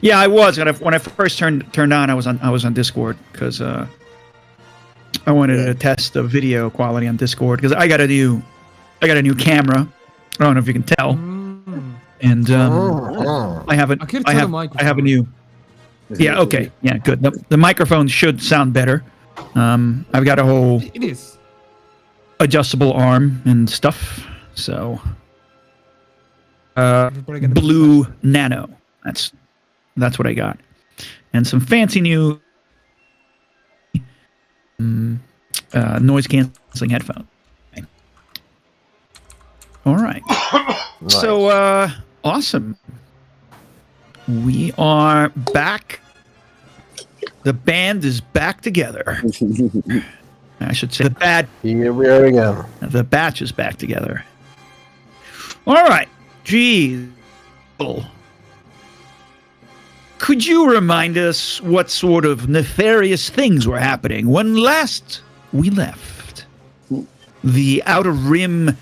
Yeah, I was. When I first turned on, I was on Discord because I wanted to test the video quality on Discord because I got a new camera. I don't know if you can tell, and I have a new. Yeah. Okay. Yeah. Good. The microphone should sound better. I've got a whole adjustable arm and stuff. So, blue nano. That's what I got, and some fancy new noise canceling headphones. Okay. All right. Nice. So awesome. We are back. The band is back together. I should say Here we are again. The batch is back together. All right. Geez. Could you remind us what sort of nefarious things were happening when last we left the Outer Rim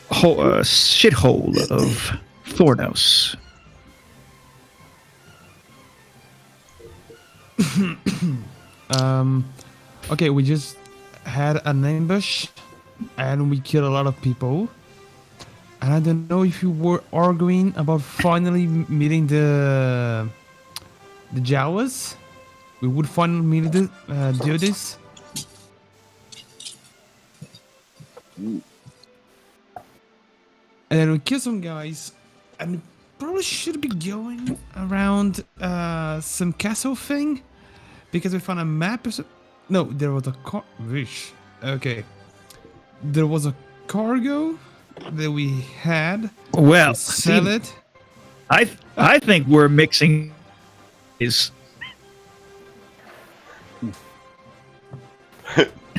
shithole of Thornos? Okay, we just had an ambush and we killed a lot of people. And I don't know if you were arguing about finally meeting the Jawas. We would finally do this. And then we killed some guys, and we probably should be going around some castle thing because we found a map. No, there was a car. Okay, there was a cargo that we had. Well, sell it. I think we're mixing is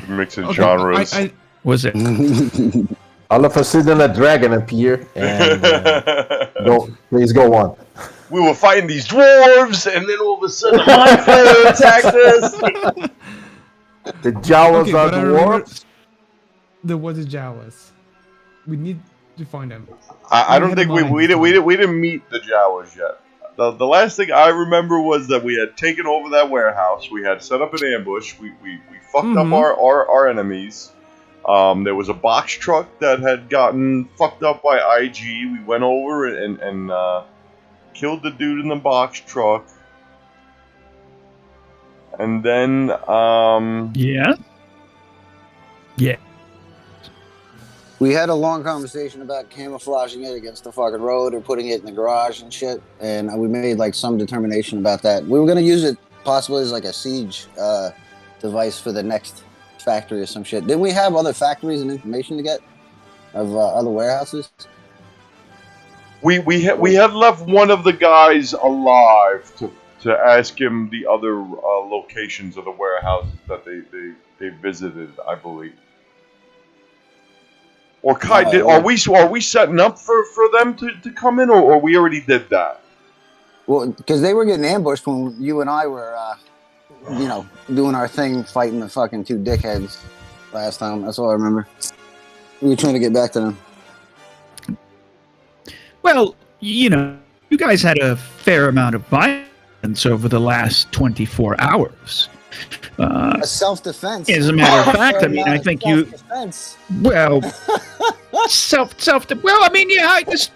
mixing genres. Was it? All of a sudden, a dragon appeared, and please go on. We were fighting these dwarves, and then all of a sudden, a mind flayer attacked us. The Jawas are dwarves. There was the Jawas. We need to find them. I don't think we didn't meet the Jawas yet. The last thing I remember was that we had taken over that warehouse. We had set up an ambush. We fucked up our enemies. There was a box truck that had gotten fucked up by IG. We went over and killed the dude in the box truck. And then yeah. We had a long conversation about camouflaging it against the fucking road or putting it in the garage and shit, and we made like some determination about that. We were gonna use it possibly as like a siege device for the next factory or some shit. Didn't we have other factories and information to get of other warehouses? We had left one of the guys alive to ask him the other locations of the warehouses that they visited, I believe. Or Kai, are we setting up for them to come in, or we already did that? Well, because they were getting ambushed when you and I were, doing our thing, fighting the fucking two dickheads last time. That's all I remember. We were trying to get back to them. Well, you guys had a fair amount of violence over the last 24 hours. Self-defense. As a matter of fact, I mean, I think you. Well, Well, I mean, yeah, I just,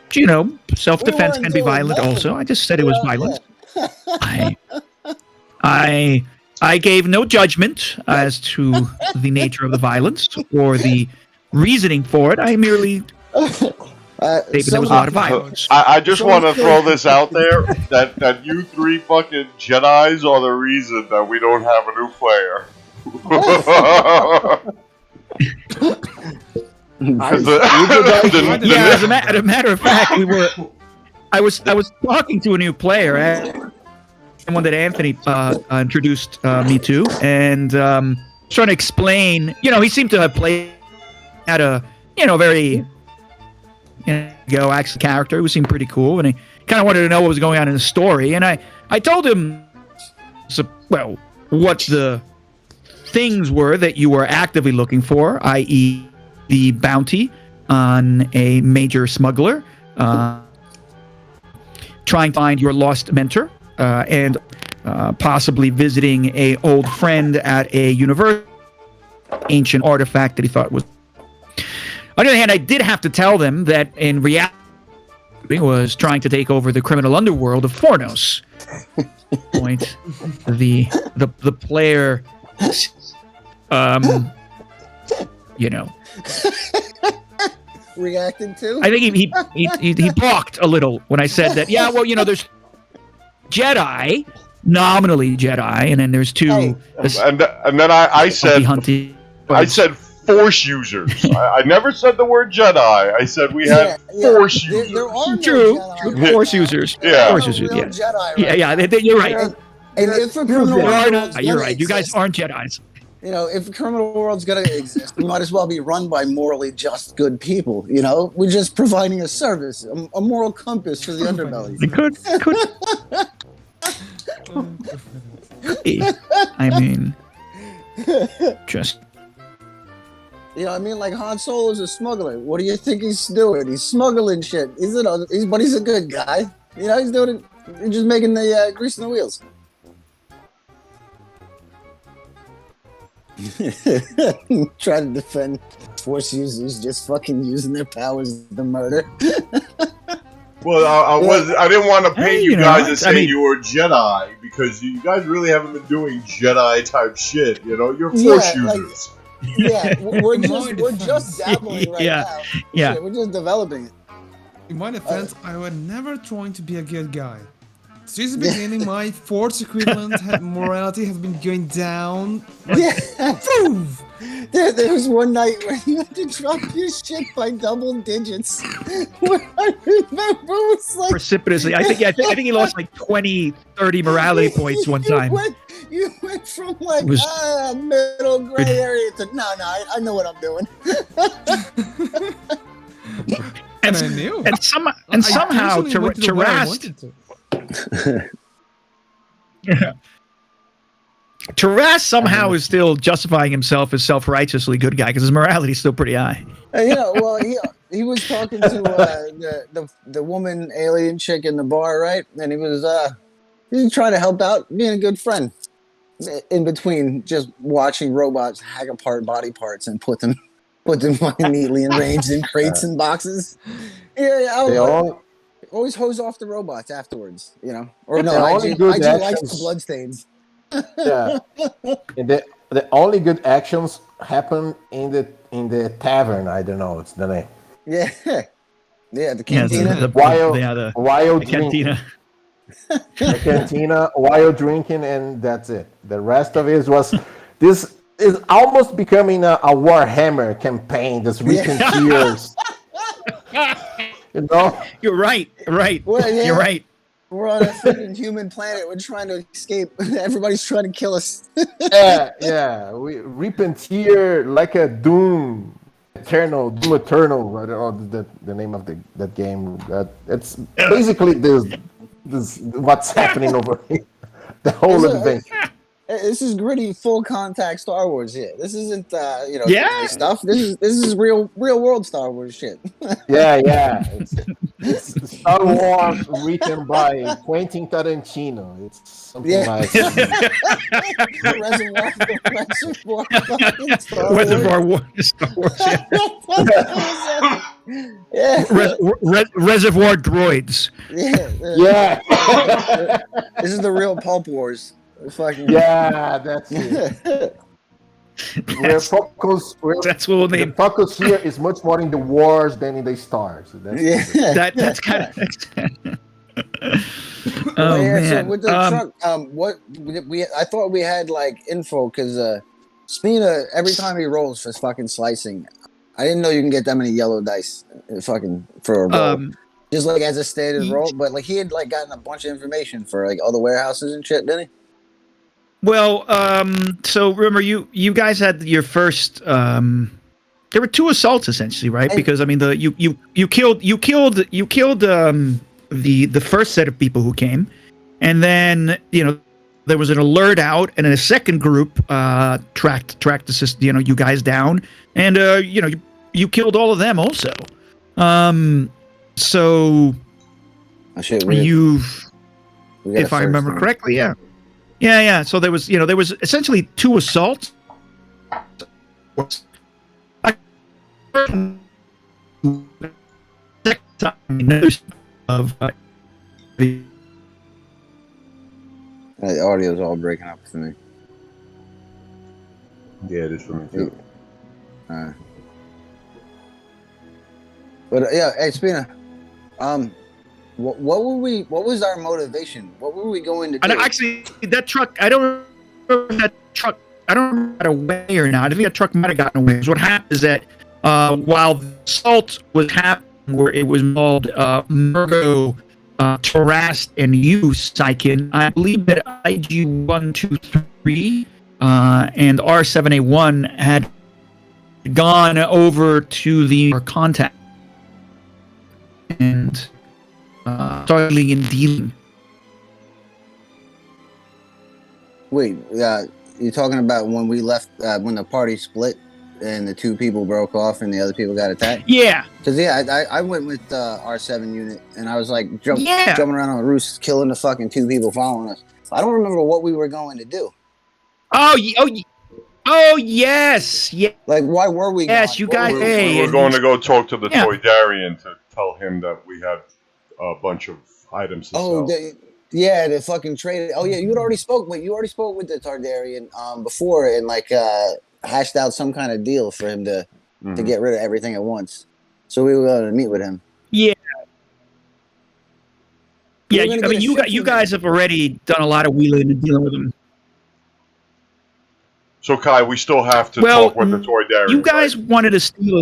self-defense can be violent also. I just said it was violent. Yeah. I gave no judgment as to the nature of the violence or the reasoning for it. I merely there was a lot of violence. I just want to throw this out there that you three fucking Jedis are the reason that we don't have a new player. As a matter of fact, I was talking to a new player, someone that Anthony introduced me to, and trying to explain. He seemed to have played at a very action character who seemed pretty cool, and he kind of wanted to know what was going on in the story. And I told him, what the things were that you were actively looking for, i.e., the bounty on a major smuggler, trying to find your lost mentor, and possibly visiting a old friend at a university, ancient artifact that he thought was. On the other hand, I did have to tell them that in reality, he was trying to take over the criminal underworld of Fornos. Point the player, Reacting to? I think he balked a little when I said that. Yeah, well, there's Jedi, nominally Jedi, and then there's two. Hey. And then I said Force users. I never said the word Jedi. I said we had Force users. There are no True. Jedi. Force users. Yeah. Force users. Real Yeah. Jedi You're right. And if a criminal world's You're gonna right. You guys exist, aren't Jedi's. if the criminal world's gonna exist, we might as well be run by morally just good people. We're just providing a service, a moral compass for the underbelly. It could. I mean, just. Like Han Solo's a smuggler. What do you think he's doing? He's smuggling shit. But he's a good guy. He's doing it. He's just making the greasing the wheels. Try to defend Force users just fucking using their powers to murder. Well, I didn't want to paint you guys as saying I mean, you were Jedi because you guys really haven't been doing Jedi type shit. You're Force users. We're just dabbling right now. Yeah. Shit, we're just developing it. In my defense, I was never trying to be a good guy. Since the beginning, my Force equivalent morality has been going down. Boom! There was one night where you had to drop your shit by double digits. Where I remember was like precipitously. I think he lost like 20, 30 morality points one time. You went from like middle gray area to no, I know what I'm doing. And I knew. And somehow Taras somehow is still justifying himself as self-righteously good guy because his morality is still pretty high. Well, he was talking to the woman alien chick in the bar, right? And he was trying to help out, being a good friend. In between just watching robots hack apart body parts and put them neatly arranged in crates and boxes. Always hose off the robots afterwards, Or no, I just like the bloodstains. Yeah. And the only good actions happen in the tavern. I don't know. It's the name. Yeah. Yeah, the cantina. While drinking. Cantina. The cantina while drinking, and that's it. The rest of it was this is almost becoming a Warhammer campaign. This recent years. You're right. Well, yeah. You're right. We're on a freaking human planet. We're trying to escape. Everybody's trying to kill us. Yeah. We Repentier like a Doom Eternal. I don't know the name of that game. It's basically this what's happening over here. The whole thing. This is gritty, full contact Star Wars shit. This isn't Yeah. stuff. This is real world Star Wars shit. Yeah. It's Star Wars written by Quentin Tarantino. It's something like Reservoir Star Wars. Yeah. Reservoir droids. Yeah. This is the real Pulp Wars. Yeah, that's it. That's what we'll name. The focus here is much more in the wars than in the stars. That's kind of. Oh man! So with the truck, I thought we had like info because Spina every time he rolls for fucking slicing, I didn't know you can get that many yellow dice fucking for a roll. Just like as a standard roll, but like he had like gotten a bunch of information for like all the warehouses and shit, didn't he? Well, so remember you guys had your first. There were two assaults essentially, right? Because I mean, you killed the first set of people who came, and then there was an alert out, and then a second group tracked the system, you guys down, and you killed all of them also. So Oh, shit, you've, we got if a I first remember one. correctly, yeah. So there was essentially 2 assaults. Of the The audio's all breaking up for me. Yeah, it is for me too. But yeah, hey Spina, what was our motivation? What were we going to do? and actually, that truck, I don't remember if that truck, I don't remember if it got away or not. I think that truck might have gotten away. 'Cause what happened is that while the assault was happening, where it was involved Murgo, Tarast, and you, Sykin, I believe that IG-123 and R7A1 had gone over to our contact and started dealing and dealing. Wait, you're talking about when we left, when the party split and the 2 people broke off and the other people got attacked? Yeah. Because, I went with R7 unit and I was like jumping around on the roofs, killing the fucking 2 people following us. I don't remember what we were going to do. Oh, yes. Yeah. Like, why were we Yes, gone? you What guys. were we Hey, We were going to go talk to the Yeah. Toydarian to tell him that we had a bunch of items to sell. the fucking trade. Oh yeah, you already spoke with the Tardarian before and like hashed out some kind of deal for him to get rid of everything at once. So we were going to meet with him. Yeah. Yeah, We're I gonna mean, get a you ship guys have already done a lot of wheeling and dealing with them. So Kai, we still have to Well, talk with the Toydarian. you guys wanted to steal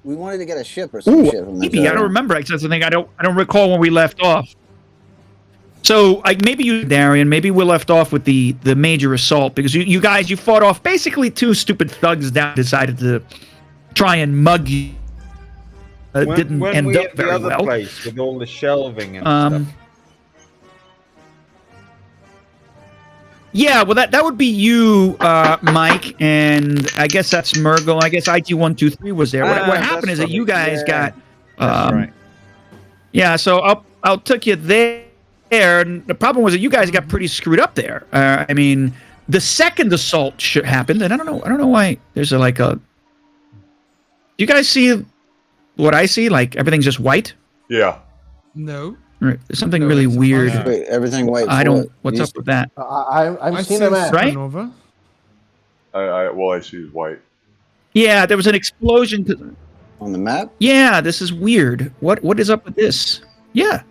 We wanted to get a ship or some shit from the maybe I don't remember. That's the thing. I don't recall when we left off. So maybe you, Darian, maybe we left off with the major assault because you guys fought off basically 2 stupid thugs that decided to try and mug you. Didn't when end we up at the very other well. place with all the shelving and stuff. Yeah, well, that would be you, Mike, and I guess that's Murgle. I guess IT-123 was there. What happened is that you guys got... That's right. Yeah, so I'll take you there. And the problem was that you guys got pretty screwed up there. I mean, the second assault happened, and I don't know why there's do you guys see what I see? Like everything's just white? Yeah. No. Right. There's something really weird. Wait, everything white. I don't. What's up with that? I'm seeing see a map. Right? supernova. I see is white. Yeah, there was an explosion. On the map? Yeah, this is weird. What is up with this? Yeah.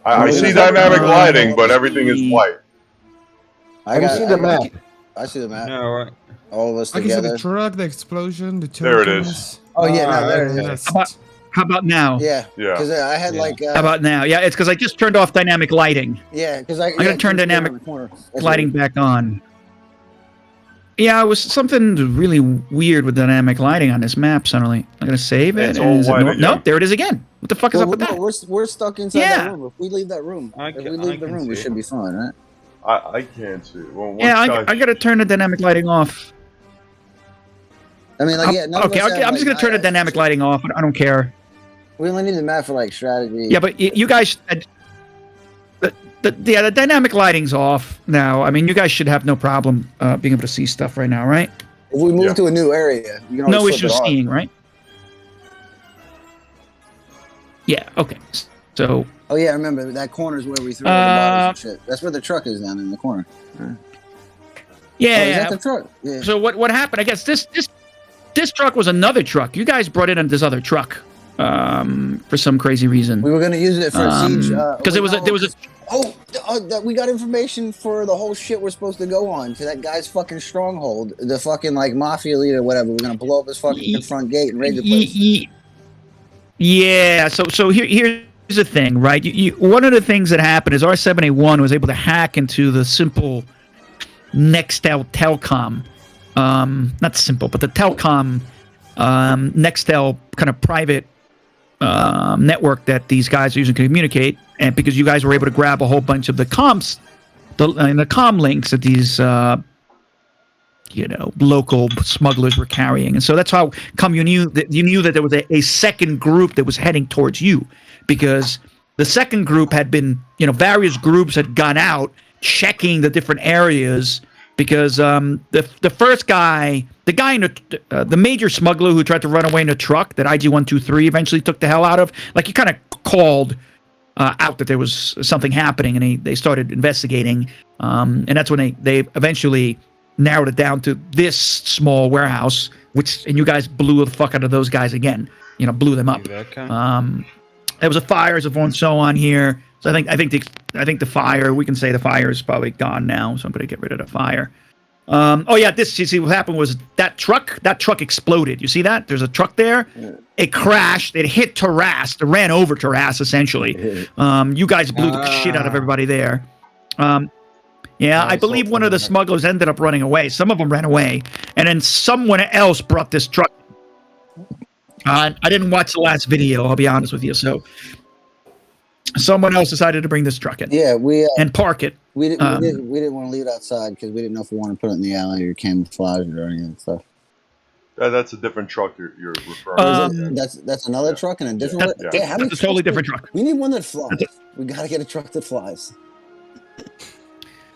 I see dynamic lighting, but everything is white. I'm seeing the map. I see the map. No, right. All of us I can see together. the truck, the explosion, the There it tokens. is. Oh yeah, no, there it is. Yes. How about now? Yeah, Yeah. because I had Yeah. How about now? Yeah, it's because I just turned off dynamic lighting. because I'm gonna turn dynamic That's lighting back on. Yeah, it was something really weird with dynamic lighting on this map suddenly. I'm gonna save it. It's all Is it white again. Nope, there it is again. What the fuck is up with that? We're stuck inside Yeah. that room. If we leave that room, I if can- we I leave the can room, we see should it. be fine, right? I can't see. Well, Yeah, once I gotta turn the dynamic lighting off. I mean, like, yeah. none of Okay, us have, I'm just gonna like, turn the night eyes and dynamic shit. lighting off. I don't care. We only need the map for like strategy. Yeah, but you guys, the dynamic lighting's off now. I mean, you guys should have no problem being able to see stuff right now, right? if we move Yeah. to a new area, you can always No flip issues it off. seeing, right? Yeah. Okay. So. Oh yeah, I remember that corner's where we threw all the bottles and shit. That's where the truck is down in the corner. Yeah. Oh, is that the truck? Yeah. So what happened? I guess this truck was another truck. You guys brought in this other truck for some crazy reason. We were gonna use it for siege because there was a. we got information for the whole shit we're supposed to go on to that guy's fucking stronghold, the fucking like mafia leader, whatever. We're gonna blow up his fucking front gate and raid the place. Yeah. So here's the thing, right? One of the things that happened is R7A1 was able to hack into the simple Nextel telecom, not simple, but the telecom Nextel kind of private network that these guys are using to communicate, and because you guys were able to grab a whole bunch of the comms, the comm links that these local smugglers were carrying, and so that's how come you knew that there was a second group that was heading towards you, because The second group had been, various groups had gone out checking the different areas because the first guy, the guy in the major smuggler who tried to run away in a truck that IG-123 eventually took the hell out of, like, he kind of called out that there was something happening, and they started investigating, and that's when they eventually narrowed it down to this small warehouse, and you guys blew the fuck out of those guys again, blew them up. Okay. There was a fire, as and so on here. So I think the fire, we can say the fire is probably gone now. So I'm gonna get rid of the fire. You see what happened was that truck exploded. You see that? There's a truck there. Yeah. It crashed. It hit Taras. It ran over Taras, essentially. You guys blew the shit out of everybody there. I believe one of the smugglers ended up running away. Some of them ran away. And then someone else brought this truck. I didn't watch the last video, I'll be honest with you. So someone else decided to bring this truck in. Yeah, and park it. We didn't want to leave it outside because we didn't know if we wanted to put it in the alley or camouflage it or any of that stuff. That's a different truck you're referring to. That's another truck and a different one? That's a totally different truck. We need one that flies. We got to get a truck that flies.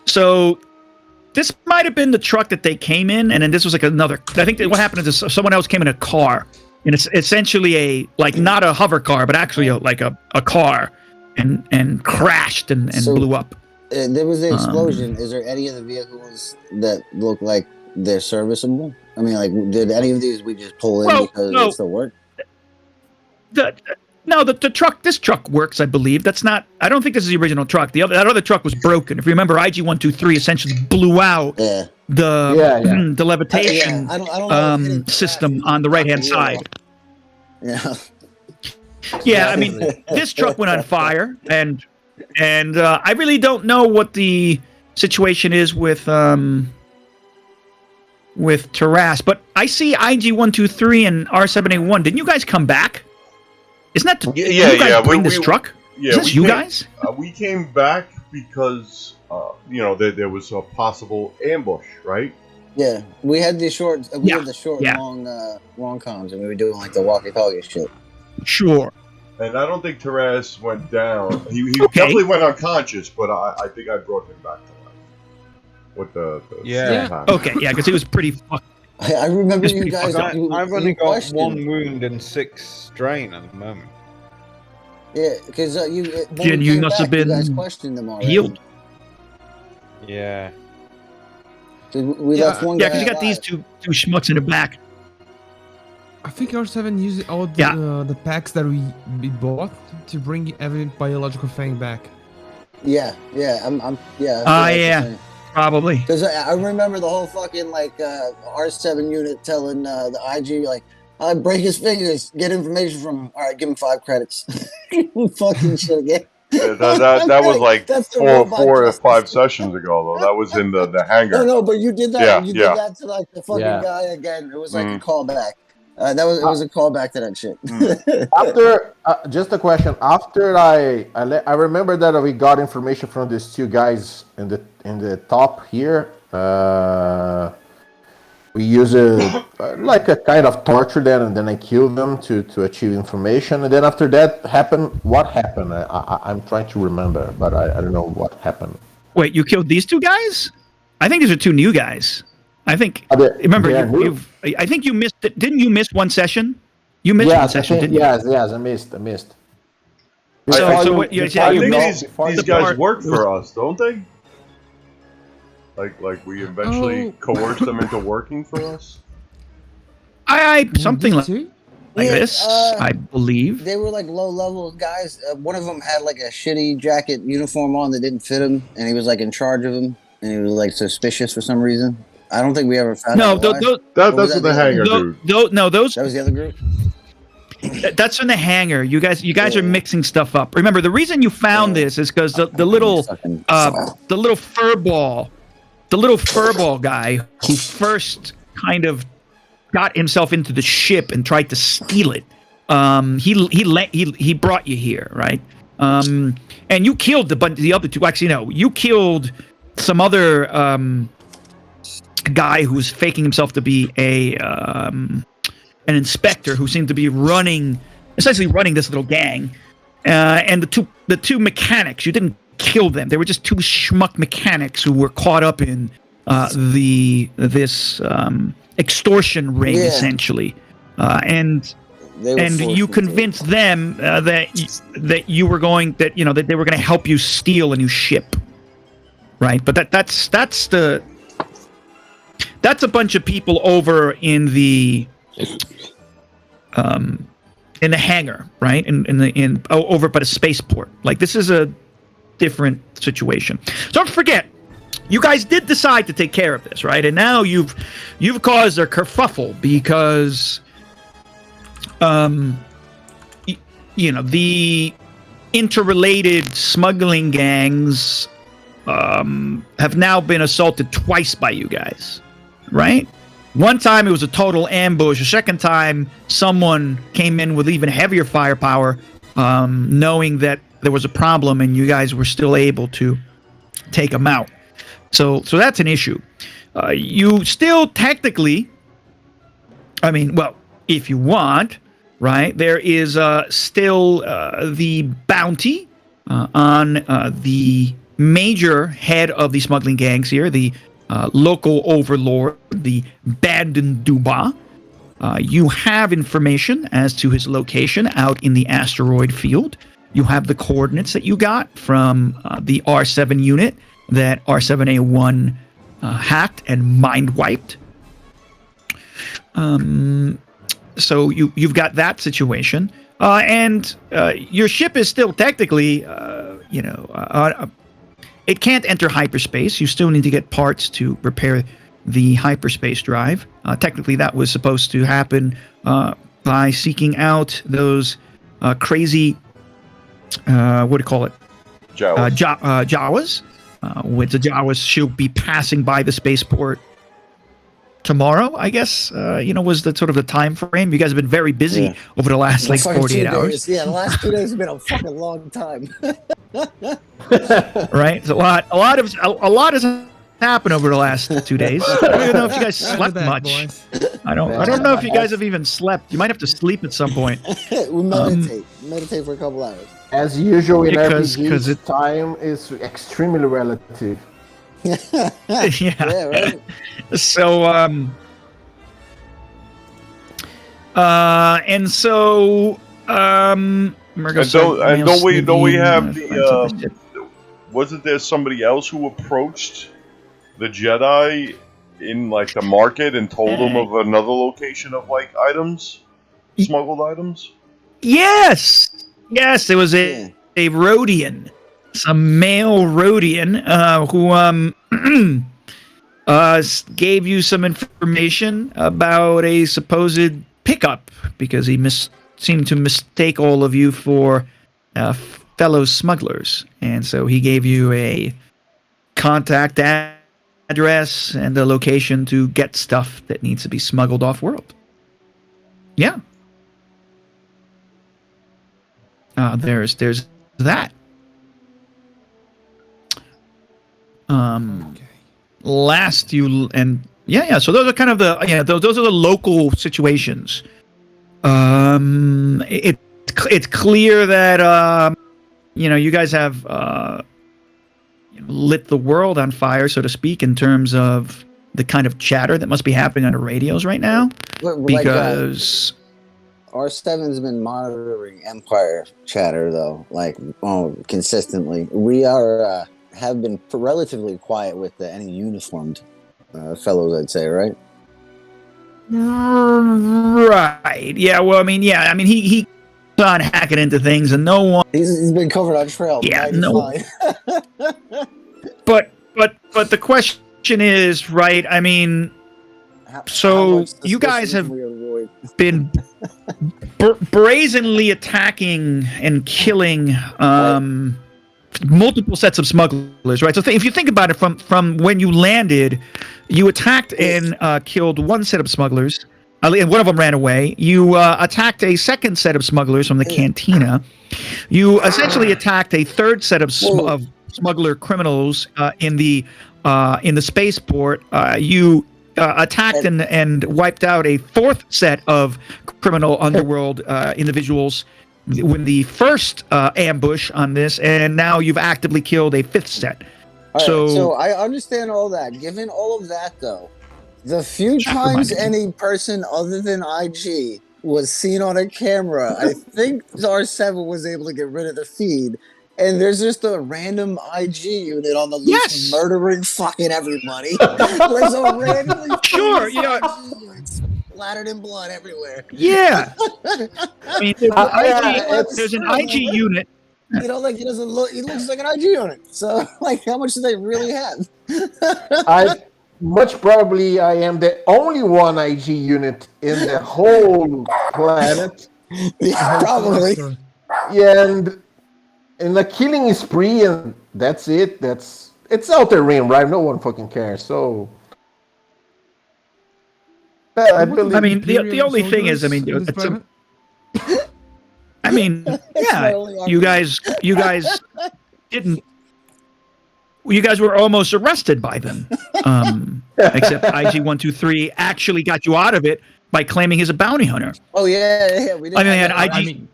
So this might have been the truck that they came in, and then this was like another. I think that what happened is someone else came in a car, and it's essentially not a hover car, but actually a car, and crashed and blew up. There was the explosion. Is there any of the vehicles that look like they're serviceable? I mean, did any of these we just pull in because it still work? The truck. This truck works, I believe. That's not. I don't think this is the original truck. That other truck was broken. If you remember, IG-123 essentially blew out the levitation system on the right-hand side. Yeah. Yeah, I mean, this truck went on fire, and I really don't know what the situation is with Taras, but I see IG-123 and R781. Didn't you guys come back? Isn't that you guys bring this truck? Yeah, is this you guys? We came back because there was a possible ambush, right? Yeah, we had the short, long comms, and we were doing like the walkie-talkie shit. Sure. And I don't think Taras went down. He definitely went unconscious, but I think I brought him back to life with the Okay, yeah, because he was pretty fucked. I remember you guys. I've only got one wound and 6 strain at the moment. Yeah, because you must have been healed. Yeah. We left one guy. Yeah, because you got these two schmucks in the back. I think R7 used all the packs that we bought to bring every biological thing back. Yeah. Probably. Because I remember the whole fucking R7 unit telling the IG break his fingers, get information from him. All right, give him 5 credits. Fucking shit again. Yeah, that was like 4 or 5 sessions ago, though. That was in the hangar. No, but you did that. Yeah, you did that to the fucking guy again. It was like a callback. It was a callback to that shit. After just a question. After I remember that we got information from these 2 guys in the top here. We use like a kind of torture them, and then I kill them to achieve information. And then after that happened, what happened? I'm trying to remember, but I don't know what happened. Wait, you killed these 2 guys? I think these are 2 new guys. I think. Remember, I think you missed it. Didn't you miss one session? You missed one session, didn't you? Yes, I missed. So these guys work for us, don't they? Like we eventually coerced them into working for us? Something like this, I believe. They were like low-level guys. One of them had like a shitty jacket uniform on that didn't fit him, and he was like in charge of him, and he was like suspicious for some reason. I don't think we ever found out why. That's the hangar, dude. Those. That was the other group. That's in the hangar. You guys are mixing stuff up. Remember, the reason you found this is because the little furball guy who first kind of got himself into the ship and tried to steal it. He brought you here, right? And you killed the other 2. Actually, no, you killed some other guy who was faking himself to be an inspector who seemed to be essentially running this little gang. and the two mechanics. You didn't kill them. They were just two schmuck mechanics who were caught up in this extortion ring, essentially, and you convinced them that you were going that they were going to help you steal a new ship, right? But that's a bunch of people over in the hangar, right? In over by the spaceport. Like, this is a different situation. So don't forget, you guys did decide to take care of this, right? And now you've caused a kerfuffle because the interrelated smuggling gangs have now been assaulted twice by you guys, right? One time it was a total ambush. The second time, someone came in with even heavier firepower, knowing that there was a problem, and you guys were still able to take them out. So that's an issue. You still technically, if you want, right, there is still the bounty on the major head of the smuggling gangs here, the local overlord, the Bandon Duba. You have information as to his location out in the asteroid field. You have the coordinates that you got from the R7 unit that R7A1 hacked and mind-wiped. So you've got that situation. And your ship is still technically, it can't enter hyperspace. You still need to get parts to repair the hyperspace drive. Technically, that was supposed to happen by seeking out those crazy, what do you call it? Jawas. Which the Jawas should be passing by the spaceport tomorrow, I guess, was the sort of the time frame. You guys have been very busy over the last 48 hours. Yeah, the last 2 days have been a fucking long time. Right? It's a lot has happened over the last 2 days. I don't even know if you guys slept much. I don't know if you guys have even slept. You might have to sleep at some point. We meditate for a couple hours. As usual in because time is extremely relative. Yeah, right. So don't we have the wasn't there somebody else who approached the Jedi in the market and told them of another location of items, smuggled items? Yes, it was a Rhodian, some male Rhodian who gave you some information about a supposed pickup because he seemed to mistake all of you for fellow smugglers, and so he gave you a contact address and the location to get stuff that needs to be smuggled off world. Yeah. There's that. Last you and so those are kind of the those are the local situations. It's clear that you guys have lit the world on fire, so to speak, in terms of the kind of chatter that must be happening on the radios right now, because R7's been monitoring Empire chatter though, consistently. We have been relatively quiet with any uniformed fellows, I'd say, right? Right. Yeah. Well, he on hacking into things, and no one. He's been covered on trail. Yeah. No. But the question is, right? So you guys have been brazenly attacking and killing multiple sets of smugglers, right? So if you think about it, from when you landed, you attacked and killed one set of smugglers, and one of them ran away. You attacked a second set of smugglers from the cantina. You essentially attacked a third set of smuggler criminals in the spaceport. You attacked and wiped out a fourth set of criminal underworld individuals when the first ambush on this, and now you've actively killed a 5th set. All right, So- so I understand all that. Given all of that, though, the few times any person other than IG was seen on a camera, I think R7 was able to get rid of the feed. And there's just a random IG unit on the loose murdering fucking everybody. There's a randomly Sure, IG unit splattered in blood everywhere. Yeah. I mean, there's an IG unit. You know, like he looks like an IG unit. So, like, how much do they really have? Much probably I am the only one IG unit in the whole planet. Yeah, probably. Yeah, and the killing spree, and that's it. It's out there, ring, right? No one fucking cares. So, I believe. I mean, the only thing is, I mean, you guys didn't. You guys were almost arrested by them. Except IG-123 actually got you out of it by claiming he's a bounty hunter. Oh yeah. We didn't. I mean,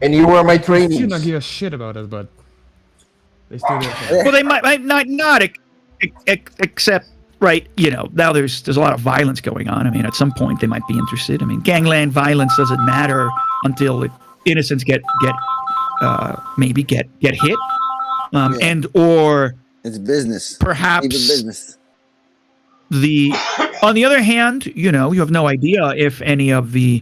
and you were my They trainees. should not give a shit about us, but they still do it. well, they might not except, right, you know, now there's a lot of violence going on. I mean, at some point they might be interested. I mean, gangland violence doesn't matter until innocents get hit, and or It's business. perhaps Even business. on the other hand, you know, you have no idea if any of the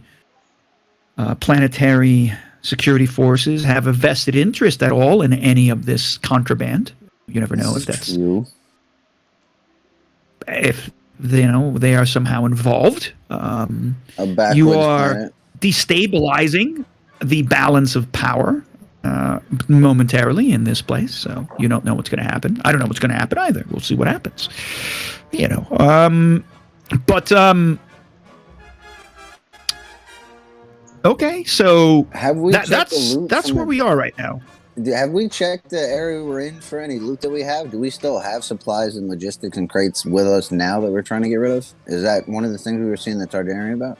planetary security forces have a vested interest at all in any of this contraband. You never know if that's true. If they are somehow involved. You are destabilizing the balance of power momentarily in this place, so you don't know what's going to happen. I don't know what's going to happen either. We'll see what happens. You know, okay, so Have we checked the loot that's from where we are right now. Have we checked the area we're in for any loot that we have? Do we still have supplies and logistics and crates with us now that we're trying to get rid of? Is that one of the things we were seeing the Targaryen about?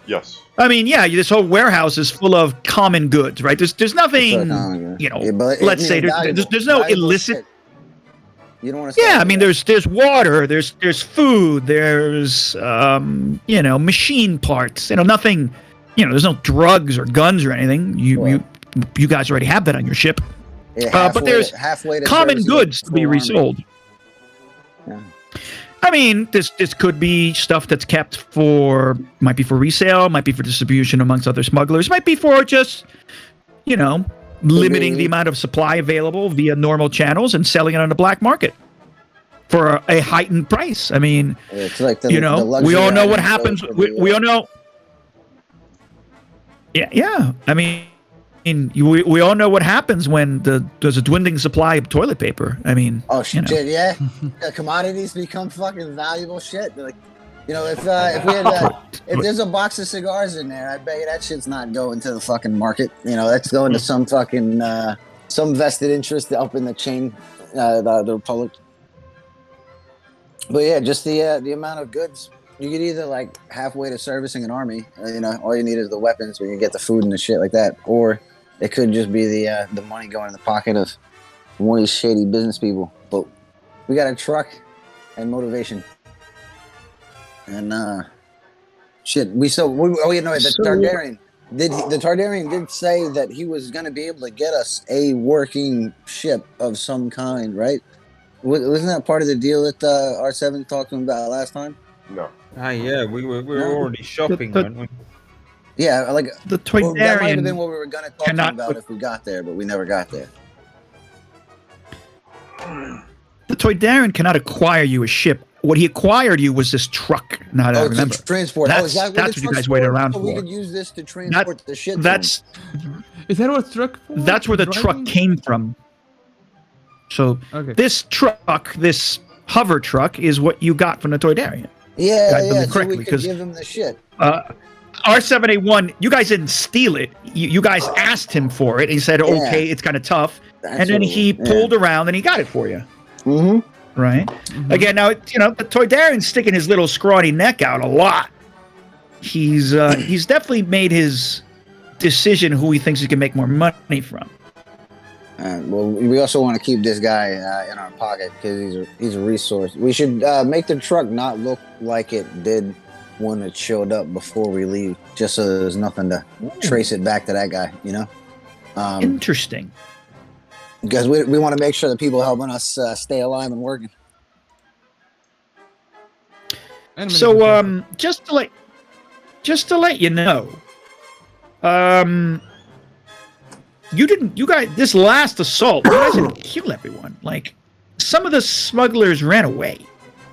Yes. I mean, yeah, this whole warehouse is full of common goods, right? There's nothing, you know. Yeah, but let's say there's no illicit. shit. You don't want to. Yeah, I mean, there's water, there's food, there's you know, machine parts. You know, nothing. You know, there's no drugs or guns or anything. You guys already have that on your ship. Yeah, but there's halfway to common service goods to be full army. resold. Yeah. I mean, this could be stuff that's kept might be for resale, might be for distribution amongst other smugglers, might be for just, you know, limiting the amount of supply available via normal channels and selling it on the black market for a heightened price. I mean, It's like the, you know, we all know what happens. We all know. Yeah. I mean, we all know what happens when there's a dwindling supply of toilet paper. I mean, oh shit, you know. yeah. Commodities become fucking valuable shit. Like, you know, if we had if there's a box of cigars in there, I bet you that shit's not going to the fucking market. You know, that's going to some fucking some vested interest up in the chain, the Republic. But yeah, just the amount of goods. You get either like halfway to servicing an army, you know, all you need is the weapons, but you get the food and the shit like that, or it could just be the money going in the pocket of one of these shady business people. But we got a truck and motivation, and shit. The Targaryen the Targaryen did say that he was going to be able to get us a working ship of some kind, right? Wasn't that part of the deal that R7 talked to him about last time? No. Yeah, we were already shopping, weren't we? Yeah, like The that might have Toydarian been what we were going to talk to him about if we got there, but we never got there. The Toydarian cannot acquire you a ship. What he acquired you was this truck. Now that I remember. To transport. That's what you guys waited around so for. we could use this to transport the shit. That's Is that what truck? For? that's where the truck Driving? came from. So Okay. this truck, this hover truck, is what you got from the Toydarian. I believe so correctly, we could 'cause, give him the shit. R7A1, you guys didn't steal it. You guys asked him for it. He said, okay, it's kind of tough. That's And then what he pulled around and he got it for you. Mm-hmm. Right? Again, now, you know, the Toydarian's sticking his little scrawny neck out a lot. He's definitely made his decision who he thinks he can make more money from. Well, we also want to keep this guy in our pocket because he's a resource. We should make the truck not look like it did when it showed up before we leave, just so there's nothing to trace it back to that guy, you know? Interesting. Because we want to make sure that people helping us stay alive and working. So, just to let you know, you guys, this last assault, you guys didn't kill everyone. Like, some of the smugglers ran away,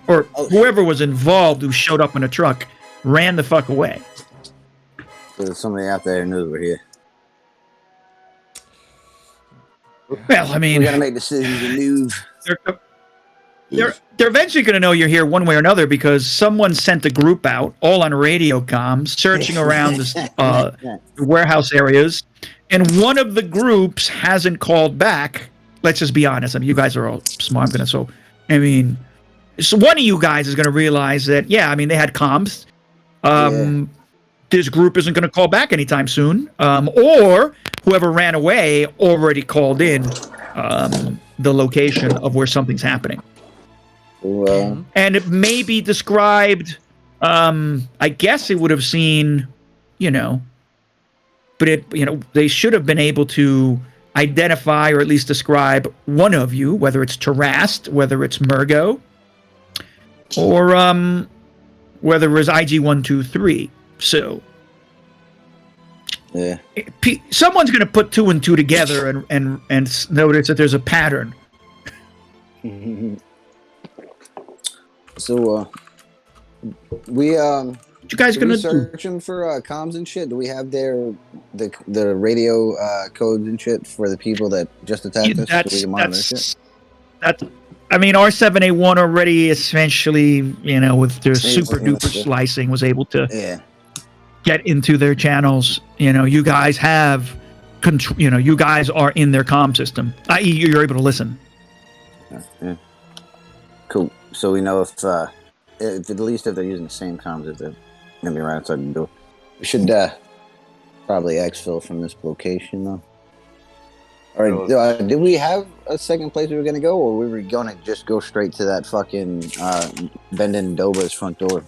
or whoever was involved who showed up in a truck ran the fuck away. So there's somebody out there who knows we're here. Well, I mean, we gotta make decisions and move. They're eventually going to know you're here one way or another because someone sent a group out, all on radio comms, searching around the warehouse areas, and one of the groups hasn't called back. Let's just be honest. I mean, you guys are all smart. So one of you guys is going to realize that, they had comms. This group isn't going to call back anytime soon. Or whoever ran away already called in the location of where something's happening. Well, and it may be described, I guess it would have seen, but they should have been able to identify or at least describe one of you, whether it's Tarast, whether it's Murgo, or whether it was IG-123. So, yeah, someone's going to put two and two together and notice that there's a pattern. So, we what you guys gonna search them for comms and shit? Do we have the radio codes and shit for the people that just attacked us? So we can monitor shit? R7A1 already essentially, with their super duper slicing, was able to get into their channels. You guys have control. You guys are in their comm system, i.e., you're able to listen. Yeah. Cool. So we know if at least if they're using the same comms, if they're gonna be right outside the door. We should probably exfil from this location though. All right, did we have a second place we were gonna go, or we were gonna just go straight to that fucking Bendin Doba's front door?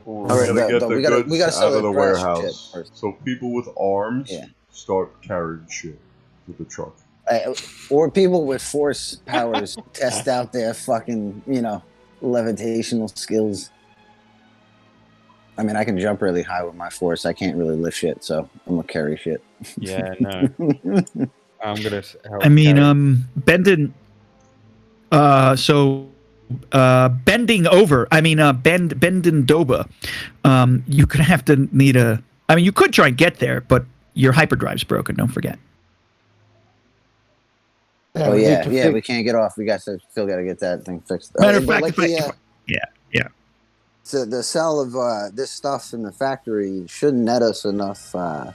We gotta sell out of the warehouse. So people with arms start carrying shit to the truck. Or people with force powers test out their fucking, levitational skills. I mean, I can jump really high with my force. I can't really lift shit, so I'm gonna carry shit. Yeah, no. I'm gonna help. Bending. Bending over. Bending Doba. You're gonna have to need a. You could try and get there, but your hyperdrive's broken. Don't forget. Oh yeah, we can't get off. We still got to get that thing fixed. Matter of fact, So the sale of this stuff in the factory should net us enough to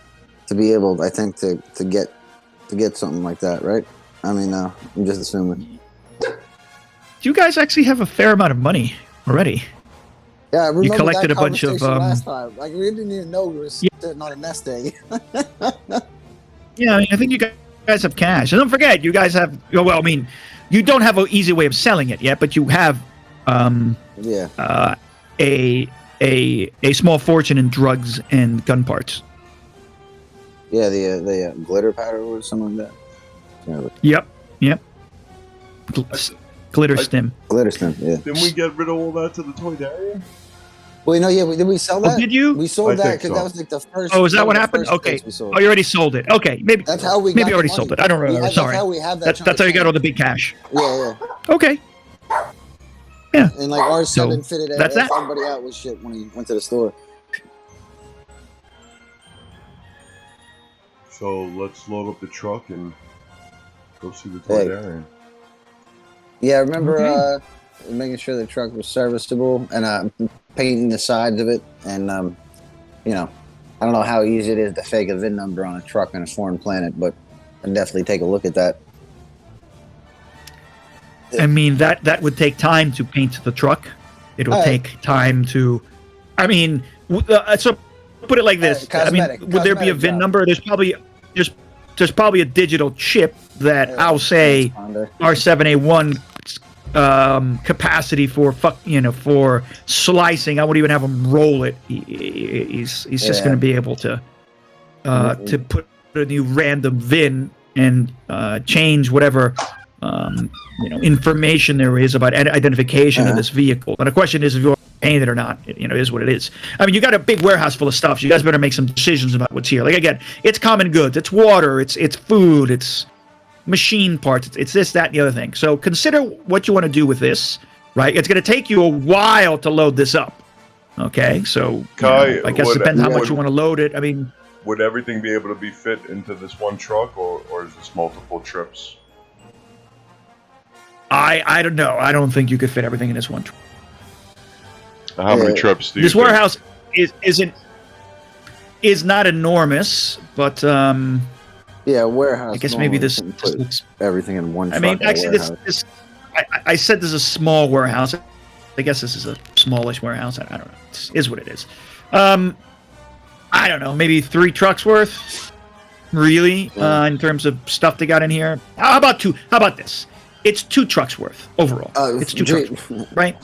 be able, I think, to get something like that, right? I'm just assuming. You guys actually have a fair amount of money already. Yeah, I remember you collected a bunch of. Last time. Like, we didn't even know we were sitting on a nest egg. Yeah, I think you guys have cash. And don't forget, you guys have. You don't have an easy way of selling it yet, but you have. A small fortune in drugs and gun parts. Yeah, the glitter powder or something like that. Yep. Glitter stim. Glitter stim. Yeah. Didn't we get rid of all that to the toy dairy? Well, did we sell that? Oh, did you? We sold that because that was like the first. Oh, is that what happened? Okay. Oh, you already sold it. Okay, maybe. That's how we. Maybe you already sold it. I don't remember. Sorry. That's how we have that. That's how you got all the big cash. Yeah. Okay. Yeah. And like R7 fitted everybody that. out with shit when he went to the store. So let's load up the truck and go see the toy dairy. Yeah, I remember making sure the truck was serviceable and painting the sides of it. And, I don't know how easy it is to fake a VIN number on a truck in a foreign planet, but I'd definitely take a look at that. That would take time to paint the truck. It will take time to. Suppose put it like this. Cosmetic- would there be a cosmetic VIN job. number? There's probably a digital chip that I'll say Transponder. R7A1 capacity for for slicing. I wouldn't even have him roll it. He's just going to be able to put a new random VIN and change whatever information there is about identification of this vehicle. And the question is if you're paying it or not. It is what it is. I mean, you got a big warehouse full of stuff. So you guys better make some decisions about what's here. Like again, it's common goods, it's water, it's food, it's machine parts, it's this, that, and the other thing. So consider what you want to do with this. Right? It's going to take you a while to load this up. Okay, so Kai, I guess it depends how much you want to load it. I mean, would everything be able to be fit into this one truck, or is this multiple trips? I don't know. I don't think you could fit everything in this one truck. How many trips do you This think? warehouse is not enormous, but warehouse. I guess maybe this put looks. everything in one. I mean, truck at actually, warehouse. I said this is a small warehouse. I guess this is a smallish warehouse. I don't know. It is what it is. I don't know. Maybe 3 trucks worth, really, in terms of stuff they got in here. How about 2? How about this? It's 2 trucks worth overall. It's 2 trucks, worth, right?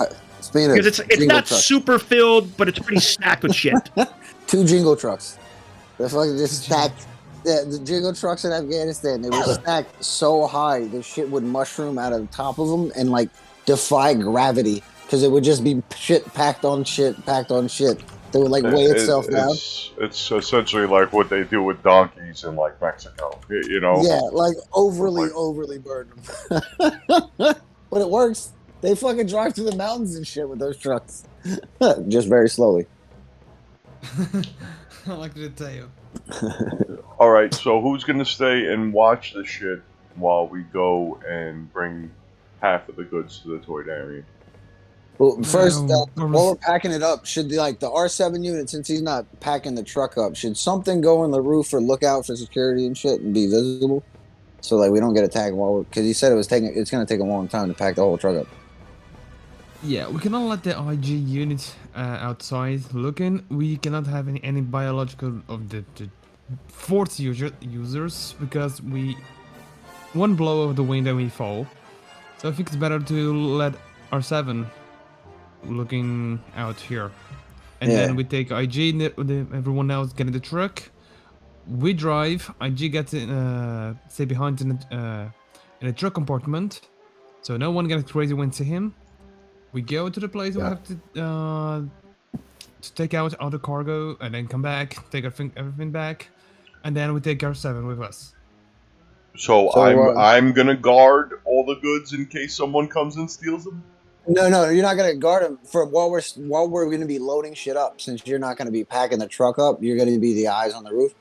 Because it's not super filled, but it's pretty stacked with shit. 2 jingle trucks. They're fucking just stacked. The jingle trucks in Afghanistan, they were stacked so high, the shit would mushroom out of the top of them and like defy gravity because it would just be shit packed on shit. They would like weigh itself down. It's essentially like what they do with donkeys in like Mexico, Yeah, like overly burden them. But it works. They fucking drive through the mountains and shit with those trucks. Just very slowly. I like the detail. All right, so who's gonna stay and watch the shit while we go and bring half of the goods to the Toydarian? Well, first, while we're packing it up, should the R7 unit, since he's not packing the truck up, should something go on the roof or look out for security and shit and be visible, so like we don't get attacked because he said it's gonna take a long time to pack the whole truck up. Yeah, we cannot let the IG unit outside looking. We cannot have any biological of the fourth users because one blow of the wind and we fall. So I think it's better to let R7 looking out here. And then we take IG, everyone else get in the truck. We drive, IG gets in, stay behind in a truck compartment. So no one gets crazy when see him. We go to the place we have to take out all the cargo and then come back, take everything back, and then we take R7 with us. So I'm gonna guard all the goods in case someone comes and steals them. No, you're not gonna guard them for while we're gonna be loading shit up. Since you're not gonna be packing the truck up, you're gonna be the eyes on the roof.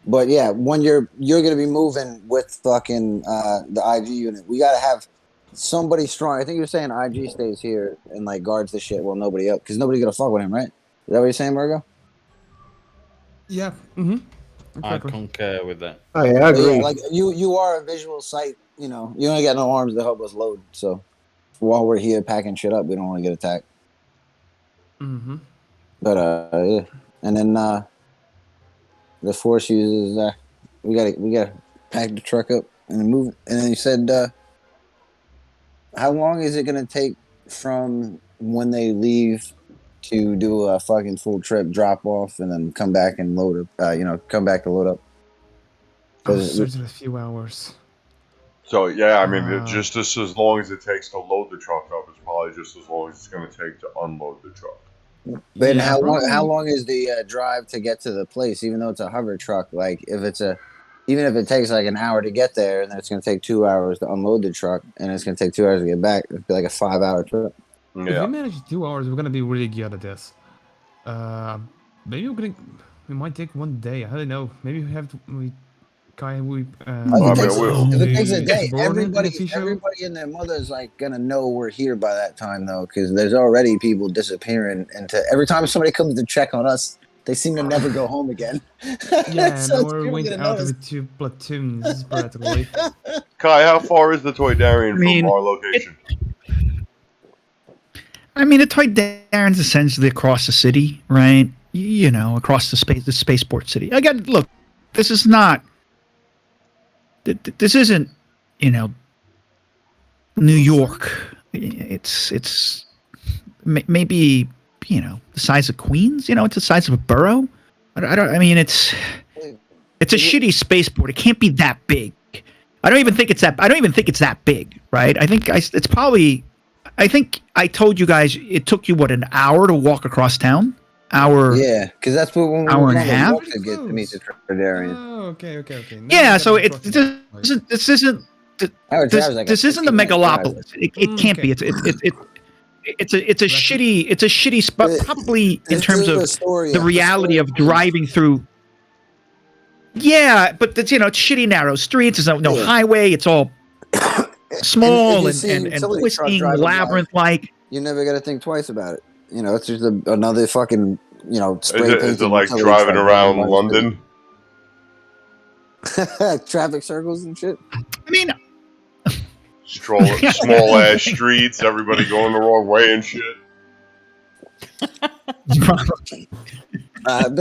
But yeah, when you're gonna be moving with fucking the IG unit, we gotta have somebody strong. I think you're saying IG stays here and like guards the shit while nobody up, because nobody's gonna fuck with him, right? Is that what you're saying, Margo? Yeah. Mm-hmm. I concur with that. I agree. Yeah, like you are a visual sight. You only got no arms to help us load. So while we're here packing shit up, we don't want to get attacked. Mm-hmm. But yeah, and then the force uses we gotta pack the truck up and move it. And then you said, how long is it gonna take from when they leave to do a fucking full trip, drop off, and then come back and load up? Come back to load up. It's a few hours. So yeah, I mean, just as long as it takes to load the truck up, it's probably just as long as it's going to take to unload the truck. But how long is the drive to get to the place? Even though it's a hover truck, like even if it takes like an hour to get there, and then it's going to take 2 hours to unload the truck, and it's going to take 2 hours to get back, it'd be like a 5-hour trip. Yeah. If we manage 2 hours, we're gonna be really good at this. Maybe we might take 1 day. I don't know. Maybe we have to. If it takes a day, everybody and their mother's like gonna know we're here by that time though, because there's already people disappearing. And every time somebody comes to check on us, they seem to never go home again. Yeah, so we're went out with 2 platoons practically. Kai, how far is the Toydarian from our location? The Toydarian's essentially across the city, right? across the spaceport city. Again, look, this is not. This isn't, New York. It's maybe the size of Queens. It's the size of a borough. I mean, it's a shitty spaceport. It can't be that big. I don't even think it's that big, right? I think it's probably. I think I told you guys it took you an hour to walk across town. Yeah, because that's what when we hour and a half to get to meet the Tardarian. Oh, okay. Yeah, so this isn't this isn't the megalopolis. It can't be. It's a shitty spot. Probably in terms of the reality of driving through. Yeah, but it's it's shitty narrow streets. There's no highway. It's all small and twisting, labyrinth-like. You never got to think twice about it. It's just another fucking spray painting. Is it like driving around London? Traffic circles and shit. I mean, strolling small ass streets, everybody going the wrong way and shit. Be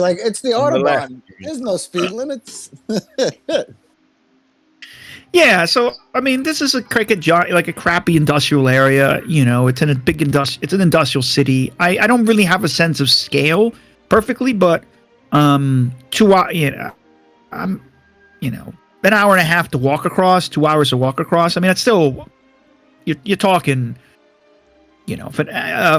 like, it's the Autobahn. There's no speed limits. Yeah, so I mean, this is like a crappy industrial area. It's in a big it's an industrial city. I don't really have a sense of scale perfectly, but an hour and a half to walk across, 2 hours to walk across. I mean, it's still you're talking, for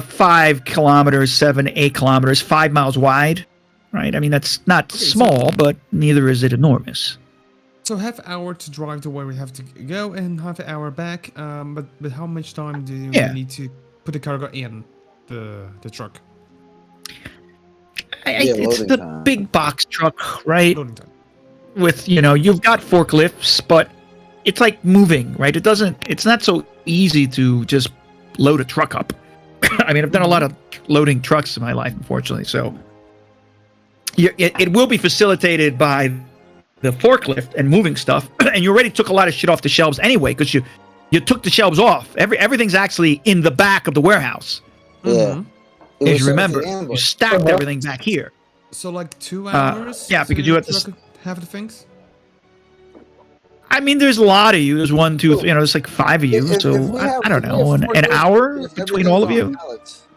5 kilometers, 7, 8 kilometers, 5 miles wide, right? I mean, that's not small, but neither is it enormous. So half hour to drive to where we have to go and half an hour back. But how much time do you need to put the cargo in the truck? It's the time. big box truck, right? Loading time. With you've got forklifts, but it's like moving, right? It's not so easy to just load a truck up. I mean, I've done a lot of loading trucks in my life, unfortunately. So it will be facilitated by the forklift and moving stuff, and you already took a lot of shit off the shelves anyway because you took the shelves off. Everything's actually in the back of the warehouse. Yeah. If you remember, you stacked everything back here. So like 2 hours? Yeah, because you had to have the things? I mean, there's a lot of you. There's 1, 2, 3, there's like 5 of you. So I don't know, an hour between all of you?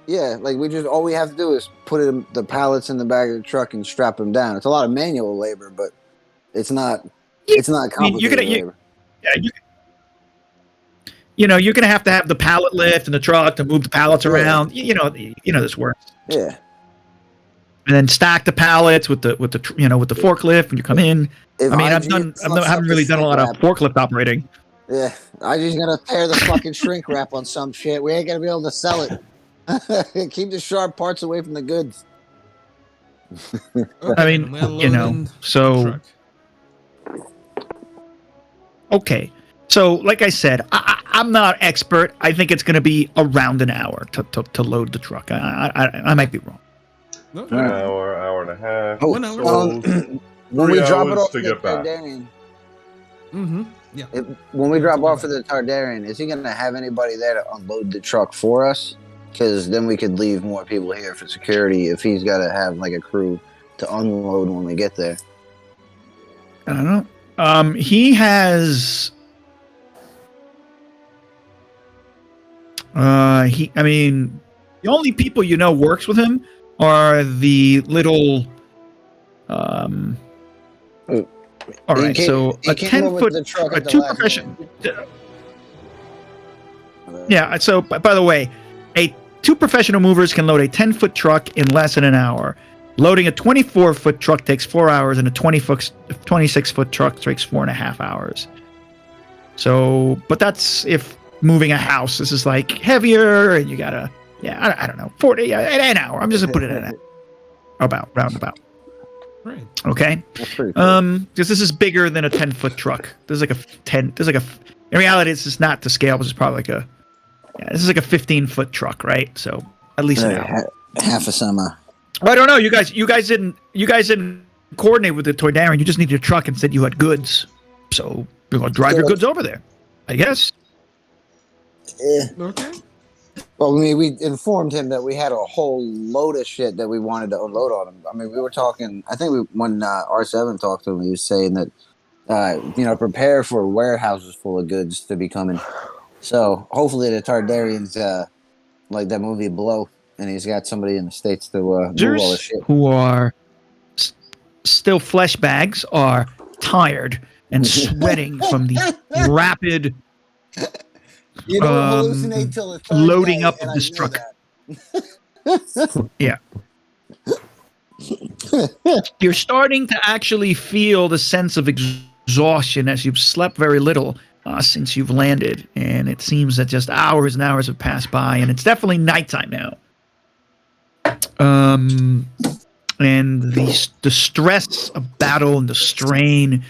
Yeah, like all we have to do is put the pallets in the back of the truck and strap them down. It's a lot of manual labor, but it's not complicated labor. You're gonna have to have the pallet lift in the truck to move the pallets around. You know this works. Yeah. And then stack the pallets with the forklift when you come in. I haven't really done a lot of forklift operating. Yeah, I just gotta tear the fucking shrink wrap on some shit. We ain't gonna be able to sell it. Keep the sharp parts away from the goods. I mean, so. Okay, so like I said, I'm not expert. I think it's going to be around an hour to load the truck. I might be wrong. No. Hour and a half. Oh, 1 hour. When we drop it off to the get back. Tardarian, Yeah. when we drop off for the Tardarian, is he going to have anybody there to unload the truck for us? Because then we could leave more people here for security if he's got to have like a crew to unload when we get there. I don't know. He has. The only people works with him are the little. All right, so a 10-foot, a 2 professional. Yeah. So, by the way, 2 professional movers can load a 10-foot truck in less than an hour. Loading a 24-foot truck takes 4 hours, and a 26-foot truck takes 4.5 hours. So, but that's if moving a house. This is like heavier, and you gotta, I don't know, 40 an hour. I'm just gonna put it at roundabout. Right. That's Okay. pretty cool. Because this is bigger than a 10-foot truck. In reality, this is not to scale. This is probably this is like a 15-foot truck, right? So at least an hour. Half a semi. Well, I don't know. You guys didn't coordinate with the Tardarian. You just needed a truck and said you had goods. So you're gonna drive your goods over there, I guess. Yeah. Okay. Well, I mean, we informed him that we had a whole load of shit that we wanted to unload on him. I mean, we were talking. I think when R7 talked to him, he was saying that prepare for warehouses full of goods to be coming. So hopefully the Targaryens, like that movie Blow, and he's got somebody in the States to move all the shit. Who are still flesh bags are tired and sweating from the rapid You don't hallucinate till the third loading day, up and of I this knew truck. that. Yeah. You're starting to actually feel the sense of exhaustion as you've slept very little since you've landed, and it seems that just hours and hours have passed by, and it's definitely nighttime now. And the stress of battle and the strain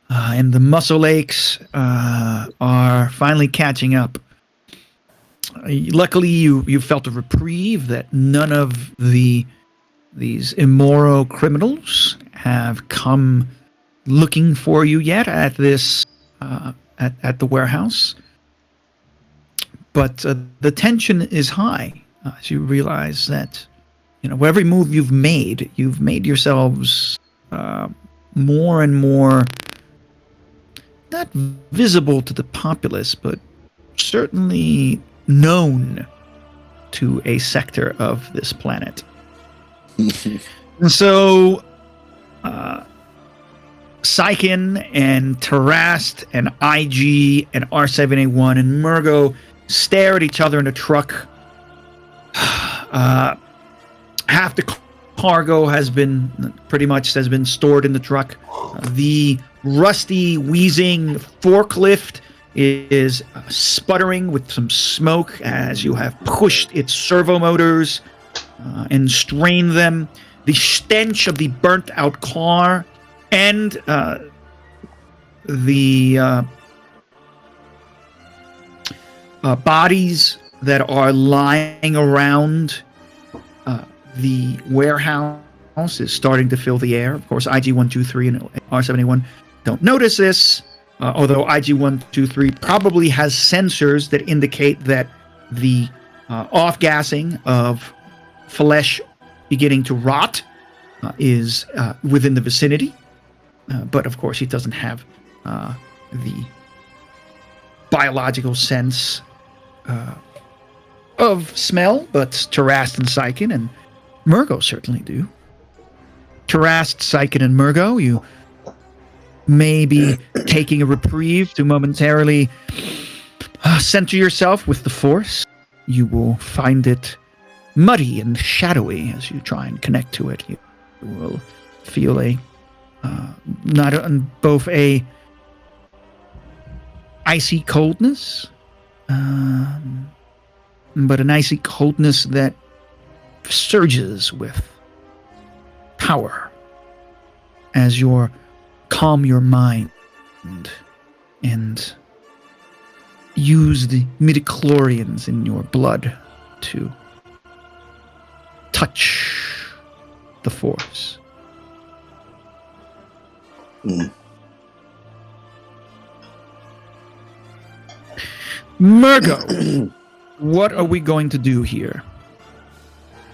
and the muscle aches are finally catching up. Luckily, you felt a reprieve that none of these immoral criminals have come looking for you yet at this at the warehouse. But the tension is high as you realize that every move you've made yourselves more and more not visible to the populace, but certainly known to a sector of this planet. And so Sykin and Tarast and IG and R7A1 and Murgo stare at each other in the truck. Half the cargo has been stored in the truck. The rusty, wheezing forklift is sputtering with some smoke as you have pushed its servo motors and strained them. The stench of the burnt out car and the bodies that are lying around the warehouse is starting to fill the air. Of course, IG-123 and R7A1 don't notice this, although IG-123 probably has sensors that indicate that the off-gassing of flesh beginning to rot is within the vicinity. But of course, he doesn't have the biological sense of smell, but Tarast and Sykin and Murgo certainly do. Tarast, Sykin, and Murgo, you may be taking a reprieve to momentarily center yourself with the Force. You will find it muddy and shadowy as you try and connect to it. You will feel both a icy coldness, but an icy coldness that surges with power as you calm your mind and use the midichlorians in your blood to touch the Force. Murgo, what are we going to do here?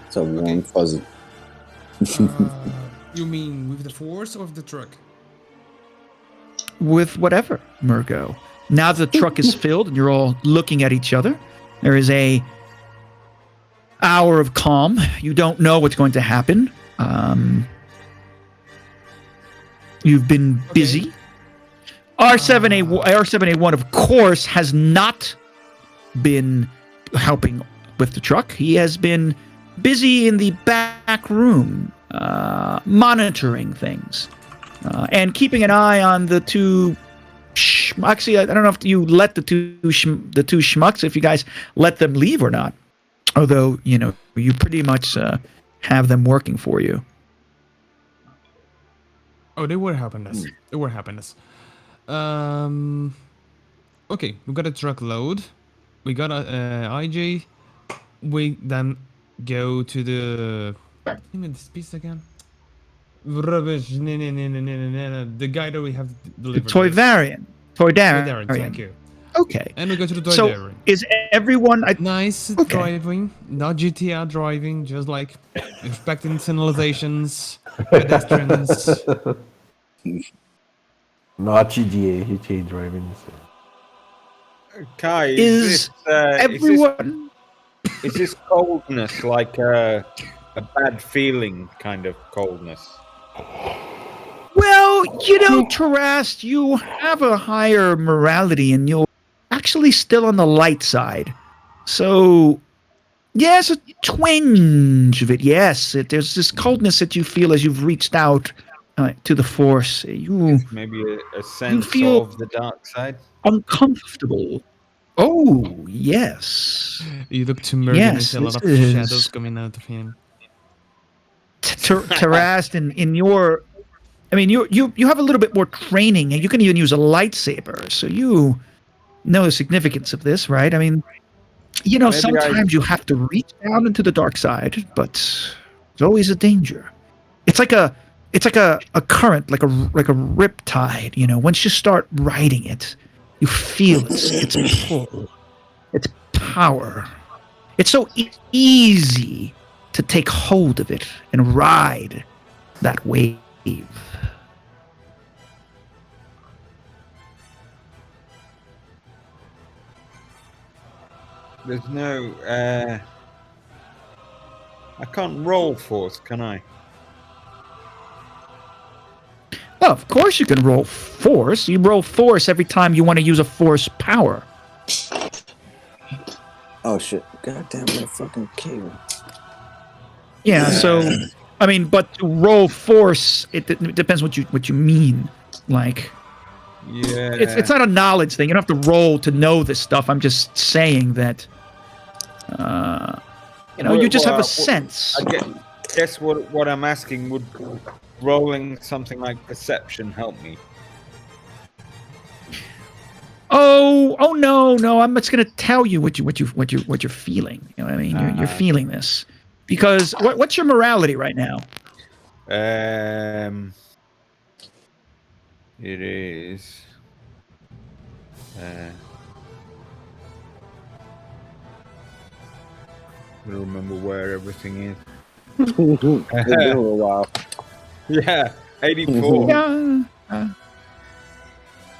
It's a warm fuzzy. You mean with the Force or with the truck? With whatever, Murgo. Now the truck is filled and you're all looking at each other, there is a hour of calm. You don't know what's going to happen. You've been busy. R7A1, of course, has not been helping with the truck. He has been busy in the back room, monitoring things, and keeping an eye on the two. Actually, I don't know if you let the two schmucks, if you guys let them leave or not. Although you pretty much have them working for you. Oh, they were helping us. Okay, we got a truckload. We got a IJ. We then go to the. Give me this piece again. Rubbish. The guy that we have delivered. Toydarian. Thank you. Okay. And we go to the So Toydarian. is everyone? Nice Okay. driving, not GTA driving, just like respecting civilizations, pedestrians. Not GTA driving. Kai, Is everyone? is this coldness like a bad feeling kind of coldness? Well, Tarast, you have a higher morality, and you're actually still on the light side. So, yes, a twinge of it. Yes, there's this coldness that you feel as you've reached out to the Force. You Maybe a sense feel- of the dark side? uncomfortable. Oh, yes. You look to Mergen and Yes, see a lot of this is- shadows coming out of him. Tarast, in your, I mean, you have a little bit more training, and you can even use a lightsaber, so you know the significance of this, right? I mean, sometimes you have to reach down into the dark side, but there's always a danger. It's like a current, like a riptide. Once you start riding it, you feel its pull, its power. It's so easy to take hold of it and ride that wave. There's no. I can't roll force, can I? Well, of course you can roll force. You roll force every time you want to use a force power. Oh shit! God damn that fucking cable. Yeah, so I mean, but to roll force, it depends what you mean. Like, Yeah. it's not a knowledge thing. You don't have to roll to know this stuff. I'm just saying that, you just have a sense. I guess what I'm asking, would rolling something like perception help me? Oh no! I'm just gonna tell you what you're feeling. You know what I mean? You're feeling this because what's your morality right now? It is. I don't remember where everything is. It's been a little while. Yeah, 84. Yeah,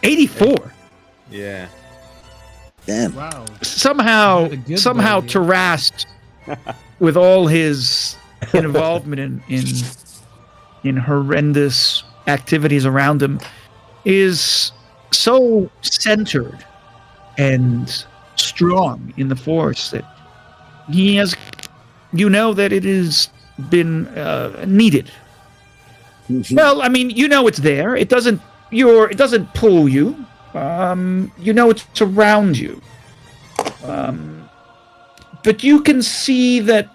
84. Yeah. Damn. Wow. Somehow Had a good somehow boy here. Tarast, with all his involvement in horrendous activities around him, is so centered and strong in the Force that he has, that it has been needed. Well, I mean, it's there. It doesn't pull you. It's around you. But you can see that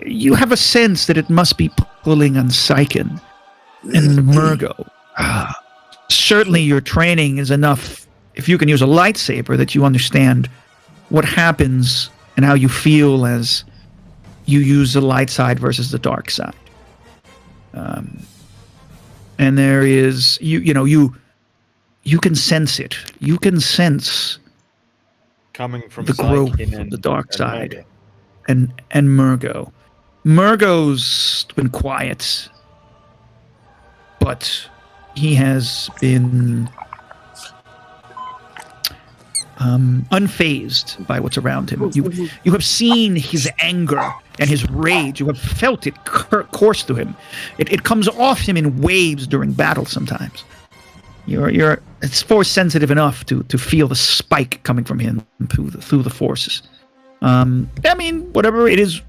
you have a sense that it must be pulling on Syken and Murgo. Certainly your training is enough, if you can use a lightsaber, that you understand what happens and how you feel as you use the light side versus the dark side. And there is, you can sense it. You can sense Coming from the growth Syken of the dark and side. Murgo. And Murgo. Murgo's been quiet, but he has been unfazed by what's around him. You have seen his anger and his rage. You have felt it course through him. It comes off him in waves during battle sometimes. It's force sensitive enough to feel the spike coming from him through the forces. I mean, whatever it is,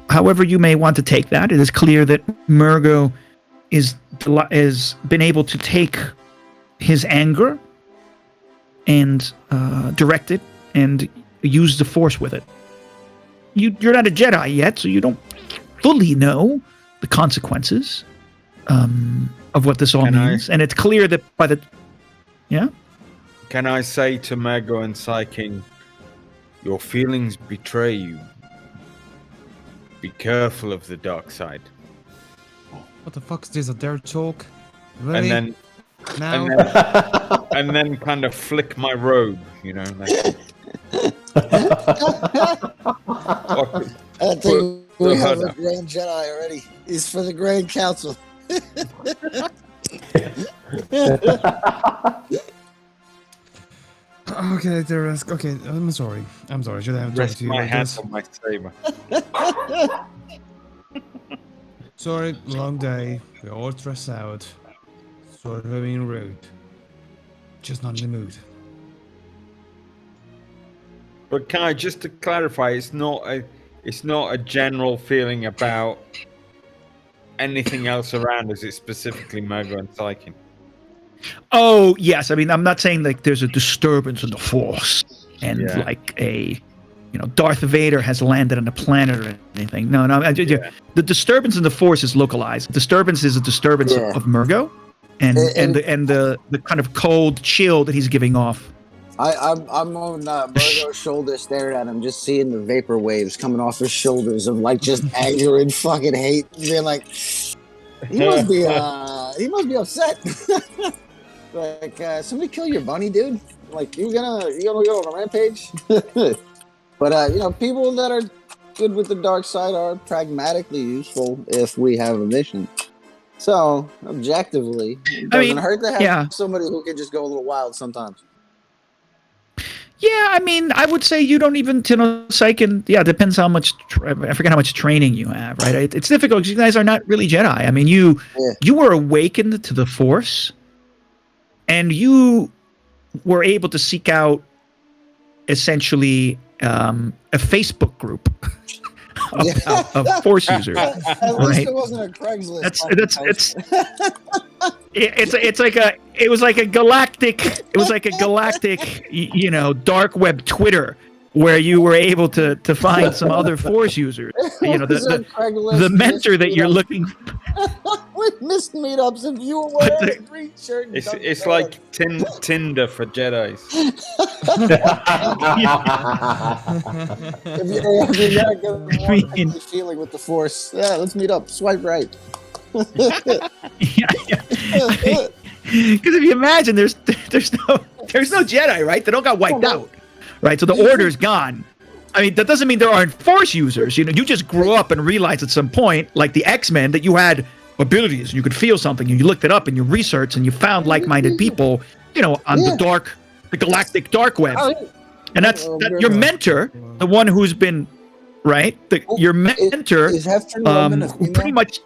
however you may want to take that, it is clear that Murgo is been able to take his anger and direct it and use the Force with it. You're not a Jedi yet, so you don't fully know the consequences of what this all means. And it's clear that Can I say to Murgo and Syken, your feelings betray you. Be careful of the dark side. What the fuck's this? A dare talk? Really? And Now, and then kind of flick my robe, you know. Like, I think we the have Hutt a up. Grand Jedi already. He's for the Grand Council. okay, there is. Okay, I'm sorry. Should I have talked Rest to you my like hand this? on my saber. Sorry, long day. We're all stressed out. Sorry for being rude. Just not in the mood. But can I just to clarify? It's not a general feeling about anything else around us. It's specifically Mergo and Psyche. Oh yes, I mean I'm not saying like there's a disturbance in the Force and Yeah. like Darth Vader has landed on a planet or anything. No, the disturbance in the Force is localized. Disturbance is a disturbance Yeah. of Mergo, and the kind of cold chill that he's giving off. I'm on Mergo's shoulder, staring at him, just seeing the vapor waves coming off his shoulders of like just anger and fucking hate. Being like, he must be upset. Like, somebody kill your bunny, dude. Like, you gonna go on a rampage? But people that are good with the dark side are pragmatically useful if we have a mission. So, objectively, it doesn't hurt to have somebody who can just go a little wild sometimes. Yeah, I mean, I would say you don't even, psych and, depends how much, I forget how much training you have, right? It's difficult because you guys are not really Jedi. I mean, you were awakened to the Force, and you were able to seek out, essentially, a Facebook group of Force users. At least it wasn't a Craigslist. It was like a galactic dark web Twitter where you were able to find some other Force users. The mentor that you're looking for. We missed meetups if you were wearing a green shirt. It's like Tinder for Jedis. if you're not getting a feeling with the Force, let's meet up. Swipe right. Because if you imagine, there's no Jedi, right? They don't got wiped out, right? So the order's gone. I mean, that doesn't mean there aren't Force users. You just grew up and realized at some point, like the X-Men, that you had abilities and you could feel something, and you looked it up and you researched and you found like-minded people, on the galactic dark web. And that's your mentor, the one who's been, right? Your mentor, is Hefton Roman a who female? pretty much.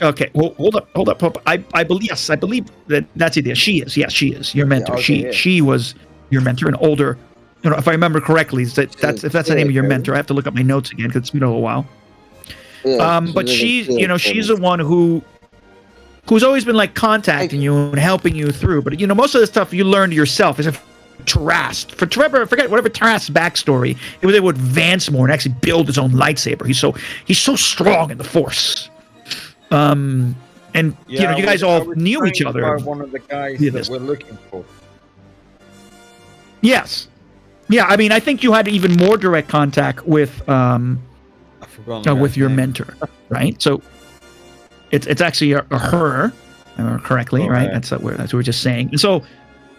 Okay. Well, hold up. I believe that's it. She is your mentor. She was your mentor, an older. If I remember correctly, if that's the name of your mentor. I have to look up my notes again because it's been a little while. But she's the one who's always been like contacting you and helping you through. But most of the stuff you learned yourself is Taras. For Trevor, forget whatever Taras' backstory. He was able to advance more and actually build his own lightsaber. He's so strong in the Force. And you guys all knew each other. By one of the guys that we're looking for. Yes. Yeah, I mean, I think you had even more direct contact with with your mentor, right? So it's actually a her, correctly, right? That's what we're just saying. And so,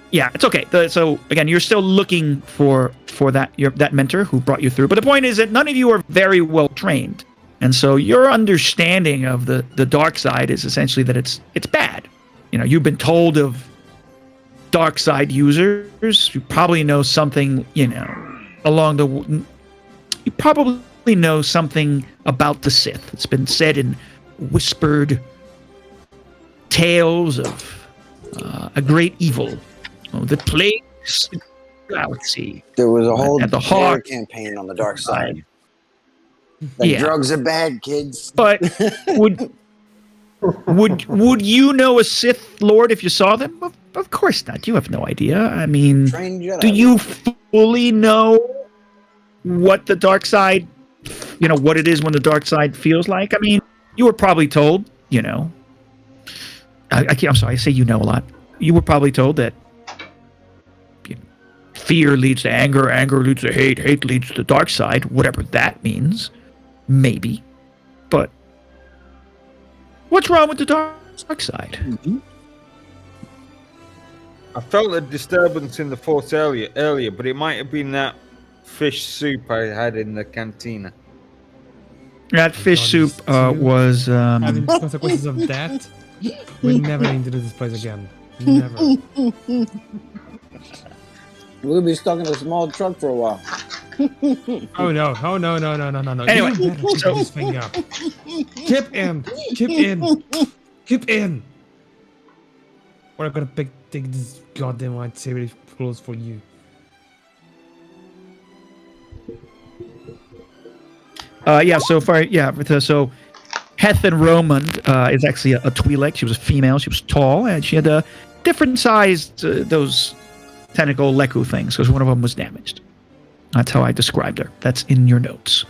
yeah, it's okay. So again, you're still looking for that mentor who brought you through. But the point is that none of you are very well trained, and so your understanding of the dark side is essentially that it's bad. You've been told of dark side users. You probably know something, you probably know something about the Sith. It's been said in whispered tales of a great evil that plagues the galaxy. There was a whole at the heart campaign on the dark side. Drugs are bad, kids. But would you know a Sith Lord if you saw them? Of course not. You have no idea. I mean, do you fully know what the dark side, what it is when the dark side feels like? I mean, you were probably told, I'm sorry, I say a lot. You were probably told that fear leads to anger, anger leads to hate, hate leads to the dark side, whatever that means. Maybe. But What's wrong with the dark side? I felt a disturbance in the force earlier, but it might have been that fish soup I had in the cantina. That fish soup was. Having consequences of that, we're never into this place again. Never. We'll be stuck in a small truck for a while. Oh no! Oh no! No! No! No! No! No! Anyway, You better keep this thing up. Keep in. We're gonna take this goddamn lightsaber close for you. So Heth and Romand is actually a Twi'lek. She was a female. She was tall, and she had a different sized those tentacle Leku things because one of them was damaged. That's how I described her. That's in your notes.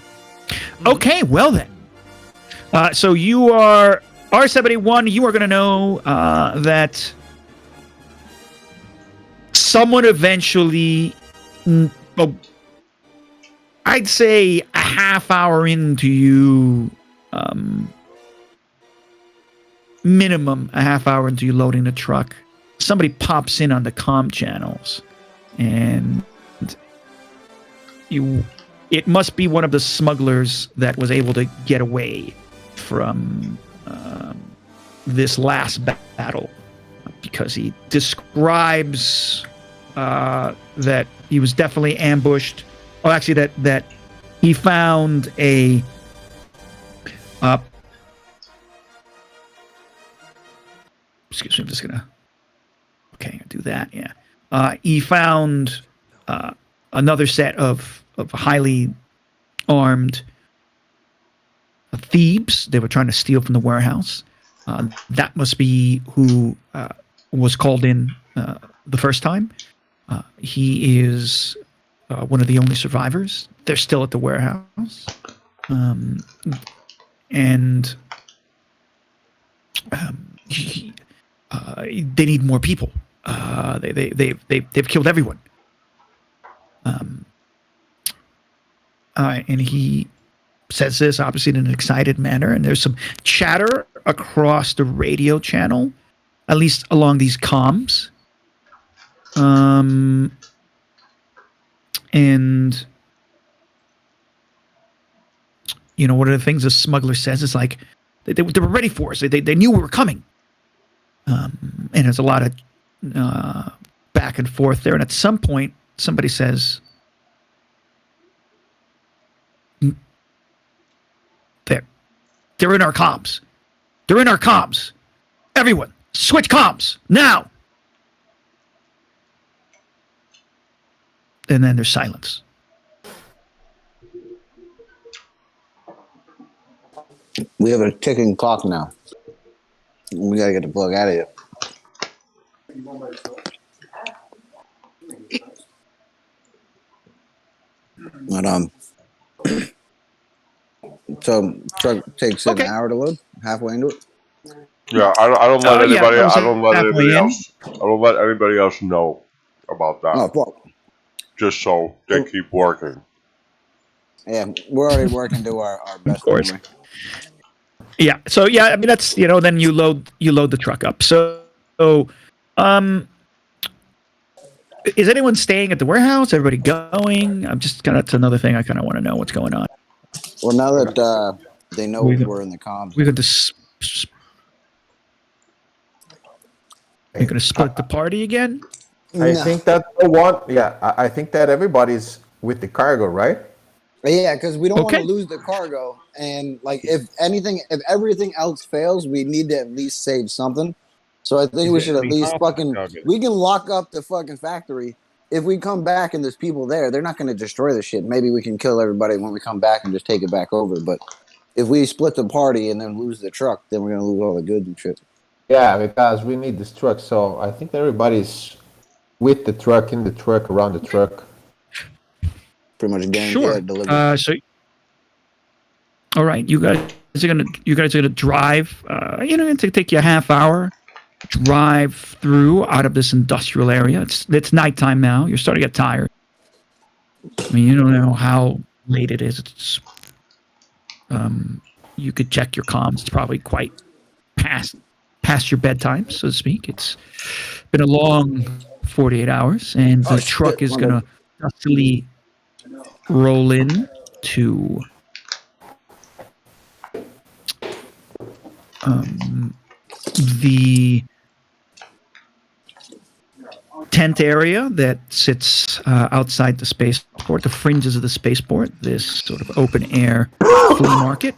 Okay, well then. So you are R71. You are going to know that someone eventually. I'd say a half hour into you, minimum a half hour into you loading the truck, somebody pops in on the comm channels, and it must be one of the smugglers that was able to get away from this last battle, because he describes that he was definitely ambushed. Oh, actually, that he found a excuse me, I'm just gonna do that. Yeah, he found another set of highly armed thieves. They were trying to steal from the warehouse. That must be who was called in the first time. He is one of the only survivors. They're still at the warehouse, and they need more people. They've killed everyone. And he says this obviously in an excited manner, and there's some chatter across the radio channel, at least along these comms. And you know, one of the things the smuggler says is like they were ready for us. They knew we were coming. And there's a lot of back and forth there. And at some point, somebody says, They're in our comms. They're in our comms. Everyone, switch comms now. And then there's silence. We have a ticking clock now. We gotta get the plug out of here. But so truck takes an hour to load, halfway into it. Yeah, I don't let anybody. Yeah, I don't let anybody in. else. I don't let anybody else know about that. Oh fuck! Just so they keep working. Yeah, we're already working to our best. Of course. Anyway. Yeah. So yeah, I mean that's then you load the truck up. So is anyone staying at the warehouse? Everybody going? I'm just that's another thing I kind of want to know what's going on. Well, now that they know we're in the comms, We're going to split the party again. I think that the one. Yeah, I think that everybody's with the cargo, right? Yeah, because we don't want to lose the cargo, and like if everything else fails, we need to at least save something. So I think we should at least we can lock up the fucking factory. If we come back and there's people there, they're not going to destroy the shit. Maybe we can kill everybody when we come back and just take it back over. But if we split the party and then lose the truck, then we're going to lose all the goods and shit. Yeah, because we need this truck. So I think everybody's with the truck, in the truck, around the truck. Pretty much guaranteed Sure. delivery. All right, you guys are gonna drive. It's gonna take you a half hour. Drive through out of this industrial area. It's nighttime now. You're starting to get tired. I mean, you don't know how late it is. It's you could check your comms. It's probably quite past your bedtime, so to speak. It's been a long 48 hours, and the truck is going to dustily roll in to the tent area that sits outside the spaceport, the fringes of the spaceport, this sort of open air flea market.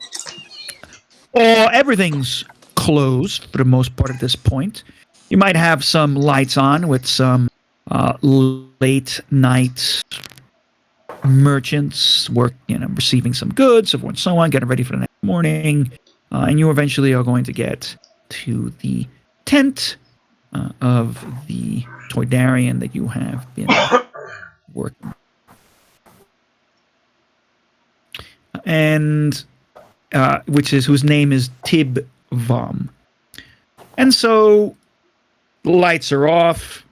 Everything's closed for the most part at this point. You might have some lights on with some late night merchants receiving some goods, so forth and so on, getting ready for the next morning. And you eventually are going to get to the tent of the Toydarian that you have been working. And whose name is Tib Vom. And so the lights are off.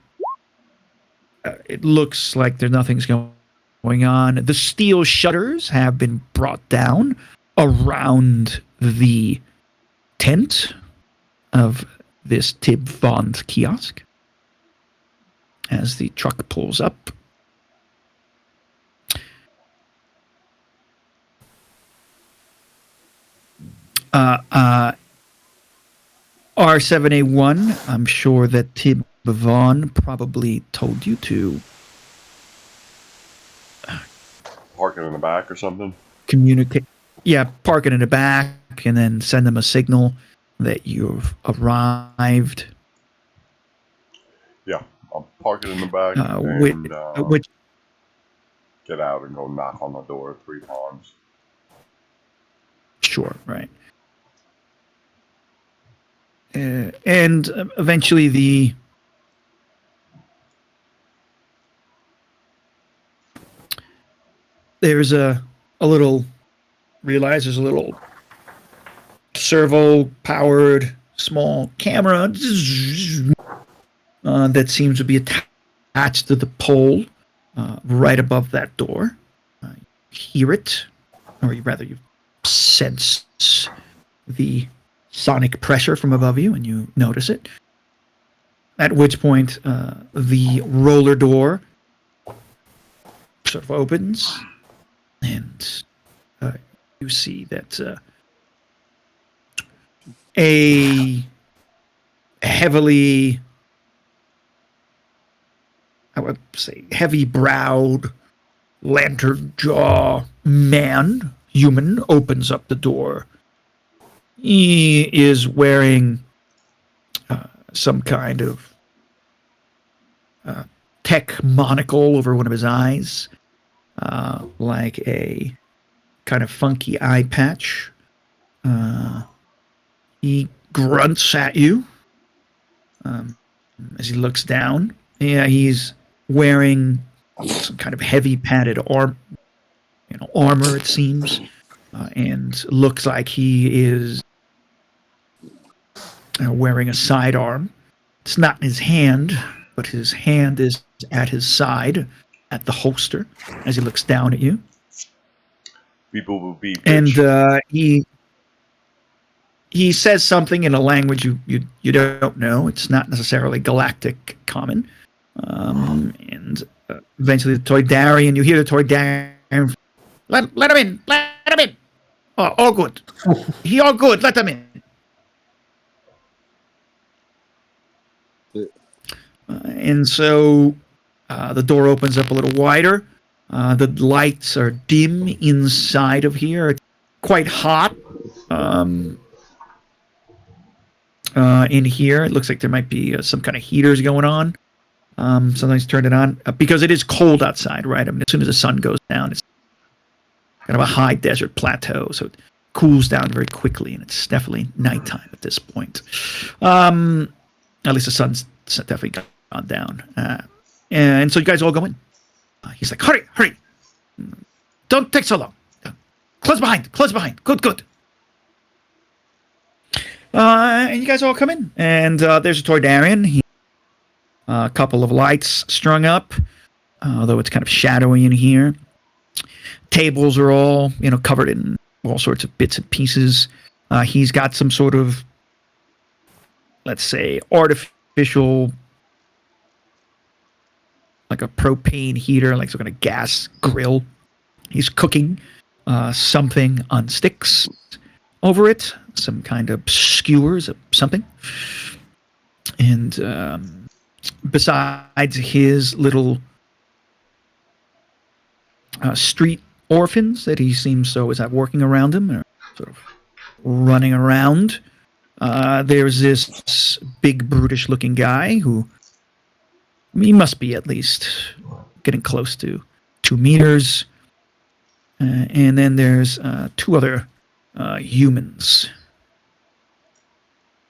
It looks like nothing's going on. The steel shutters have been brought down around the tent of this Tib Von kiosk as the truck pulls up. R7A1, I'm sure that Tib Von probably told you to park it in the back or something. Communicate. Yeah, park it in the back and then send them a signal that you've arrived. Yeah, I'll park it in the back which get out and go knock on the door 3 times. Sure, right. And eventually there's a little servo-powered small camera that seems to be attached to the pole right above that door. You hear it, or rather you sense the sonic pressure from above you, and you notice it. At which point, the roller door sort of opens, and you see that a heavily, I would say, heavy-browed, lantern-jaw human, opens up the door. He is wearing some kind of tech monocle over one of his eyes, like a kind of funky eye patch. He grunts at you as he looks down. Yeah, he's wearing some kind of heavy padded armor, it seems, and looks like he is wearing a sidearm. It's not in his hand, but his hand is at his side, at the holster, as he looks down at you. People will be. And he says something in a language you don't know. It's not necessarily galactic common. And eventually the Toydarian, you hear the Toydarian, let him in, let him in. Oh, all good. He all good, let him in. And so the door opens up a little wider. The lights are dim inside of here. It's quite hot in here. It looks like there might be some kind of heaters going on. Sometimes turn it on because it is cold outside, right? I mean, as soon as the sun goes down, it's kind of a high desert plateau, so it cools down very quickly, and it's definitely nighttime at this point. At least the sun's definitely gone down. And so you guys all go in. He's like, hurry. Don't take so long. Close behind. Good. And you guys all come in. And there's a Toydarian. A couple of lights strung up, although it's kind of shadowy in here. Tables are all, covered in all sorts of bits and pieces. He's got some sort of let's say, artificial, like a propane heater, like some kind of gas grill. He's cooking something on sticks over it, some kind of skewers of something. And besides his little street orphans that he seems so is working around him, or sort of running around, there's this big brutish looking guy who, he must be at least getting close to 2 meters. And then there's 2 other humans.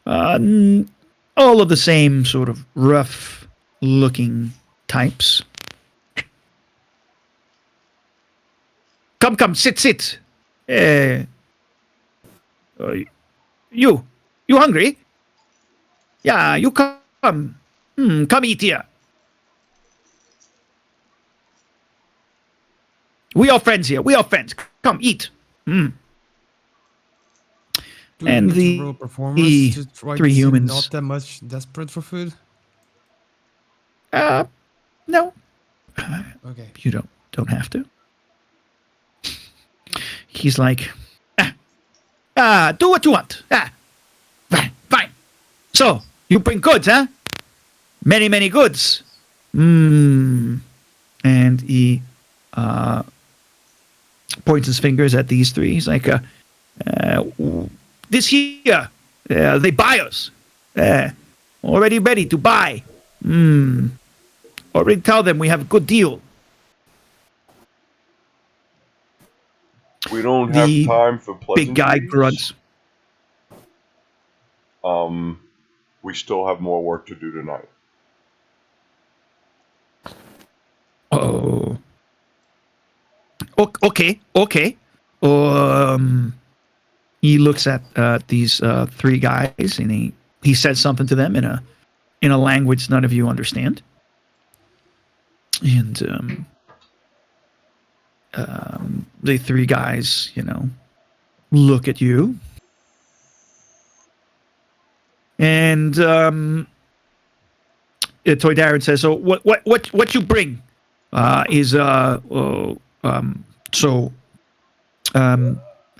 All of the same sort of rough looking types. Come, sit. You hungry? Yeah, you come. Come eat here. We are friends here. We are friends. Come eat. Do we And need to the roll performance to try 3 to seem humans. not that much desperate for food? No, Okay. you don't have to. He's like, do what you want. Fine. So you bring goods, huh? Many goods. And he points his fingers at these 3. He's like, this here, they buy us. Already ready to buy. Already tell them we have a good deal. We don't have The time for pleasantries. Big guy grunts. We still have more work to do tonight. Oh. Okay. He looks at these 3 guys, and he says something to them in a language none of you understand. And the 3 guys, look at you. And Toy Darren says, "So what you bring I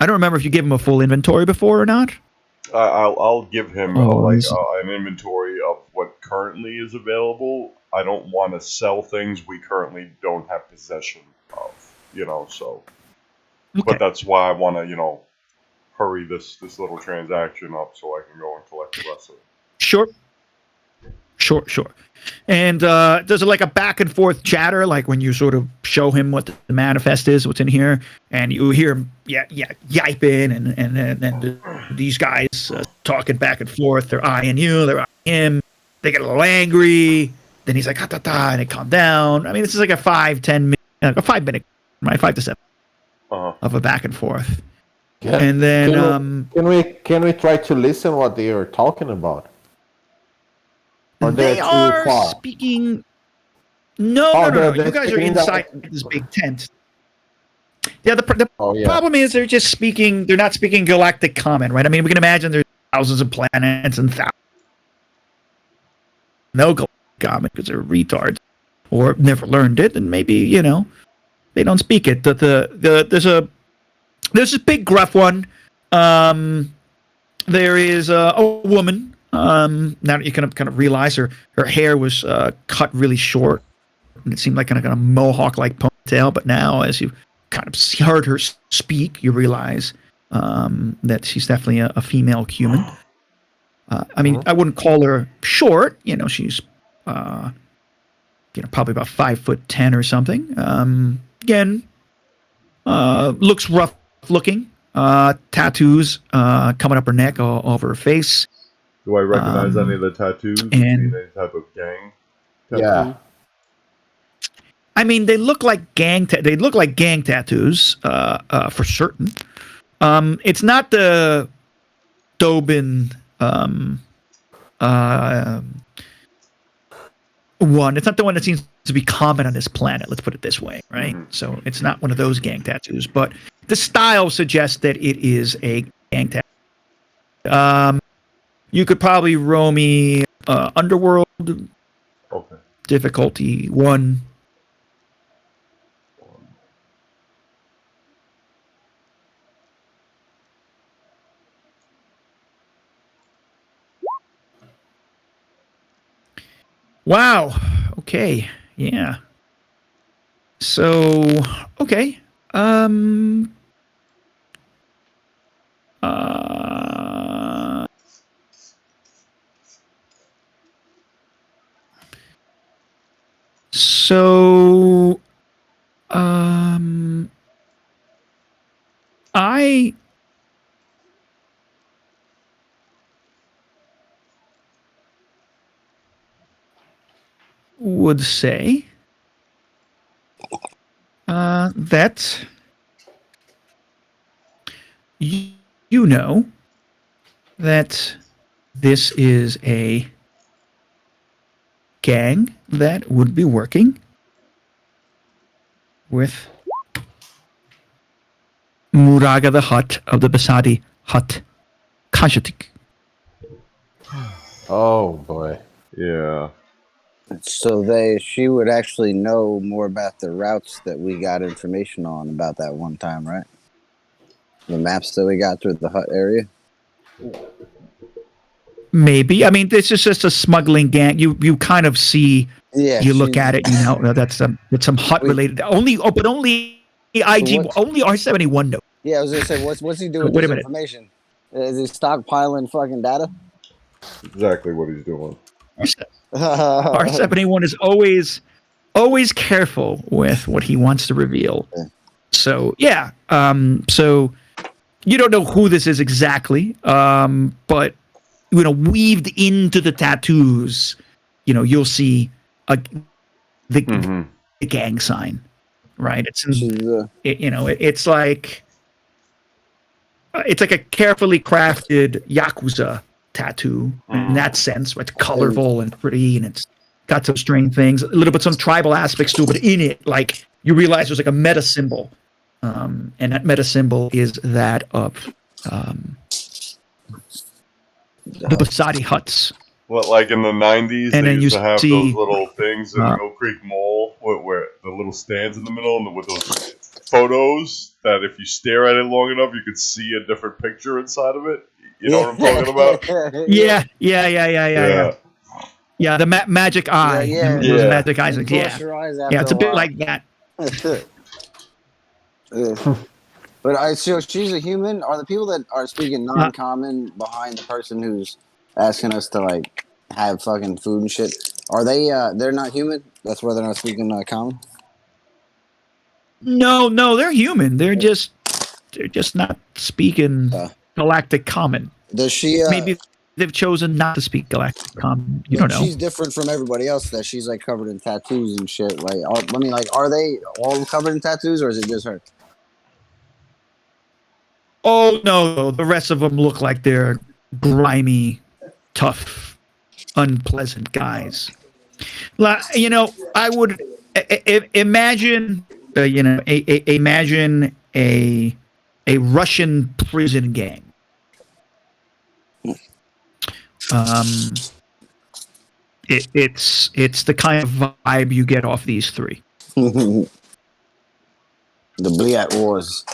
don't remember if you gave him a full inventory before or not." I'll give him he's- an inventory of what currently is available. I don't want to sell things we currently don't have possession of, so. Okay. But that's why I want to, hurry this little transaction up so I can go and collect the rest of it. Sure. And there's like a back and forth chatter, like when you sort of show him what the manifest is, what's in here, and you hear him, yiping, and these guys talking back and forth. They're eyeing you, they're eyeing him. They get a little angry. Then he's like, ha, and they calm down. I mean, this is like a 5-10 minute, a 5 minute, right, 5 to 7 of a back and forth. Yeah. And then Can we try to listen what they are talking about? Or they they're too are far? speaking. No. they're You guys are speaking inside this big tent. Yeah, the Oh, yeah. problem is they're just speaking. They're not speaking galactic common, right? I mean, we can imagine there's thousands of planets and thousands. No galactic common because they're retards or never learned it, and maybe they don't speak it. There's this big gruff one. There is a woman. Now that you kind of realize her hair was cut really short, and it seemed like kind of mohawk like ponytail. But now, as you kind of heard her speak, you realize that she's definitely a female human. I mean, I wouldn't call her short. She's probably about 5'10" or something. Again, looks rough looking. Tattoos coming up her neck, all over her face. Do I recognize any of the tattoos? and- Any type of gang tattoo? Yeah. I mean, they look like gang tattoos, for certain. It's not the Dobin one. It's not the one that seems to be common on this planet. Let's put it this way, right? Mhm. So it's not one of those gang tattoos, but the style suggests that it is a gang tattoo. You could probably roll me Underworld Okay. difficulty 1. Wow. Okay. Yeah. So, okay. Uh, so, I would say that you know that this is a gang that would be working with Muraga the Hutt of the Basadi Hutt Kashatik. Oh boy. Yeah. So she would actually know more about the routes that we got information on about that one time, right? The maps that we got through the Hut area. Maybe. I mean, this is just a smuggling gang. You kind of see. Yeah, You look at it, you know that's some Hutt related. Only IG, only R71 knows. Yeah, I was gonna say, what's he doing with Wait a this minute. information? Is he stockpiling fucking data? Exactly what he's doing. R71 is always careful with what he wants to reveal. So yeah, so you don't know who this is exactly, but weaved into the tattoos, you'll see the gang sign, right? It's it's like a carefully crafted Yakuza tattoo in that sense. Right? It's colorful and pretty, and it's got some string things, a little bit some tribal aspects to it, but in it, like you realize there's like a meta symbol, and that meta symbol is that of the Basadi Hutts. What, like in the 90s, And they then used you to have see, those little things in Mill Creek Mall where the little stands in the middle and with those photos that if you stare at it long enough, you could see a different picture inside of it. You know what I'm talking about? Yeah. Yeah, the magic eye. Yeah. Those magic eyes. You Like, cross your eyes yeah, after it's a a bit while. like that. But so she's a human. Are the people that are speaking non-common behind the person who's asking us to like have fucking food and shit? Are they? They're not human. That's why they're not speaking common. No, they're human. They're just not speaking galactic common. Does she? Maybe they've chosen not to speak galactic common. You don't know. She's different from everybody else. That she's like covered in tattoos and shit. Like, are they all covered in tattoos, or is it just her? Oh no, the rest of them look like they're grimy, tough, unpleasant guys. I would imagine, imagine a Russian prison gang. It's the kind of vibe you get off these three. The Bliat Wars.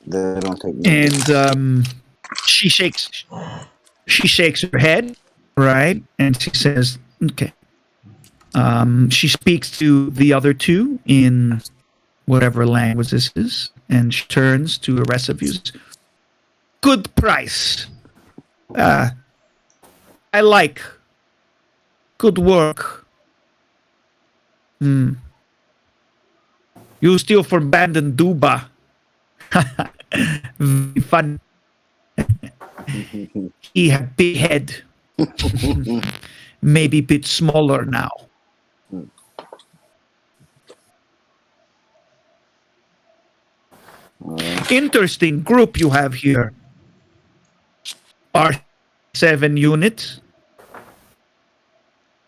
They don't take. And she shakes her head, right, and she says, "Okay." She speaks to the other two in whatever language this is, and she turns to the rest of you. Good price. I like. Good work. You steal from Bandon Duba. Fun. He had big head. Maybe a bit smaller now. Interesting group you have here. R7 unit.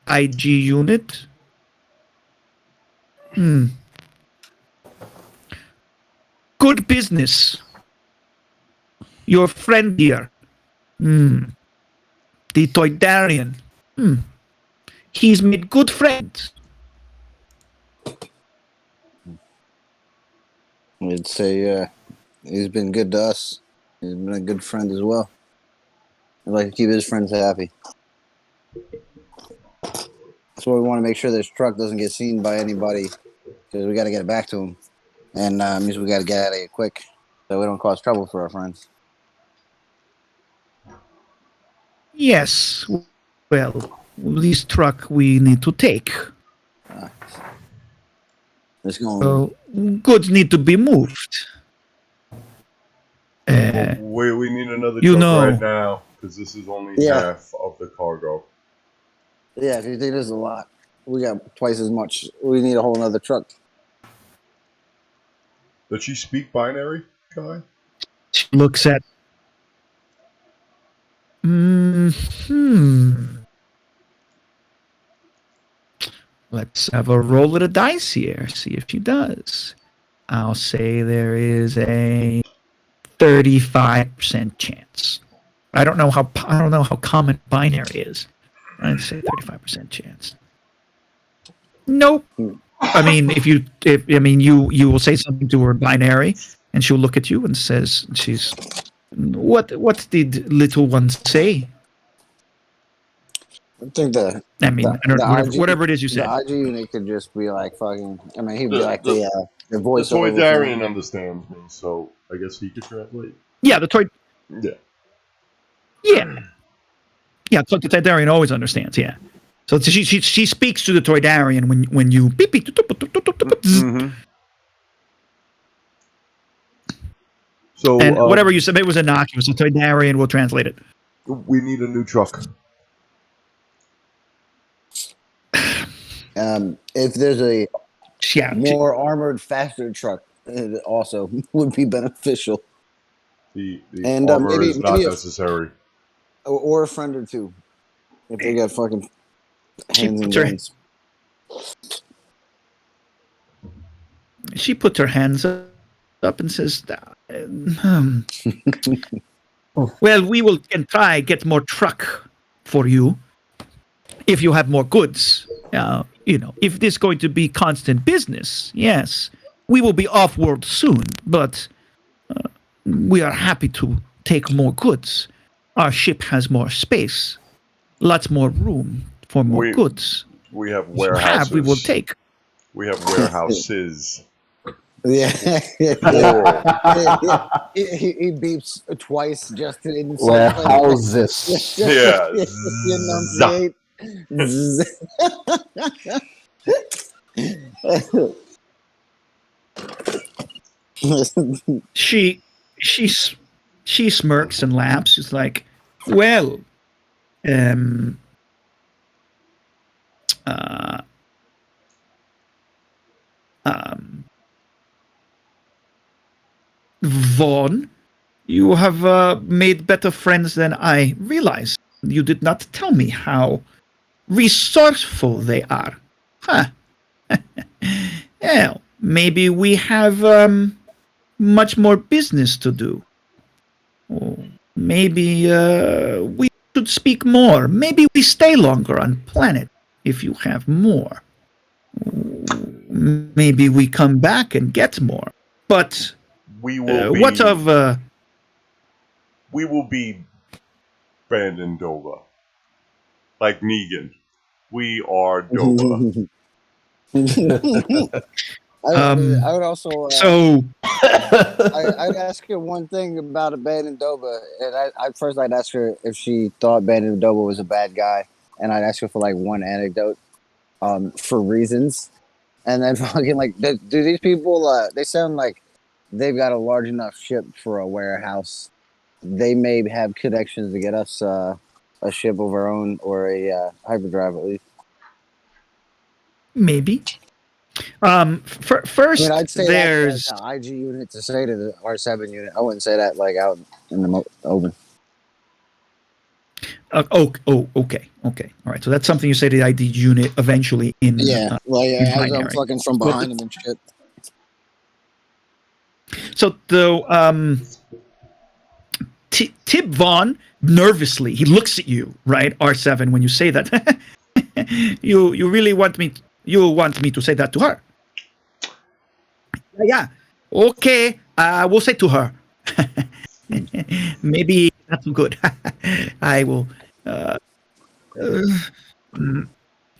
IG unit. Good business. Your friend here. The Toydarian. He's made good friends. I'd say he's been good to us. He's been a good friend as well. I'd like to keep his friends happy. That's why we want to make sure this truck doesn't get seen by anybody, because we got to get it back to him. And means we got to get out of here quick so we don't cause trouble for our friends. Yes. Well, this truck we need to take. Let's go. So goods need to be moved. We need another You truck know. right now because this is only Yeah. half of the cargo. Yeah, if you think there's a lot, we got twice as much. We need a whole nother truck. Does she speak binary, Kai? She looks at. Let's have a roll of the dice here. See if she does. I'll say there is a 35% chance. I don't know how common binary is. I'd say 35% chance. Nope. I mean, if you will say something to her binary, and she'll look at you and says, What did little one say? I think I don't know, whatever it is you said. The IG unit could just be like fucking. I mean, he'd be like the voice. The Toydarian understands me, so I guess he could translate. Yeah, the toy. Yeah. Yeah. Yeah, so the Toydarian always understands, yeah. So she speaks to the Toydarian when you beep beep. So And whatever you said, it was innocuous. The Toydarian will translate it. we need a new truck. If there's a Yeah. more armored, faster truck, it also would be beneficial. The And, armor maybe- is not maybe a- necessary. Or a friend or two. If they got fucking hands and Sure. guns. She puts her hands up and says, well, we can try get more truck for you if you have more goods. If this is going to be constant business, yes, we will be off-world soon, but we are happy to take more goods. Our ship has more space, lots more room for more goods. We have If you warehouses. we will take. We have warehouses. Yeah. Plural. He beeps twice just to insult. Warehouses. Yeah. Enunciate. She smirks and laughs. She's like, well, Vaughn, you have made better friends than I realized. You did not tell me how resourceful they are. Huh. Well, maybe we have much more business to do. Or maybe we should speak more. Maybe we stay longer on planet if you have more. Maybe we come back and get more. But We will be. what of We will be Brandon Dover. Like Negan. We are Dover. I would also. so I'd ask her one thing about Abandoned Doba, and I'd ask her if she thought Abandoned Doba was a bad guy, and I'd ask her for like one anecdote, for reasons, and then fucking like, do these people? They sound like they've got a large enough ship for a warehouse. They may have connections to get us a ship of our own or a hyperdrive at least. maybe. First, I mean, I'd say there's that's the IG unit to say to the R7 unit. I wouldn't say that like out in the open. okay, all right. So that's something you say to the ID unit eventually in Yeah, as I'm binary. fucking from behind him and shit. So Tib Vaughn nervously, he looks at you, right? R7, when you say that. you really want me to say that to her? Yeah. Okay, we'll say to her. Maybe not so good. I will.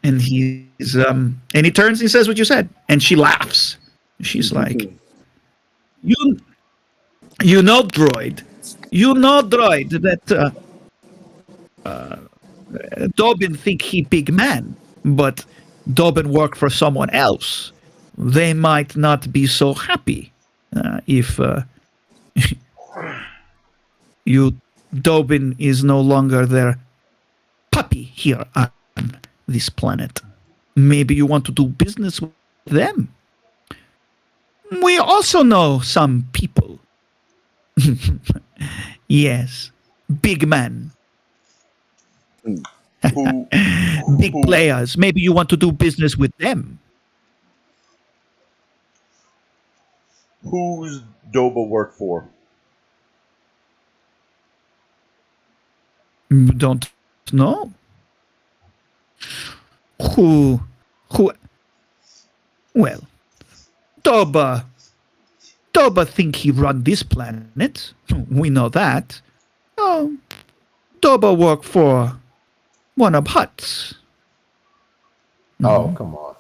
And he's and he turns and he says what you said, and she laughs. She's like, you know, droid, that Dobbin think he big man, but Dobbin work for someone else. They might not be so happy if you Dobbin is no longer their puppy here on this planet. Maybe you want to do business with them. We also know some people. Yes, big men. Big players. Maybe you want to do business with them. Who's Doba work for? Don't know. Who? Well, Doba think he run this planet. We know that. Oh, Doba work for one of Hutt's. Oh, come on.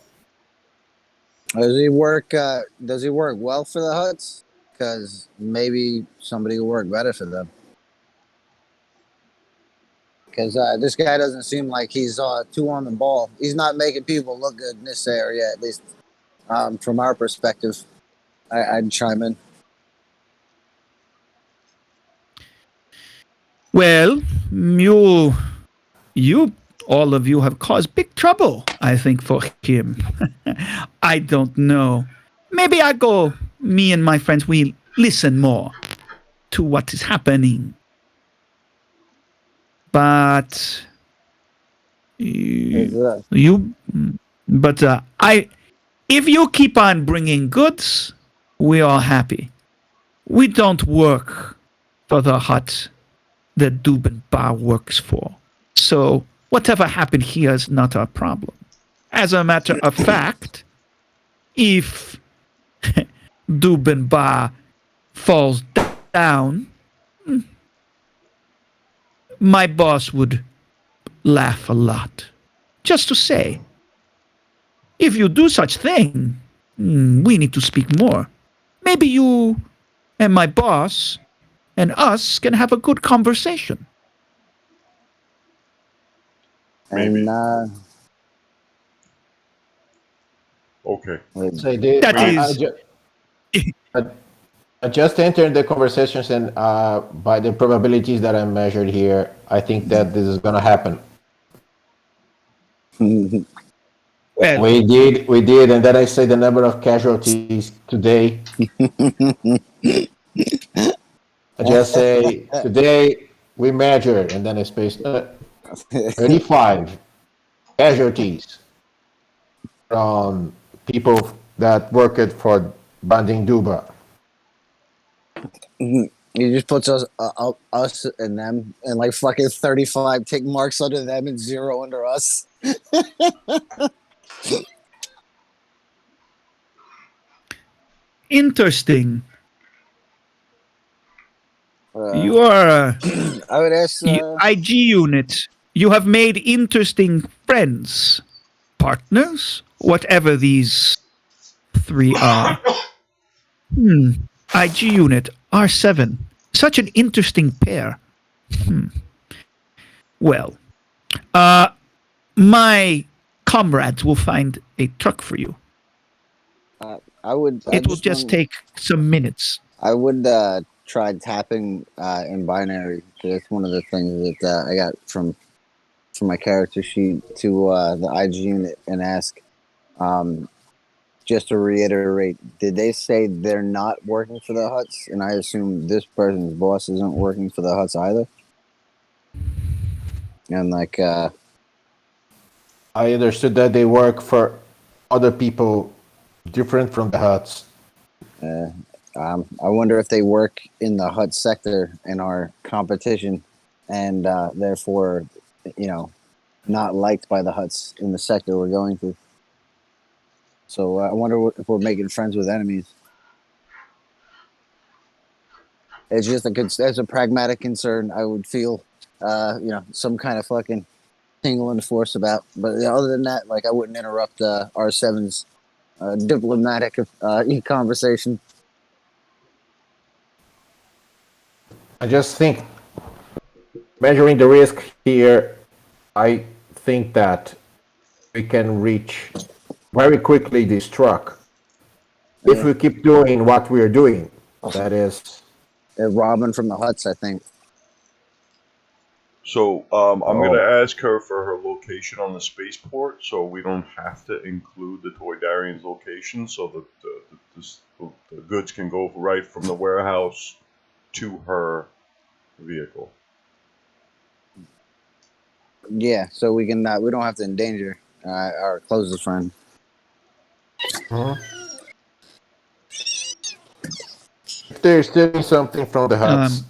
Does he work well for the Hutts? Because maybe somebody will work better for them. Because this guy doesn't seem like he's too on the ball. He's not making people look good in this area, at least from our perspective. I'd chime in. Well, you all of you have caused big trouble, I think, for him. I don't know. Maybe me and my friends, we listen more to what is happening. But if you keep on bringing goods, we are happy. We don't work for the Hutt that Dubin Ba works for. So whatever happened here is not a problem. As a matter of fact, if Dubin Ba falls down, my boss would laugh a lot. Just to say, if you do such thing, we need to speak more. Maybe you and my boss and us can have a good conversation. Maybe. And, Okay. So I just entered the conversations, and by the probabilities that I measured here, I think that this is gonna happen. Well, We did, and then I say the number of casualties today. I just say today we measured, and then I space 35 casualties from people that worked for Banding Duba. He just puts us and them, and like fucking 35 tick marks under them and 0 under us. interesting. You are I would ask. IG unit. You have made interesting friends, partners, whatever these three are. IG unit R7. Such an interesting pair. Well, my comrades will find a truck for you. It will just take some minutes. I would try tapping in binary. That's one of the things that I got from my character sheet to the IG unit and ask. Just to reiterate, did they say they're not working for the Hutts? And I assume this person's boss isn't working for the Hutts either. And like, I understood that they work for other people different from the Hutts. I wonder if they work in the Hutt sector in our competition, and therefore, not liked by the Hutts in the sector we're going to. So I wonder if we're making friends with enemies. It's just as a pragmatic concern, I would feel, some kind of fucking tingle in the force about. But other than that, like I wouldn't interrupt R7's diplomatic conversation. I just think measuring the risk here, I think that we can reach very quickly this truck if we keep doing what we're doing. That is Robin from the Hutts, I think. So I'm gonna ask her for her location on the spaceport, so we don't have to include the Toydarian's location, so that the goods can go right from the warehouse to her vehicle. Yeah, so we can we don't have to endanger our closest friend. if they're stealing something from the Hutts,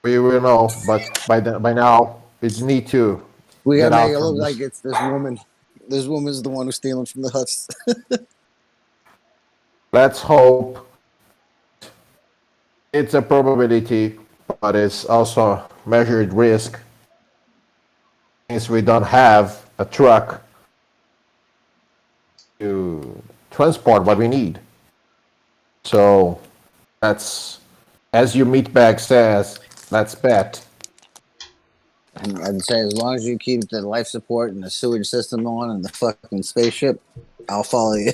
we will know. But by now, we need to. We get gotta out make it from look this. like it's this woman. This woman's the one who's stealing from the Hutts. Let's hope it's a probability, but it's also measured risk. Since we don't have a truck to transport what we need. So that's, as your meatbag says, let's bet. And I'd say as long as you keep the life support and the sewage system on and the fucking spaceship, I'll follow you.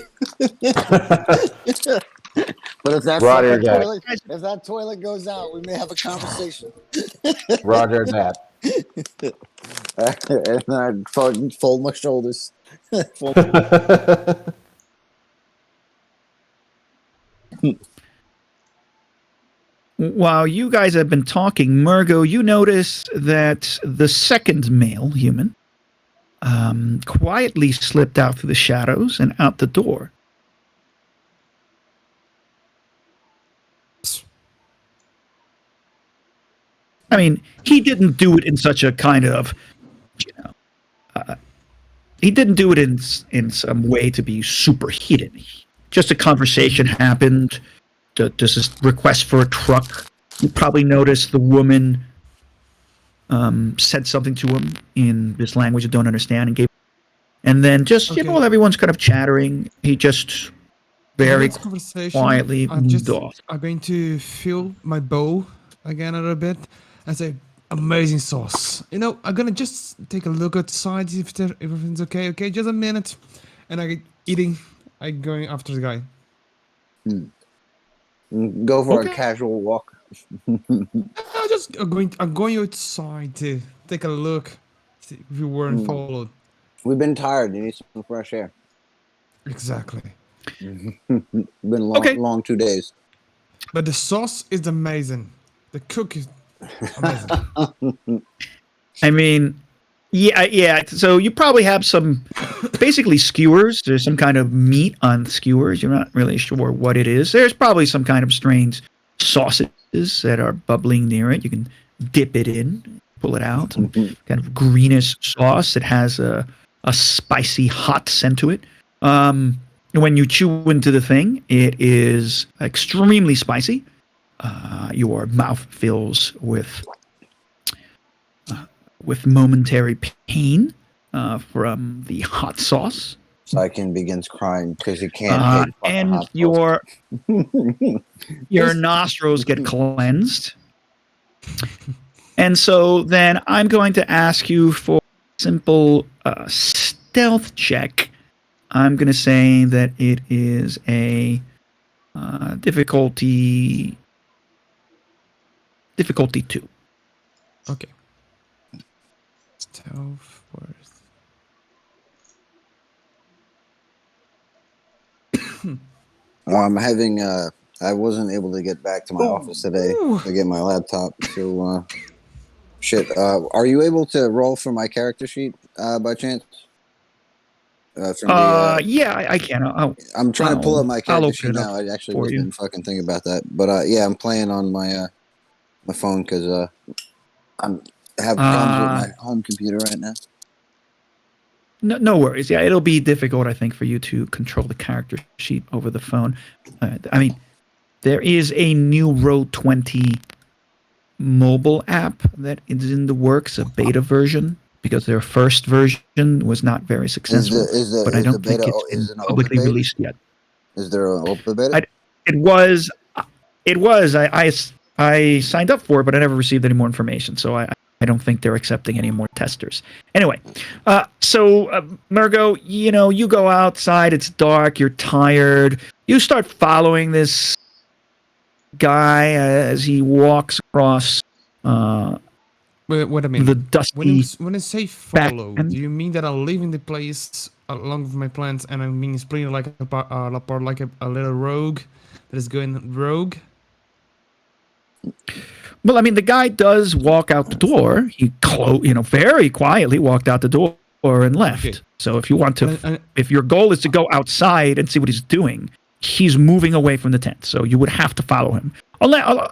But if that Roger fucking that. if that toilet goes out, we may have a conversation. Roger that. And then I'd fucking fold my shoulders. While you guys have been talking, Murgo, you notice that the second male human quietly slipped out through the shadows and out the door. I mean, he didn't do it in such a kind of, he didn't do it in some way to be super hidden. Just a conversation happened. Just this request for a truck. You probably noticed the woman said something to him in this language you don't understand, and then just while everyone's kind of chattering, he just very quietly moved off. I'm going to fill my bowl again a little bit and say, amazing sauce. I'm gonna just take a look outside if everything's okay. Okay, just a minute, and I going after the guy. Go for a casual walk. I'm going outside to take a look, see if you weren't followed. We've been tired. You need some fresh air. Exactly. Been long 2 days. But the sauce is amazing. The cook is amazing. I mean, yeah. So you probably have some, basically skewers. There's some kind of meat on skewers. You're not really sure what it is. There's probably some kind of strange sausages that are bubbling near it. You can dip it in, pull it out. Some kind of greenish sauce that has a spicy, hot scent to it. When you chew into the thing, it is extremely spicy. Your mouth fills with momentary pain from the hot sauce. Sykin begins crying because he can't. And your nostrils get cleansed. And so then I'm going to ask you for a simple stealth check. I'm going to say that it is a difficulty 2. Okay. Stealth worth. I'm having. I wasn't able to get back to my office today to get my laptop. So, shit. Are you able to roll for my character sheet by chance? from the. Yeah, I can. I'm trying to pull up my I'll character open sheet it up now. I actually for you. didn't fucking think about that, but yeah, I'm playing on my my phone because I have problems with my home computer right now. No worries. Yeah, it'll be difficult, I think, for you to control the character sheet over the phone. I mean, there is a new Roll20 mobile app that is in the works, a beta version, because their first version was not very successful. But I don't think beta it's an been open publicly beta? released yet. Is there an open beta? It was. I signed up for it, but I never received any more information. So I don't think they're accepting any more testers. Anyway, so Murgo, you go outside. It's dark. You're tired. You start following this guy as he walks across Wait a minute. the dusty. When I say follow, end. do you mean that I'm leaving the place along with my plans, and I mean splitting like a little rogue that is going rogue? Well, I mean, the guy does walk out the door. He very quietly walked out the door and left. Okay. So if you want to, if your goal is to go outside and see what he's doing, he's moving away from the tent. So you would have to follow him.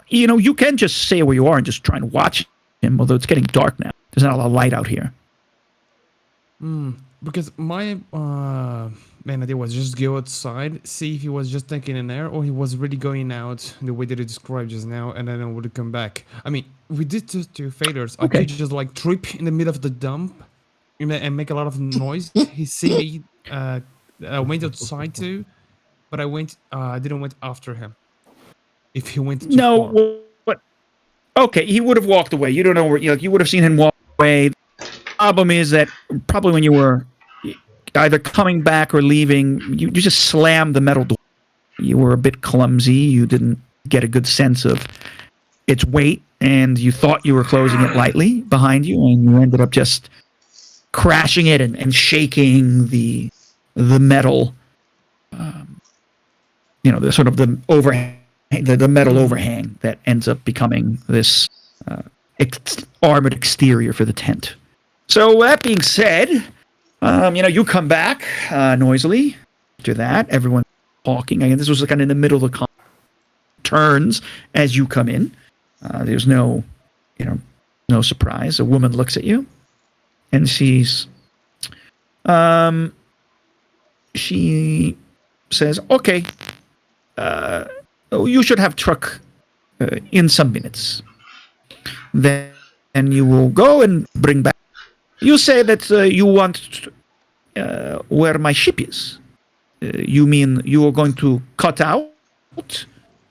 You can just stay where you are and just try and watch him, although it's getting dark now. There's not a lot of light out here. Because my main idea was just go outside, see if he was just taking an air or he was really going out the way that you described just now, and then I would come back. I mean, we did two failures. Okay. I could just like trip in the middle of the dump and make a lot of noise. He see me. I went outside too, but I didn't went after him. If he went too far. Well, what? Okay, he would have walked away. You don't know where. You would have seen him walk away. The problem is that probably when you were either coming back or leaving, you just slammed the metal door. You were a bit clumsy. You didn't get a good sense of its weight, and you thought you were closing it lightly behind you, and you ended up just crashing it and shaking the metal. The sort of the overhang, the metal overhang that ends up becoming this armored exterior for the tent. So that being said, you come back noisily. After that, everyone's talking. Again, this was kind of in the middle of the turns as you come in. There's no surprise. A woman looks at you, and she says, "Okay, you should have truck in some minutes. Then you will go and bring back. You say that you want where my ship is. You mean you are going to cut out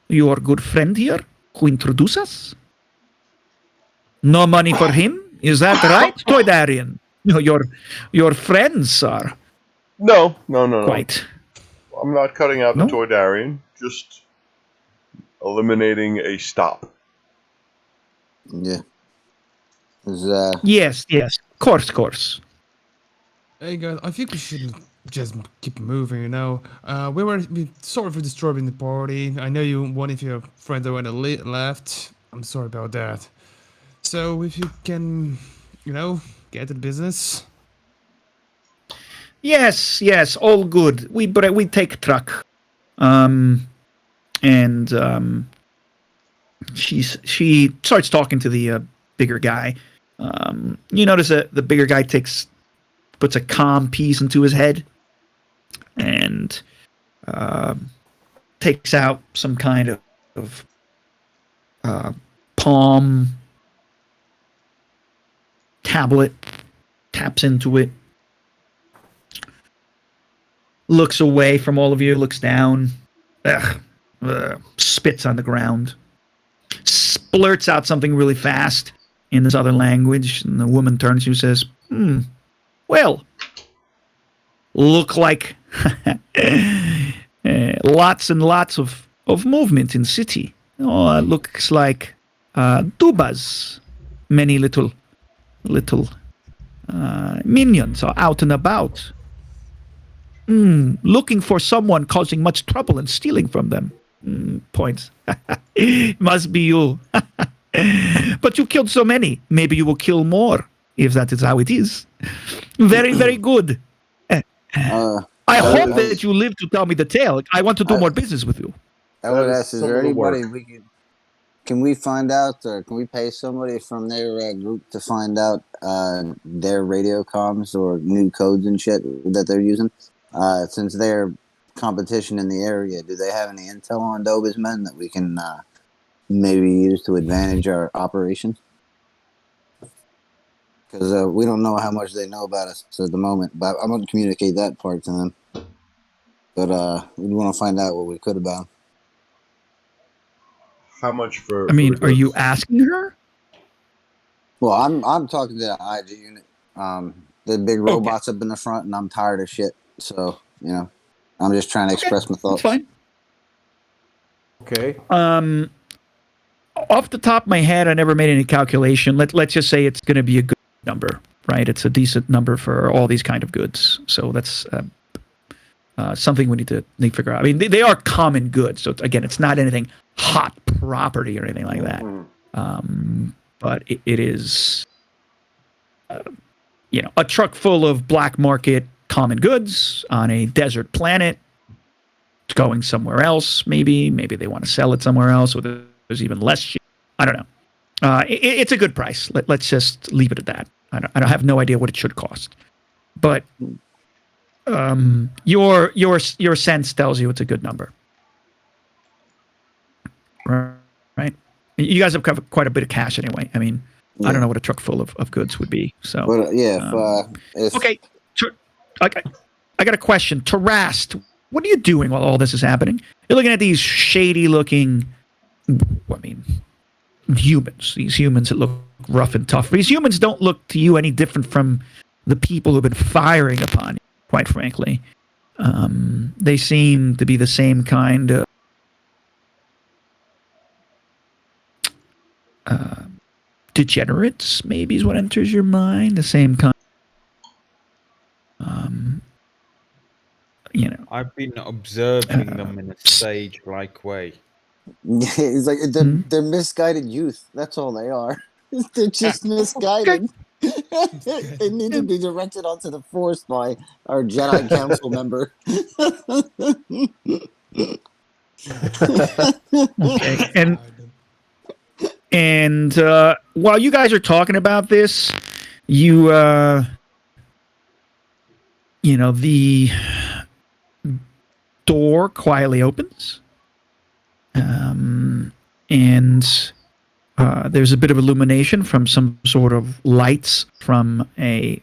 your good friend here who introduced us? No money for him? Is that right, Toydarian? Your friends are No. quite. I'm not cutting out the Toydarian, just eliminating a stop. Yeah. Yes. Course. Hey guys, I think we should just keep moving. We sorry for disturbing the party. I know one of your friends already left. I'm sorry about that. So if you can, get to the business. Yes, all good. We take truck. She starts talking to the bigger guy. You notice that the bigger guy puts a calm piece into his head and takes out some kind of palm tablet, taps into it, looks away from all of you, looks down, spits on the ground, splurts out something really fast in this other language, and the woman turns to you and says, well, look like lots and lots of movement in city. Looks like Dubas, many little minions are out and about. Looking for someone causing much trouble and stealing from them. Points. Must be you. But you killed so many. Maybe you will kill more, if that is how it is. Very, very good. I hope that you live to tell me the tale. I want to do more business with you. I would That is ask, is some there of the anybody work. can we find out, or can we pay somebody from their group to find out their radio comms or new codes and shit that they're using? Since they're competition in the area, do they have any intel on Doba's men that we can maybe use to advantage our operations? Because we don't know how much they know about us at the moment, but I'm going to communicate that part to them. But we want to find out what we could about 'em. How much for? I mean, for the are you goods? asking her? Well, I'm talking to the IG unit. The big robots up in the front, and I'm tired of shit. So I'm just trying to express my thoughts. That's fine. Okay. Off the top of my head, I never made any calculation. Let's just say it's going to be a good number, right? It's a decent number for all these kind of goods. So that's something we need to figure out. I mean, they are common goods. So again, it's not anything hot property or anything like that. But it is, a truck full of black market common goods on a desert planet. It's going somewhere else. Maybe they want to sell it somewhere else, or there's even less shit. I don't know. It's a good price. Let's just leave it at that. I have no idea what it should cost, but your sense tells you it's a good number, right? You guys have covered quite a bit of cash anyway. I mean, I don't know what a truck full of goods would be. So, But okay. I got a question. Tarast, what are you doing while all this is happening? You're looking at these shady-looking, humans. These humans that look rough and tough. These humans don't look to you any different from the people who've been firing upon you, quite frankly. They seem to be the same kind of degenerates, maybe is what enters your mind. The same kind. I've been observing them in a sage-like way. it's like they're misguided youth. That's all they are. They're just misguided. They need to be directed onto the Force by our Jedi Council member. Okay. And while you guys are talking about this, the door quietly opens, and there's a bit of illumination from some sort of lights from a.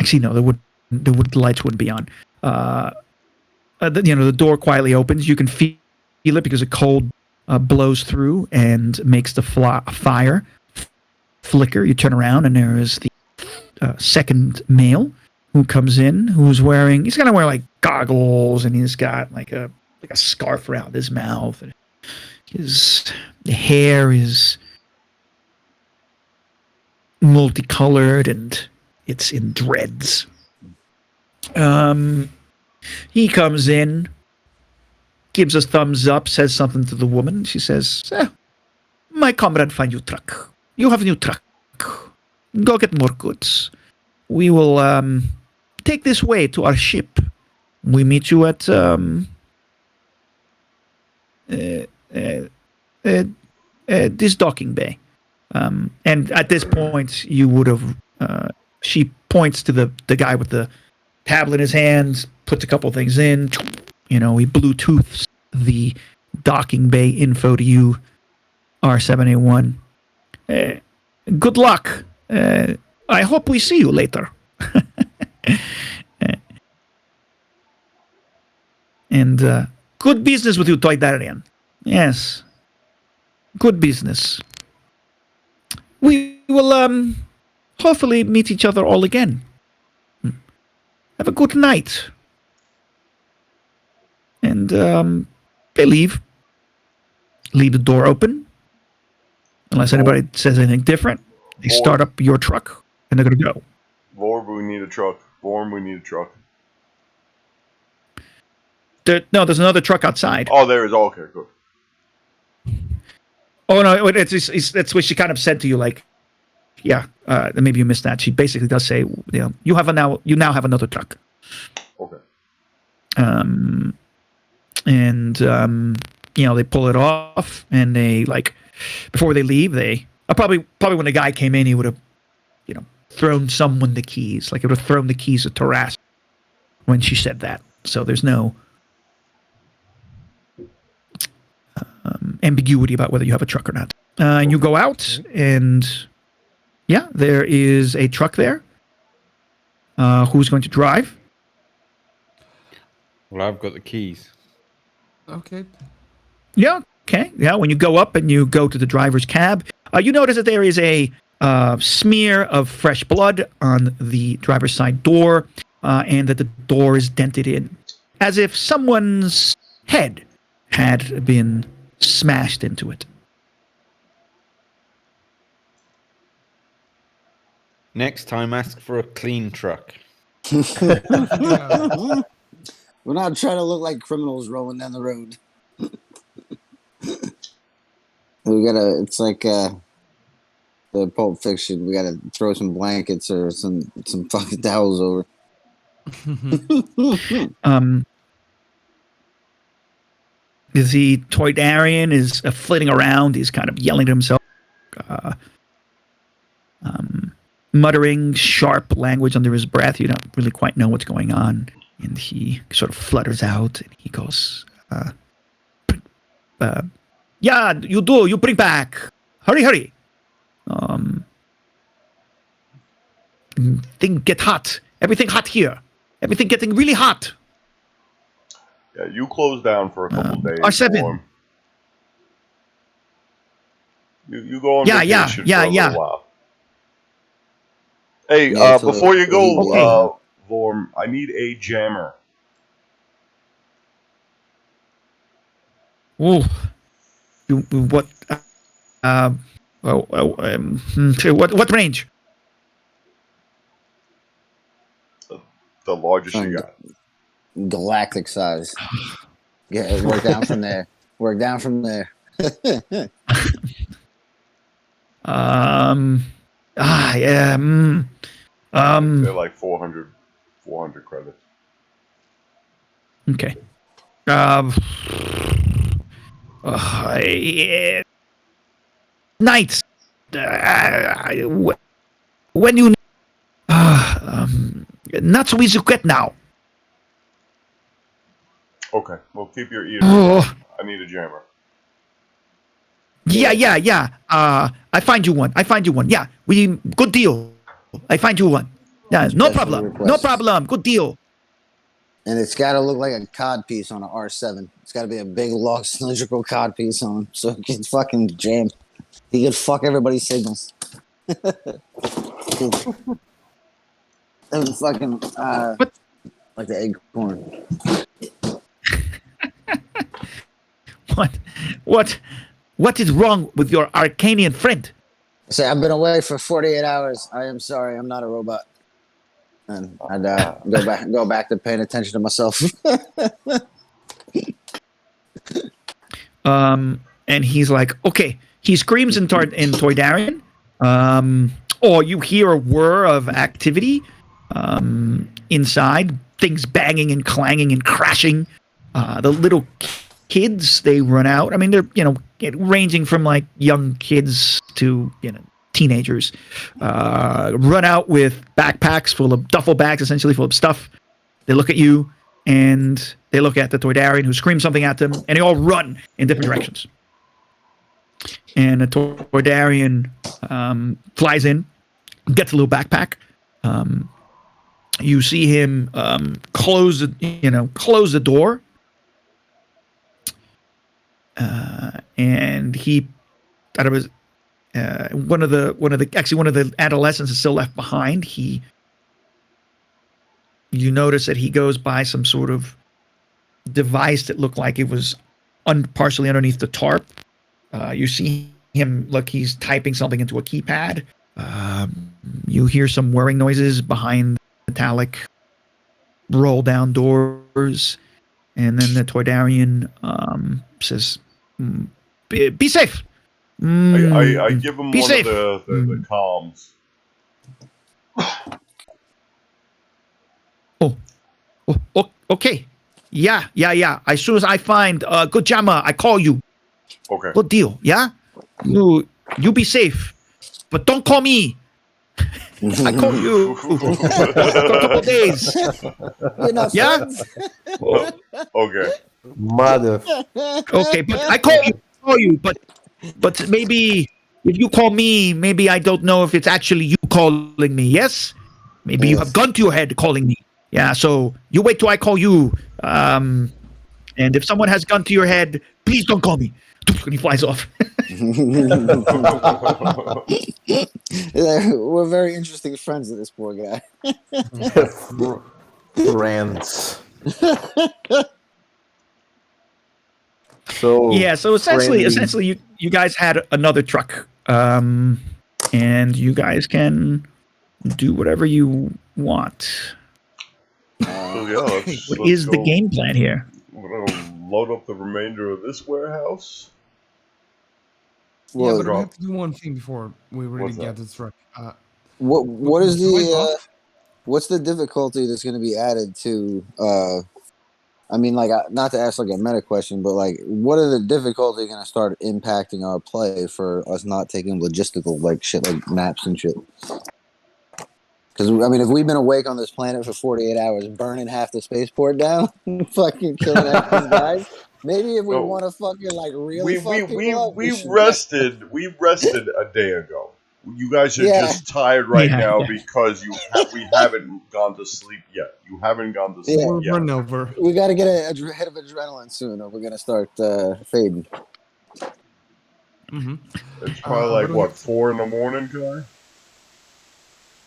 Actually, no, the lights wouldn't be on. The door quietly opens. You can feel it because a cold blows through and makes the fire flicker. You turn around and there is the second male who comes in, he's gonna wear like goggles, and he's got like a scarf around his mouth, and the hair is multicolored and it's in dreads. He comes in, gives a thumbs up, says something to the woman. She says, my comrade find you truck. You have a new truck. Go get more goods. We will take this way to our ship. We meet you at this docking bay. And at this point, you would have. She points to the guy with the tablet in his hands, puts a couple things in. He Bluetooths the docking bay info to you, R7A1. Good luck. I hope we see you later. And good business with you, Toydarian. Yes. Good business. We will hopefully meet each other all again. Have a good night. And they leave. Leave the door open. Unless anybody says anything different. They start up your truck and they're going to go. Vorm, we need a truck. Vorm, we need a truck. There's another truck outside. Oh, there is. Oh, okay, good. Oh, no, that's what she kind of said to you, like, yeah, maybe you missed that. She basically does say, you now have another truck. Okay. They pull it off, and they before they leave, they probably when the guy came in, he would have, thrown someone the keys. Like, it would have thrown the keys at Taras when she said that. So there's no ambiguity about whether you have a truck or not. And you go out, and yeah, there is a truck there. Who's going to drive? Well, I've got the keys. Okay. Yeah. Okay. Yeah. When you go up and you go to the driver's cab, you notice that there is a smear of fresh blood on the driver's side door, and that the door is dented in, as if someone's head had been smashed into it. Next time, ask for a clean truck. Yeah. We're not trying to look like criminals rolling down the road. It's like the Pulp Fiction. We gotta throw some blankets or some fucking towels over. The Toydarian is flitting around. He's kind of yelling to himself, muttering sharp language under his breath. You don't really quite know what's going on. And he sort of flutters out, and he goes, yeah, you do. You bring back. Hurry. Thing get hot. Everything hot here. Everything getting really hot. Yeah, you close down for a couple days. R7. Storm. You go on vacation for a little while. Hey, Yeah, before you go, Okay. Vorm, I need a jammer. Ooh. What? What range? The largest you got. Galactic size. Yeah, work down from there. Yeah. They're like 400 credits. Okay. Nights. When you not so easy to get now. Okay, well, keep your ears. Oh. I need a jammer. Yeah. I find you one. Yeah, good deal. I find you one. Yeah, no Special problem. request. No problem. Good deal. And it's got to look like a cod piece on an R7. It's got to be a big, long, cylindrical cod piece on him, so it can fucking jam. He could fuck everybody's signals. That was fucking What? like the acorn. What is wrong with your Arcanian friend? Say, I've been away for 48 hours. I am sorry, I'm not a robot. And I'd go back to paying attention to myself. And he's like, okay. He screams in Toydarian. Or you hear a whir of activity inside, things banging and clanging and crashing. The little kids, they run out. I mean, they're ranging from like young kids to teenagers. Run out with backpacks full of duffel bags, essentially full of stuff. They look at you, and they look at the Toydarian, who screams something at them, and they all run in different directions. And the Toydarian flies in, gets a little backpack. You see him close the door. And he, out of his, one of the adolescents is still left behind. You notice that he goes by some sort of device that looked like it was partially underneath the tarp. You see him, look, he's typing something into a keypad. You hear some whirring noises behind metallic roll down doors. And then the Toydarian says, be safe. I give him Be one safe. of the comms. Okay. Yeah. As soon as I find good Jama, I call you. Okay. Good deal. Yeah. You be safe, but don't call me. I call you for a couple days. We're not Yeah? friends. Okay. Mother. Okay, but I call you, but maybe if you call me, maybe I don't know if it's actually you calling me. Yes, maybe you have Yes. gun to your head calling me. Yeah, so you wait till I call you. And if someone has gun to your head, please don't call me. And he flies off. Yeah, we're very interesting friends with this poor guy. Friends. So Yeah, so friendly. essentially, you guys had another truck, and you guys can do whatever you want. So yeah, let's What is the go. game plan here? We're gonna load up the remainder of this warehouse. Yeah, Well, but we Drop. have to do one thing before we really What's get that? the truck. what is drive the off. what's the difficulty that's going to be added to? I mean, like, not to ask like a meta question, but like, what are the difficulty going to start impacting our play for us not taking logistical like shit, like maps and shit? Because I mean, if we've been awake on this planet for 48 hours, burning half the spaceport down, fucking killing half these guys, maybe if we No. want to fucking like really fuck people up, We should rested. We rested a day ago. You guys are Yeah. just tired right Yeah, now yeah. because we haven't gone to sleep yet. You haven't gone to sleep Yeah. We're yet. run over. We got to get a hit of adrenaline soon, or we're gonna start fading. Mm-hmm. It's probably like what 4 in the morning, guy.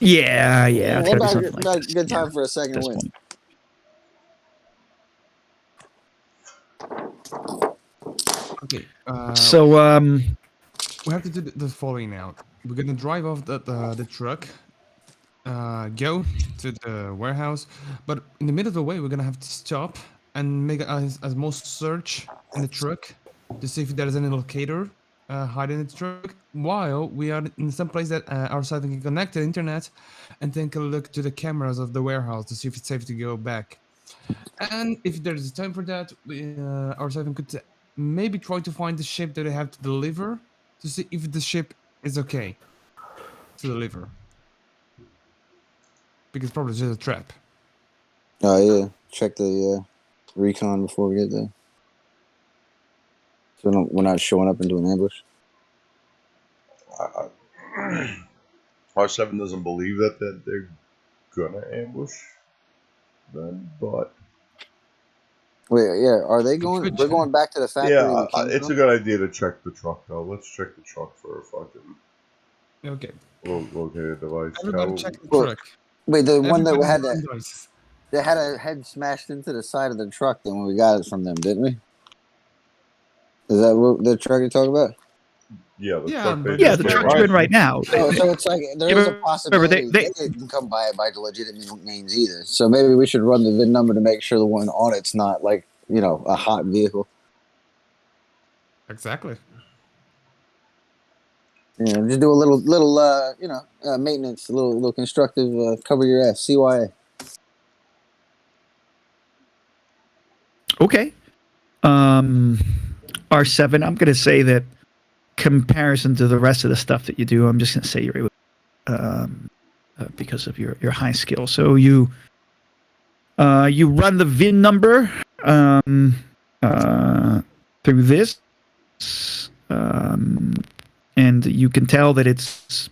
Yeah, it's What gotta be about something like this. good Yeah, time for a at second this win? point. Okay. So, We have to do the following now. We're gonna drive off the truck, go to the warehouse, but in the middle of the way, we're gonna have to stop and make a most search in the truck to see if there's any locator hiding in the truck. While we are in some place that our site can connect to the internet, and take a look to the cameras of the warehouse to see if it's safe to go back. And if there's time for that, our site could maybe try to find the ship that they have to deliver to see if the ship is okay to deliver. Because probably it's just a trap. Oh yeah, check the recon before we get there, so we're not showing up into an ambush. R7 doesn't believe that they're gonna ambush them, but Wait, yeah, are they going? could They're check. going back to the factory yeah, we came it's a from. good idea to check the truck though. Let's check the truck for a fucking Okay. located device. Everybody check the Well, truck. Wait, the one that Everybody had roll that dice. they had a head smashed into the side of the truck. Then when we got it from them, didn't we? Is that what the truck you're talking about? Yeah, the Yeah, truck they but yeah, just the Yeah, came truck's by. good right now. Oh, so it's like there is a Remember, possibility they didn't come by it by legitimate means either. So maybe we should run the VIN number to make sure the one on it's not like a hot vehicle. exactly. Yeah, just do a little maintenance, a little constructive cover your ass CYA. Okay. R7, I'm gonna say that comparison to the rest of the stuff that you do, I'm just gonna say you're able, because of your high skill. So you run the VIN number through this, and you can tell that it's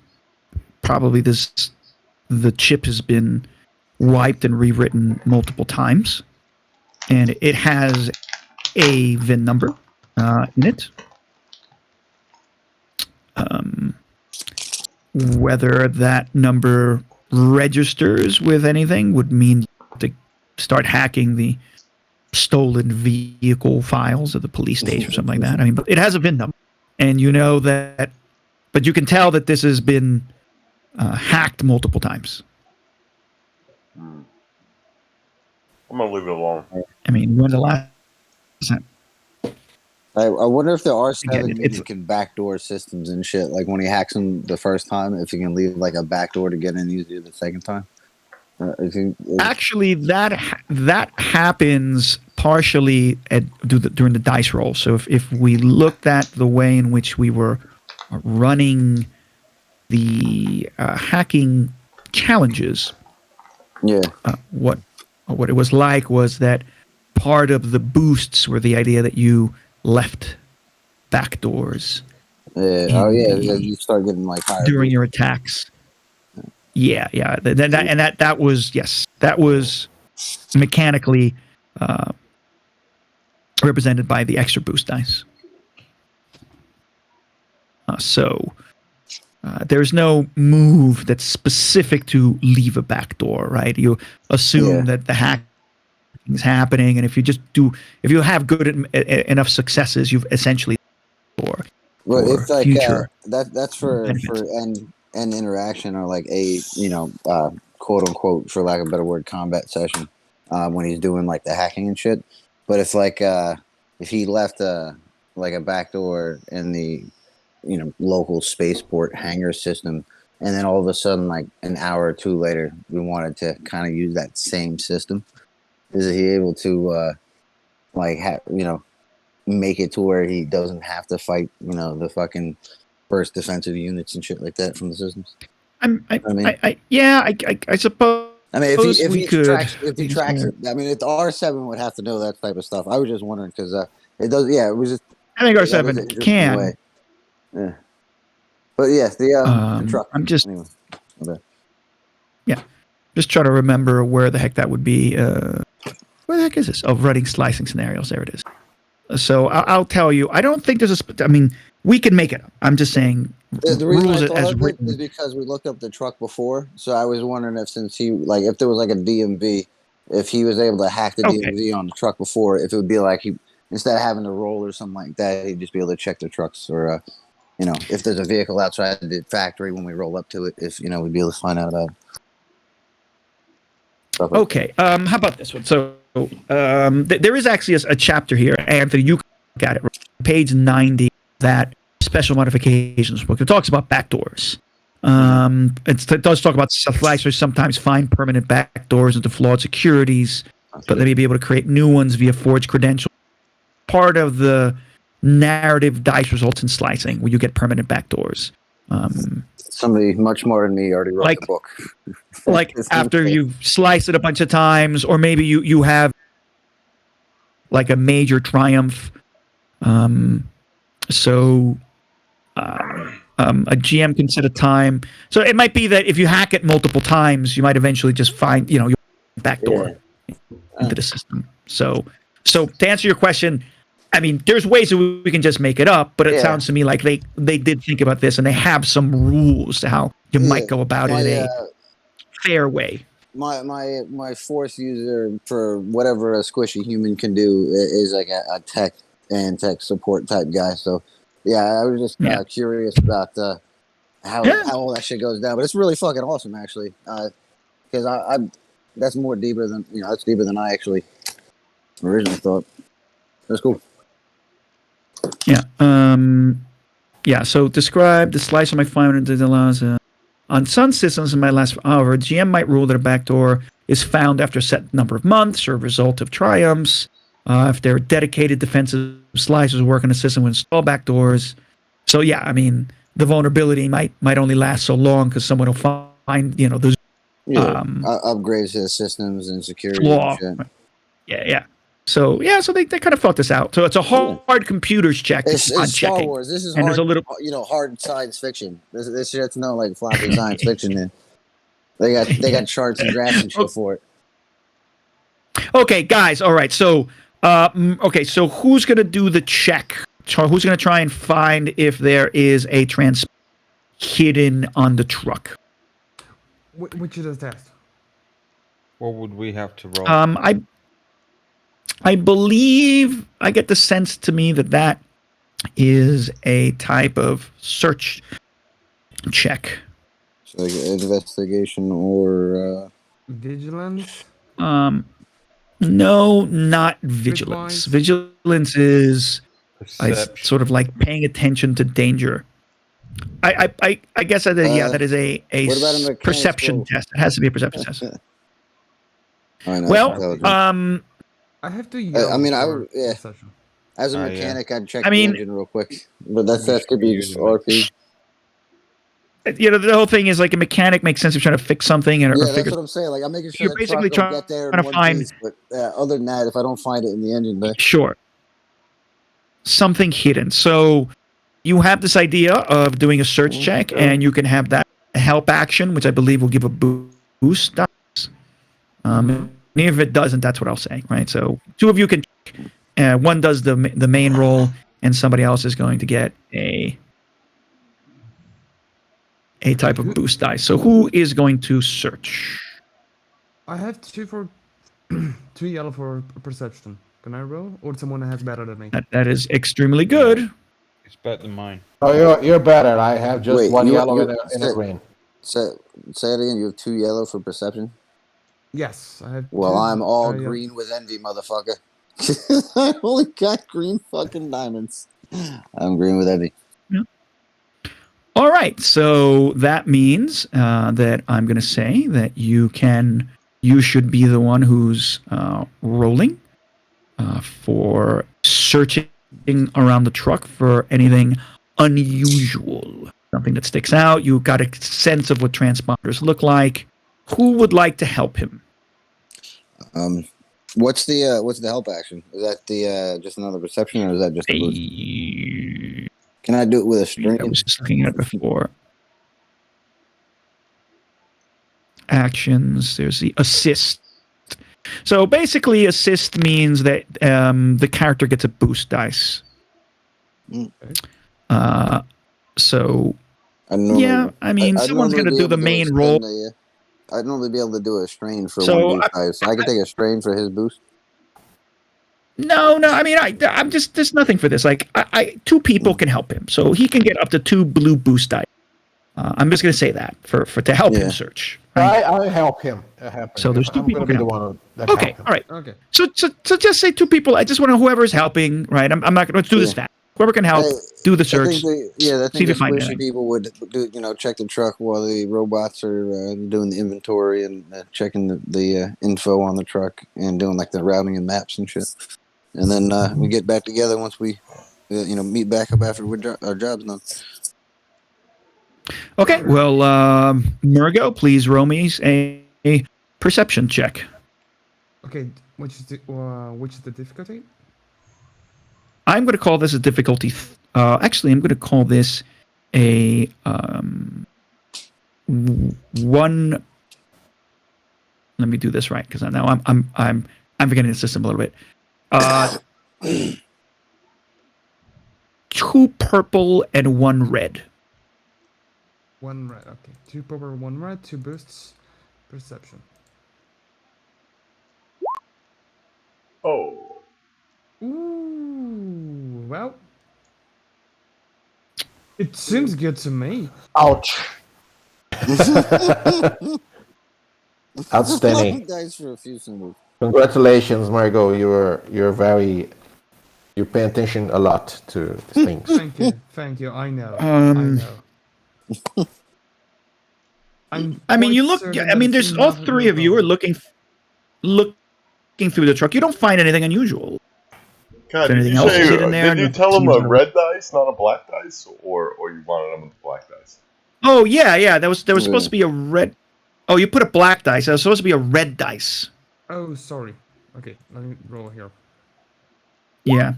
probably the chip has been wiped and rewritten multiple times, and it has a VIN number in it. Whether that number registers with anything would mean to start hacking the stolen vehicle files of the police station or something like that. I mean, but it has a VIN number, and you know that, but you can tell that this has been hacked multiple times. I'm gonna leave it alone. I mean, when the last time? I wonder if the Again, R7 unit can backdoor systems and shit. Like when he hacks them the first time, if he can leave like a backdoor to get in easier the second time. Actually, that happens partially during the dice roll. So if we looked at the way in which we were running the hacking challenges, what it was like was that part of the boosts were the idea that you left backdoors. You start getting like higher during your attacks. Yeah. That was mechanically represented by the extra boost dice. So there's no move that's specific to leave a back door, right? You assume that the hack is happening, and if you have good enough successes, you've essentially door. But it's like future that's for end interaction or like a quote unquote, for lack of a better word, combat session when he's doing like the hacking and shit. But if like if he left like a backdoor in the local spaceport hangar system, and then all of a sudden like an hour or two later we wanted to kind of use that same system, is he able to make it to where he doesn't have to fight the fucking first defensive units and shit like that from the systems? I suppose. I mean, if he tracks it, I mean, if the R7 would have to know that type of stuff. I was just wondering because it does. Yeah, it was just. I think R7 can. Way. Yeah, but yes, the truck. I'm just. Anyway, just trying to remember where the heck that would be. Where the heck is this? Oh, running slicing scenarios. There it is. So I'll tell you. I don't think there's I mean, we can make it up. I'm just saying. The reason rules I thought as of written it is because we looked up the truck before, so I was wondering if if there was like a DMV, if he was able to hack the DMV on the truck before, if it would be like he, instead of having to roll or something like that, he'd just be able to check the trucks, or if there's a vehicle outside the factory when we roll up to it, if we'd be able to find out about it. Okay. How about this one? So there is actually a chapter here, Anthony. You can look at it, page 90. That special modifications book. It talks about backdoors. It does talk about slicers sometimes find permanent backdoors into flawed securities, but they may be able to create new ones via forged credentials. Part of the narrative dice results in slicing, where you get permanent backdoors. Somebody much smarter than me already wrote the book. Like after you've sliced it a bunch of times, or maybe you have like a major triumph. So a GM can set a time. So it might be that if you hack it multiple times, you might eventually just find, your backdoor into the system. So to answer your question, I mean, there's ways that we can just make it up, but it sounds to me like they did think about this and they have some rules to how you might go about it in a fair way. My force user for whatever a squishy human can do is like a tech and tech support type guy. So I was just curious about how all that shit goes down. But it's really fucking awesome, actually, because I that's more deeper than that's deeper than I actually originally thought. That's cool. So describe the slice of my 500 allows on some systems in my last hour, GM might rule that a backdoor is found after a set number of months or a result of triumphs. If there are dedicated defensive slicers work in a system with install backdoors. So I mean, the vulnerability might only last so long because someone will find those upgrades to the systems and security flaw. and shit. So they kind of thought this out. So it's a hard computers check. It's Star Wars. This is and hard, there's a little hard science fiction. This shit's no like floppy science fiction. Man. They got charts and graphs and shit for it. Okay, guys. All right. So so who's gonna do the check? Who's gonna try and find if there is a transmitter hidden on the truck? Which is the test? What would we have to roll? I believe I get the sense to me that is a type of search check. So like investigation or vigilance? No, not vigilance. Vigilance is It's Perception. sort of like paying attention to danger. I guess that is, that is a what about a mechanics perception roll? test. It has to be a perception test. I know, Well, intelligent. I have to I yell. mean, I for would- yeah. perception. As a yeah. mechanic, I'd check I mean- the engine real quick. But that could be just RP. the whole thing is like a mechanic makes sense if you're trying to fix something or Yeah, that's figure. what I'm saying. Like, I'm making sure You're that basically truck will trying get there to in one find- piece. But other than that, if I don't find it in the engine bay. Sure. Something hidden. So you have this idea of doing a search check, and you can have that help action, which I believe will give a boost dice. And if it doesn't, that's what I'll say, right? So two of you can. One does the main roll, and somebody else is going to get a type of boost dice. So who is going to search? I have 2 yellow for perception. Can I roll, or someone has better than me? That is extremely good. It's better than mine. Oh, you're better. I have just Wait, one you- yellow you- and a green. Say it again. You have 2 yellow for perception. Yes, I have. Well, 2, I'm all yeah. green with envy, motherfucker. I only got green fucking diamonds. I'm green with envy. All right, so that means that I'm going to say that you should be the one who's rolling for searching around the truck for anything unusual, something that sticks out. You got a sense of what transponders look like. Who would like to help him? What's the help action? Is that the just another perception, or is that just a boost? Can I do it with a string? I was just looking at it before. Actions. There's the assist. So basically, assist means that the character gets a boost dice. So yeah, I mean, someone's going to do the main roll. I'd normally be able to do a strain for So, one boost dice. So I could take a strain for his boost. No. I mean, I'm just there's nothing for this. Like, two people can help him, so he can get up to 2 blue boost dice. I'm just going to say that for to help him search. Right? I help him. So there's 2 people. I'm gonna be the one that Okay, help him. all right. Okay. So just say 2 people. I just want to whoever's helping. Right? I'm not going to do this fast. Whoever can help, do the search. I think the see if you find squishy anything. people would do, check the truck while the robots are doing the inventory and checking the info on the truck and doing like the routing and maps and shit. And then we get back together once we, meet back up after our job's done. Okay. Well, Murgo, please roll me a perception check. Okay. Which is the difficulty? I'm going to call this a difficulty. Actually, I'm going to call this a 1. Let me do this right because now I'm forgetting the system a little bit. 2 purple and 1 red. 1 red. Okay. 2 purple, 1 red. 2 boosts. Perception. Oh. Ooh. Well. It seems good to me. Ouch. Outstanding. Dice for a few symbols. Congratulations, Margot. You pay attention a lot to things. Thank you. I know. Um, I know. I mean, you quite look. certain I mean, that there's it's all not 3 of you are Margot. looking through the truck. You don't find anything unusual. God, Is there did anything you, else hidden there? did you tell him a red dice, not a black dice, or you wanted him with the black dice? Oh yeah. There was supposed to be a red. Oh, you put a black dice. There was supposed to be a red dice. Oh, sorry. Okay, let me roll here. Yeah,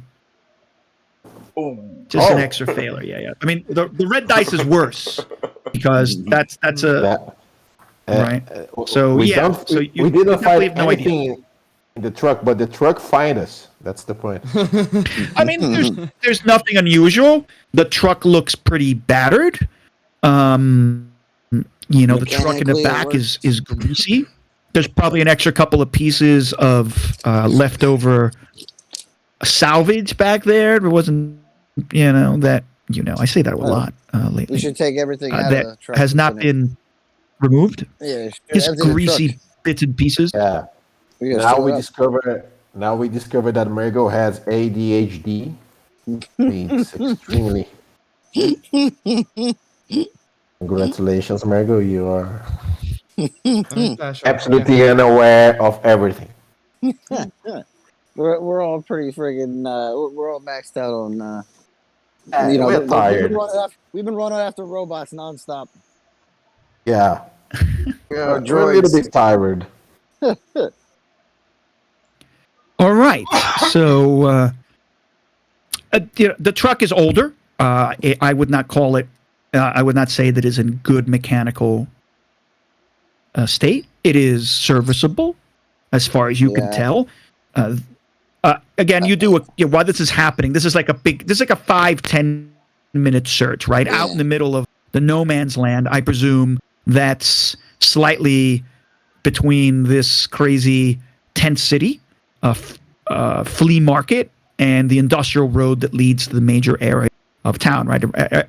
Oh. just an extra failure. Yeah. I mean, the red dice is worse because that's a right. So we yeah. don't- So we you didn't definitely find have no idea. anything in the truck, but the truck find us. That's the point. I mean, there's nothing unusual. The truck looks pretty battered. The truck in the Mechanically, it back works. is greasy. There's probably an extra couple of pieces of leftover salvage back there. There wasn't, I say that a lot lately. We should take everything out of the That truck. has not and put it- been removed. Yeah, Just everything in the greasy truck. bits and pieces. Yeah. We gotta Now store we it up. discover that Margot has ADHD. It's extremely. Congratulations, Margo. You are absolutely unaware of everything. We're all pretty friggin' we're all maxed out on We're tired. we've been running after robots nonstop. Yeah. Or We're a little droids. bit tired. All right. So the truck is older. I would not call it. I would not say that it's in good mechanical state. It is serviceable, as far as you can tell. Again, you do while this is happening. This is like a 5-10 minute search, right out in the middle of the no man's land. I presume that's slightly between this crazy tent city, flea market, and the industrial road that leads to the major area of town, right?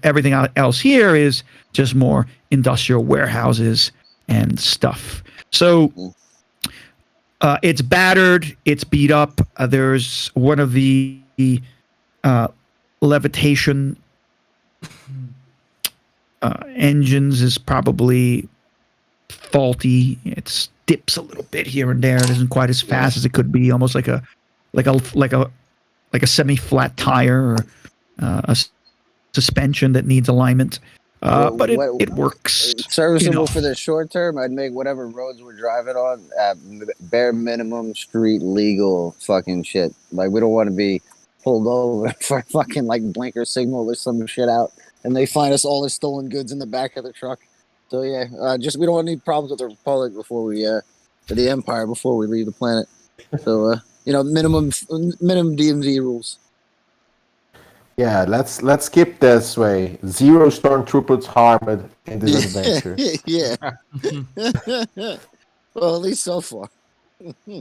Everything else here is just more industrial warehouses and stuff. So it's battered, it's beat up. There's one of the levitation engines is probably faulty. It dips a little bit here and there. It isn't quite as fast as it could be. Almost like a semi-flat tire or a suspension that needs alignment. But it works. Serviceable for the short term. I'd make whatever roads we're driving on at bare minimum street legal fucking shit. Like we don't want to be pulled over for fucking like blinker signal or some shit out, and they find us all as stolen goods in the back of the truck. So yeah, just we don't want any problems with the Republic before we or the Empire before we leave the planet. So minimum DMZ rules. Yeah, let's keep this way. 0 stormtroopers harmed in this adventure. Yeah. Well, at least so far.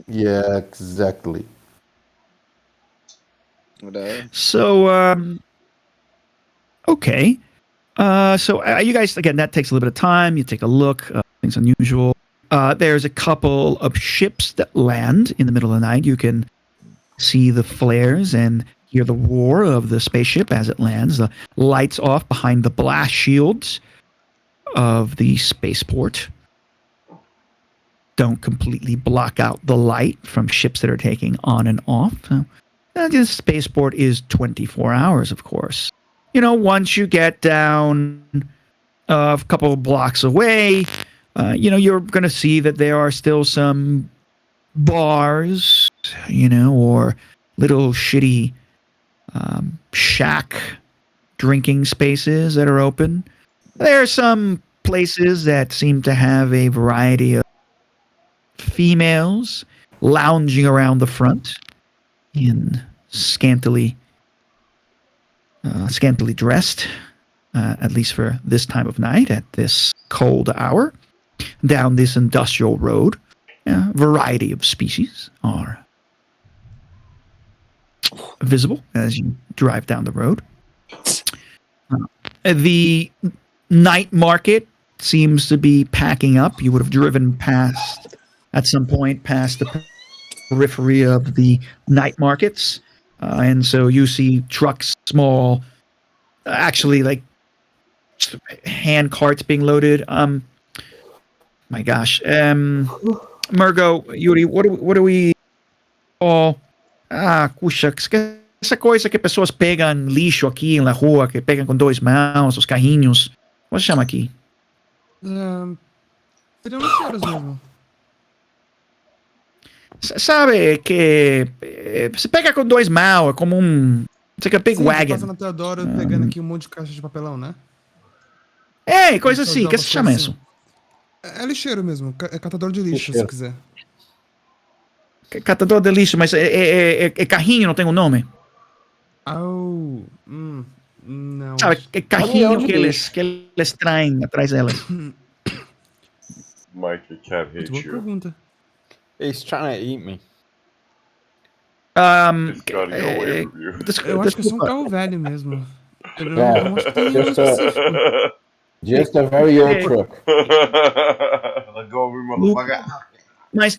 Yeah, exactly. So, okay. So you guys, again, that takes a little bit of time. You take a look. Things unusual. There's a couple of ships that land in the middle of the night. You can see the flares and hear the roar of the spaceship as it lands. The lights off behind the blast shields of the spaceport don't completely block out the light from ships that are taking on and off. So, the spaceport is 24 hours, of course. Once you get down a couple of blocks away, you're going to see that there are still some bars, or little shitty shack drinking spaces that are open. There are some places that seem to have a variety of females lounging around the front in scantily dressed, at least for this time of night at this cold hour, down this industrial road. A variety of species are visible as you drive down the road. The night market seems to be packing up. You would have driven at some point past the periphery of the night markets. And so you see trucks, small, actually like hand carts being loaded. My gosh. Murgo, Yuri, what do we call? Puxa, essa coisa que pessoas pegam lixo aqui na rua, que pegam com 2 mãos, os carrinhos. Como se chama aqui? Seriam lixeiros mesmo. Sabe que você pega com 2 mãos, é como it's like a big wagon. Passa na Teodoro pegando aqui monte de caixa de papelão, né? Coisa assim, que se chama isso? É lixeiro mesmo, é catador de lixo, se quiser. Catador de lixo, mas é carrinho, não tem um nome? Não. Sabe, é carrinho que eles traem atrás delas. Mike, I can't hate Boa you. pergunta. He's trying to eat me. He's trying to get away from you. Eu acho que é só um carro velho mesmo. Eu não acho que tem nenhum específico. Just a very old truck. Let go of me, motherfucker. Mas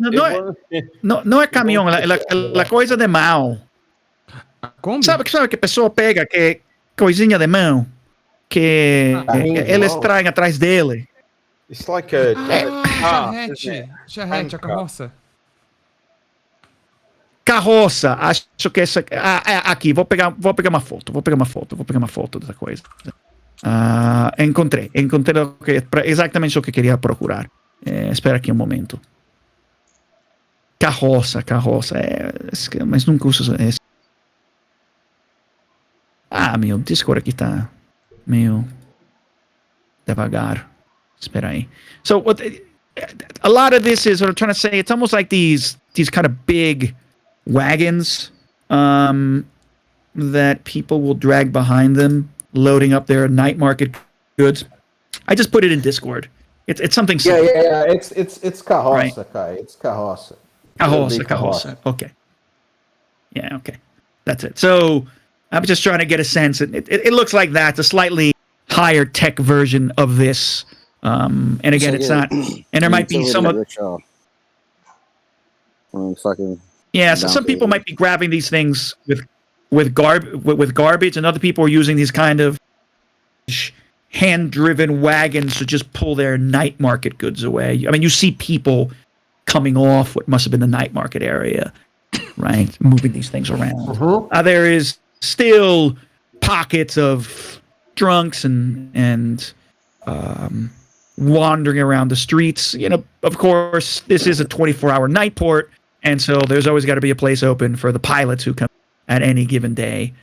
não é caminhão, ela coisa de mal. Kombi. Sabe que a pessoa pega que coisinha de mão que ele estranha atrás dele. It's like a Charrete. isn't it? Charrete, a carroça. Carroça, acho que essa. Aqui, vou pegar uma foto. Vou pegar uma foto dessa coisa. Encontrei exatamente o que queria procurar. Espera aqui um momento. Carroça. Mas nunca uso esse. Meu Discord aqui tá meio devagar. Espera aí. So, a lot of this is what I'm trying to say. It's almost like these kind of big wagons that people will drag behind them, loading up their night market goods. I just put it in Discord. It's something simple. Yeah. It's carroça, Right. Kai. It's carroça. Carroça. Okay. Yeah, okay. That's it. So I'm just trying to get a sense. It looks like that's a slightly higher tech version of this. And again, it's not. And there might be some of. Fucking. Yeah, so some people might be grabbing these things with garbage, and other people are using these kind of hand-driven wagons to just pull their night market goods away. I mean, you see people coming off what must have been the night market area, right? Moving these things around. There is still pockets of drunks and wandering around the streets. You know, of course, this is a 24-hour night port. And so there's always got to be a place open for the pilots who come at any given day,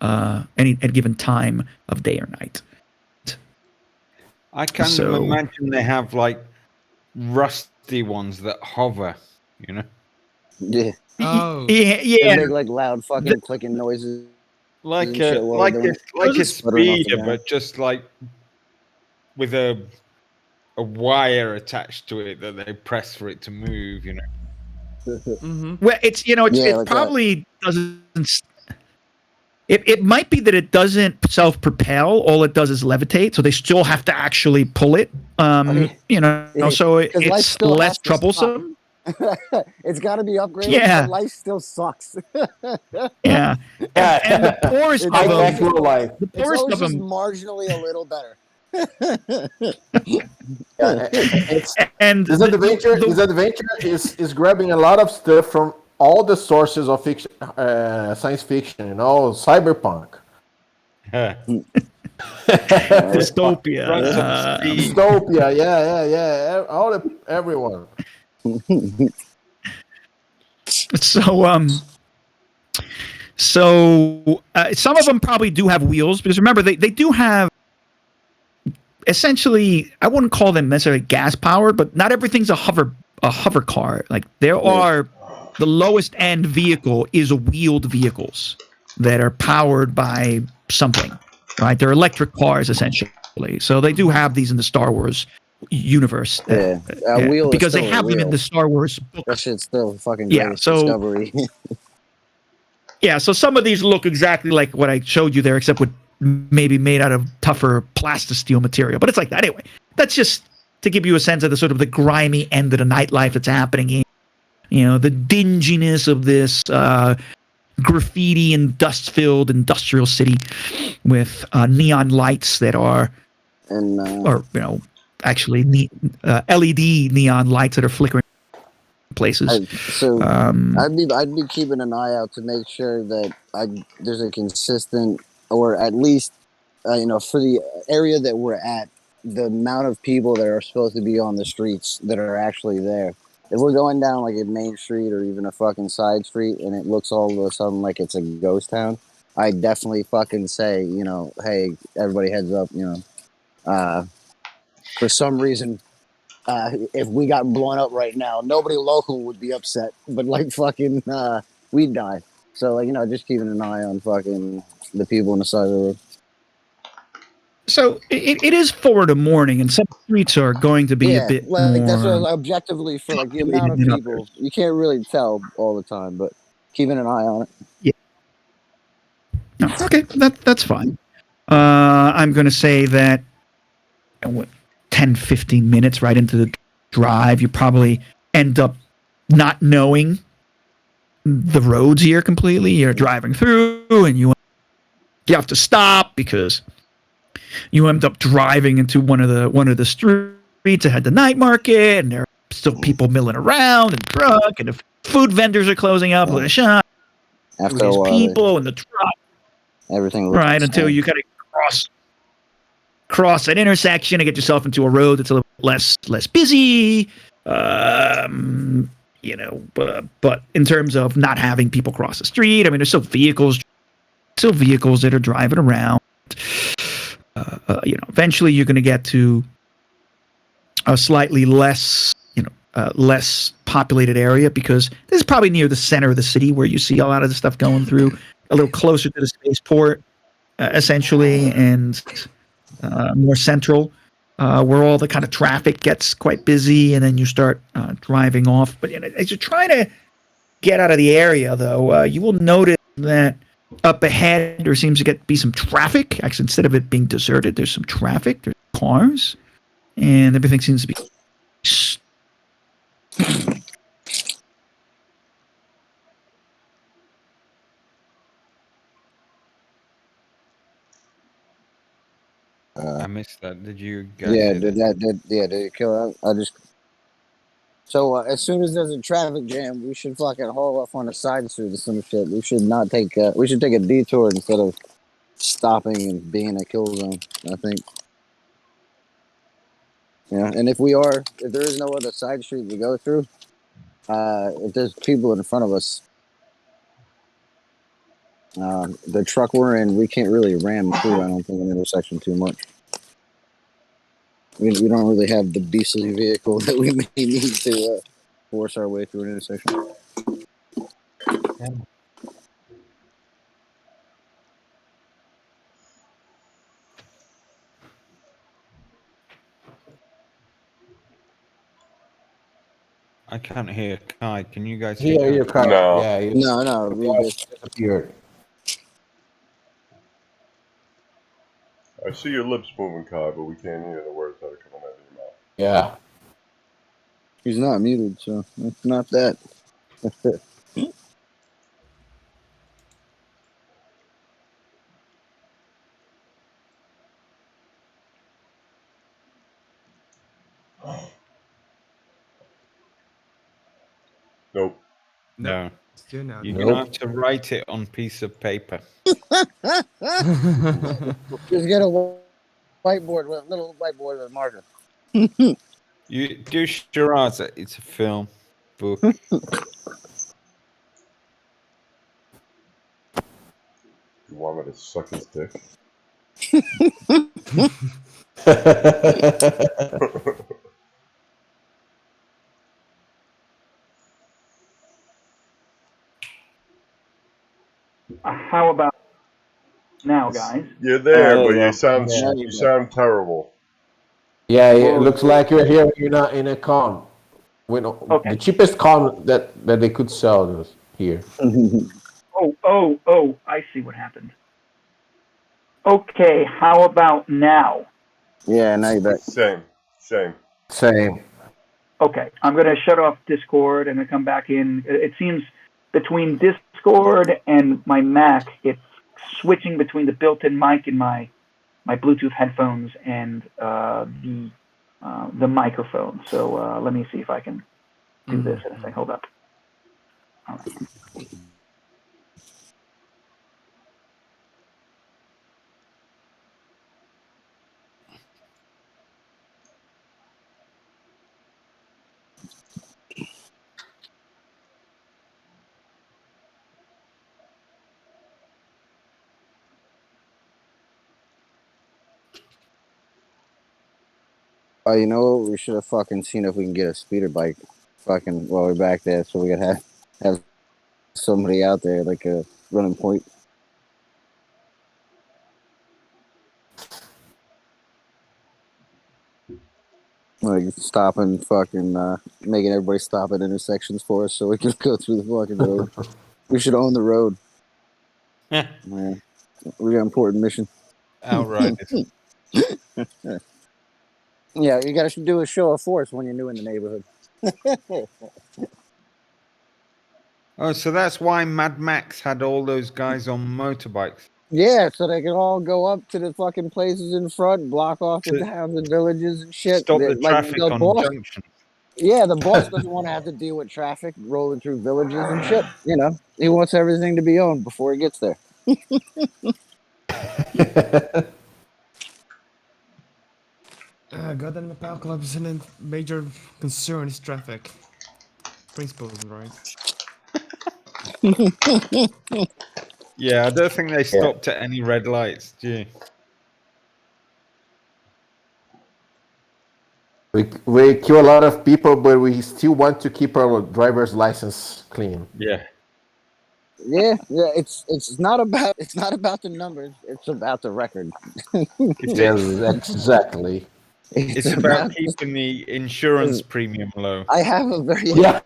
at given time of day or night. I can't imagine they have like rusty ones that hover, you know? Yeah. Oh. Yeah. They make like loud fucking clicking noises. Like shit a while like they're a doing like a it. Sputtering off the speeder, ground. but just like with a wire attached to it that they press for it to move, you know. Well, it's Yeah, it like probably doesn't. It might be that it doesn't self-propel. All it does is levitate. So they still have to actually pull it. So Because life it's still less has to troublesome. It's got to be upgraded. Yeah. But life still sucks. Yeah. And the poorest of High-tech them, real life. the It's poorest always of just them, marginally a little better. and This adventure is grabbing a lot of stuff from all the sources of fiction, science fiction. You know, cyberpunk, dystopia. dystopia. Yeah. Everyone. So some of them probably do have wheels because remember they do have essentially, I wouldn't call them necessarily gas powered, but not everything's a hover car. Like there are the lowest end vehicle is wheeled vehicles that are powered by something, right? They're electric cars essentially. So they do have these in the Star Wars universe. A wheel is because they still a have them in wheel. the Star Wars That books. shit's still fucking Yeah, greatest so- discovery. Yeah, so some of these look exactly like what I showed you there, except with maybe made out of tougher plastisteel material. But it's like that anyway. That's just to give you a sense of the sort of the grimy end of the nightlife that's happening here. You know, the dinginess of this graffiti and dust-filled industrial city with neon lights that are, And actually LED neon lights that are flickering places. I'd be keeping an eye out to make sure that there's a consistent, or at least for the area that we're at, the amount of people that are supposed to be on the streets that are actually there. If we're going down like a main street or even a fucking side street and it looks all of a sudden like it's a ghost town, I definitely fucking say, hey, everybody heads up, for some reason, if we got blown up right now, nobody local would be upset, but like fucking, we'd die. So just keeping an eye on fucking the people on the side of the road. So it is 4 a.m, and some streets are going to be a bit more. That's objectively for like the amount of people. You can't really tell all the time, but keeping an eye on it. Yeah. No, okay, that's fine. I'm going to say that 10, 15 minutes right into the drive, you probably end up not knowing the roads here completely. You're driving through, and you have to stop because you end up driving into one of the streets that had the night market, and there are still people milling around and drunk, and the food vendors are closing up with a shop. After a There's while, people in the truck, everything looks right? the Until same. you kind of cross that intersection and get yourself into a road that's a little less busy. But in terms of not having people cross the street, I mean, there's still vehicles that are driving around. Eventually you're going to get to a slightly less populated area, because this is probably near the center of the city where you see a lot of the stuff going through, a little closer to the spaceport, essentially, and more central, where all the kind of traffic gets quite busy, and then you start driving off. But as you're trying to get out of the area, though, you will notice that up ahead there seems to be some traffic. Actually, instead of it being deserted, there's some traffic. There's cars, and everything seems to be. I missed that. Did you guys Yeah, hear that? did it kill out? So as soon as there's a traffic jam, we should fucking haul off on a side street or some shit. We should not take. We should take a detour instead of stopping and being a kill zone. I think. Yeah, and if there is no other side street to go through, if there's people in front of us, the truck we're in, we can't really ram through. I don't think an intersection too much. We don't really have the beastly vehicle that we may need to force our way through an intersection. I can't hear Kai. Can you guys Yeah, hear your Kai? car. No. Yeah, No, we just disappeared. I see your lips moving, Kai, but we can't hear the words that are coming out of your mouth. Yeah. he's not muted, so it's not that. Nope. No. Still not. You're Nope. gonna have to write it on piece of paper. Just get a whiteboard, with a little whiteboard with a marker. You do charades. It's a film book. You want me to suck his dick? How about now, guys? You're there, Oh, but there you you sound go. you sound terrible. Yeah, it looks like you're here. You're not in a con. Okay. The cheapest con that they could sell is here. Oh, I see what happened. Okay, how about now? Yeah, now you're back. Same. Same. Okay, I'm going to shut off Discord and then come back in. It seems between Discord and my Mac, it's switching between the built-in mic and my Bluetooth headphones and the microphone. So let me see if I can do this in a second. Hold up. All right. Oh, you know what? We should have fucking seen if we can get a speeder bike fucking while we're back there so we could have somebody out there like a running point. Like stopping fucking making everybody stop at intersections for us so we can go through the fucking road. We should own the road. Yeah. Man, we got an important mission. Outright. Yeah, you gotta do a show of force when you're new in the neighborhood. Oh, so that's why Mad Max had all those guys on motorbikes. Yeah, so they can all go up to the fucking places in front, block off the To towns and villages and shit. stop the Like traffic the on boss, junctions. yeah, the boss doesn't want to have to deal with traffic rolling through villages and shit. You know, he wants everything to be owned before he gets there. Goddamn apocalypse and a major concern is traffic. Principles, right? Yeah, I don't think they stopped at any red lights, do you? We kill a lot of people, but we still want to keep our driver's license clean. Yeah. Yeah, it's not about the numbers. It's about the record. Yes, exactly. It's about keeping the insurance premium low. I have a very Yeah.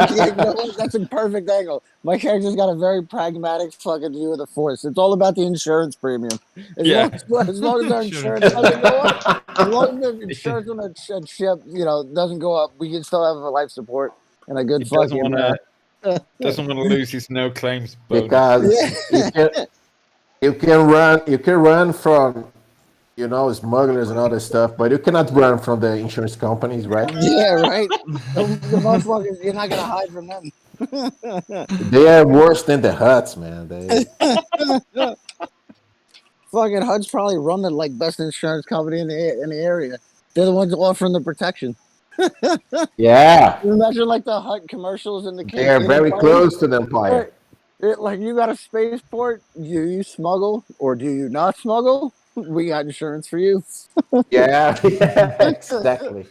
you know what? That's a perfect angle. My character's got a very pragmatic fucking view of the force. It's all about the insurance premium. As Yeah. long as our insurance doesn't go up, as long as the insurance on a ship, doesn't go up, we can still have a life support and a good He doesn't fucking. want to lose his no claims bonus. Because you can run from smugglers and all this stuff, but you cannot run from the insurance companies, right? Yeah, right. The motherfuckers, you're not gonna hide from them. They are worse than the Hutts, man. Fucking Hutt's probably run the best insurance company in the area. They're the ones offering the protection. Yeah, Imagine the Hutt commercials in the they are very close to the Empire. Like, you got a spaceport, do you smuggle or do you not smuggle? We got insurance for you. Yeah, exactly.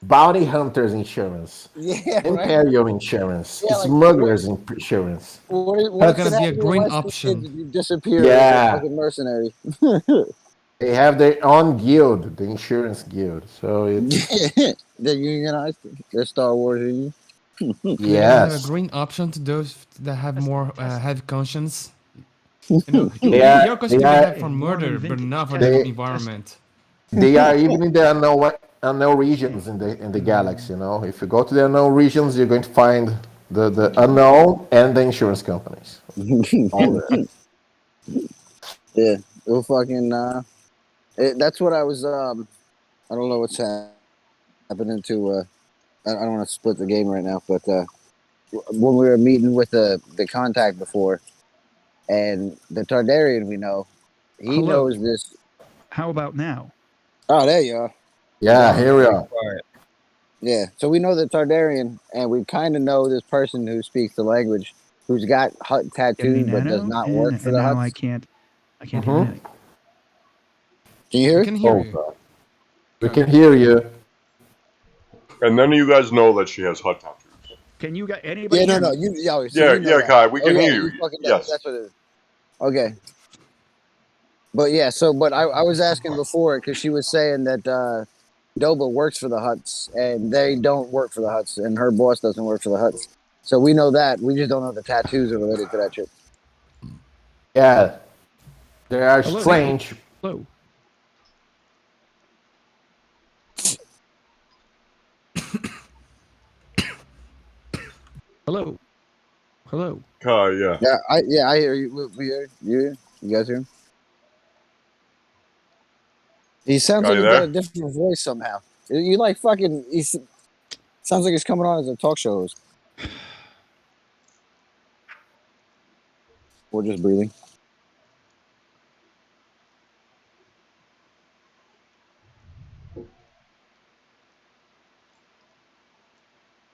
Bounty hunters insurance, Yeah, right. Imperial insurance, Yeah, smugglers insurance. That's gonna be a green option. You disappear Yeah. as a fucking mercenary. They have their own guild, the insurance guild. So it's They're unionized. They're Star Wars union. Have a yes, green option to those that have more heavy conscience. Your conscience you are- have for murder, but not for They- the environment. they are even in the unknown regions in the galaxy. If you go to the unknown regions, you're going to find the unknown and the insurance companies. All there. Yeah, well, fucking. That's what I was. I don't know what's happening to. I don't want to split the game right now, but when we were meeting with the contact before, and the Targaryen we know, he Hello. knows this. How about now? Oh, there you are. Yeah, here we are. Yeah, so we know the Targaryen, and we kind of know this person who speaks the language, who's got Hutt tattoos but does not work for the now Hutts. I can't hear Mhm. anything. Can you hear I it? can hear Oh, you. God. We can hear you. And none of you guys know that she has Hutt tattoos. Can you got anybody? Yeah, no, hear no. me? Yeah, You know that. Kai, we can yeah, hear you. fucking Yes. That's what it is. Okay. But yeah, but I was asking before because she was saying that Doba works for the Hutts and they don't work for the Hutts and her boss doesn't work for the Hutts. So we know that. We just don't know the tattoos are related to that shit. Yeah, they are Hello. strange. Hello. Hello. Hello. Kai, yeah. Yeah, I hear you. We hear you. You guys hear him? He sounds Are like you he's got there? a different voice somehow. You like fucking. Sounds like he's coming on as a talk show host. Or just breathing.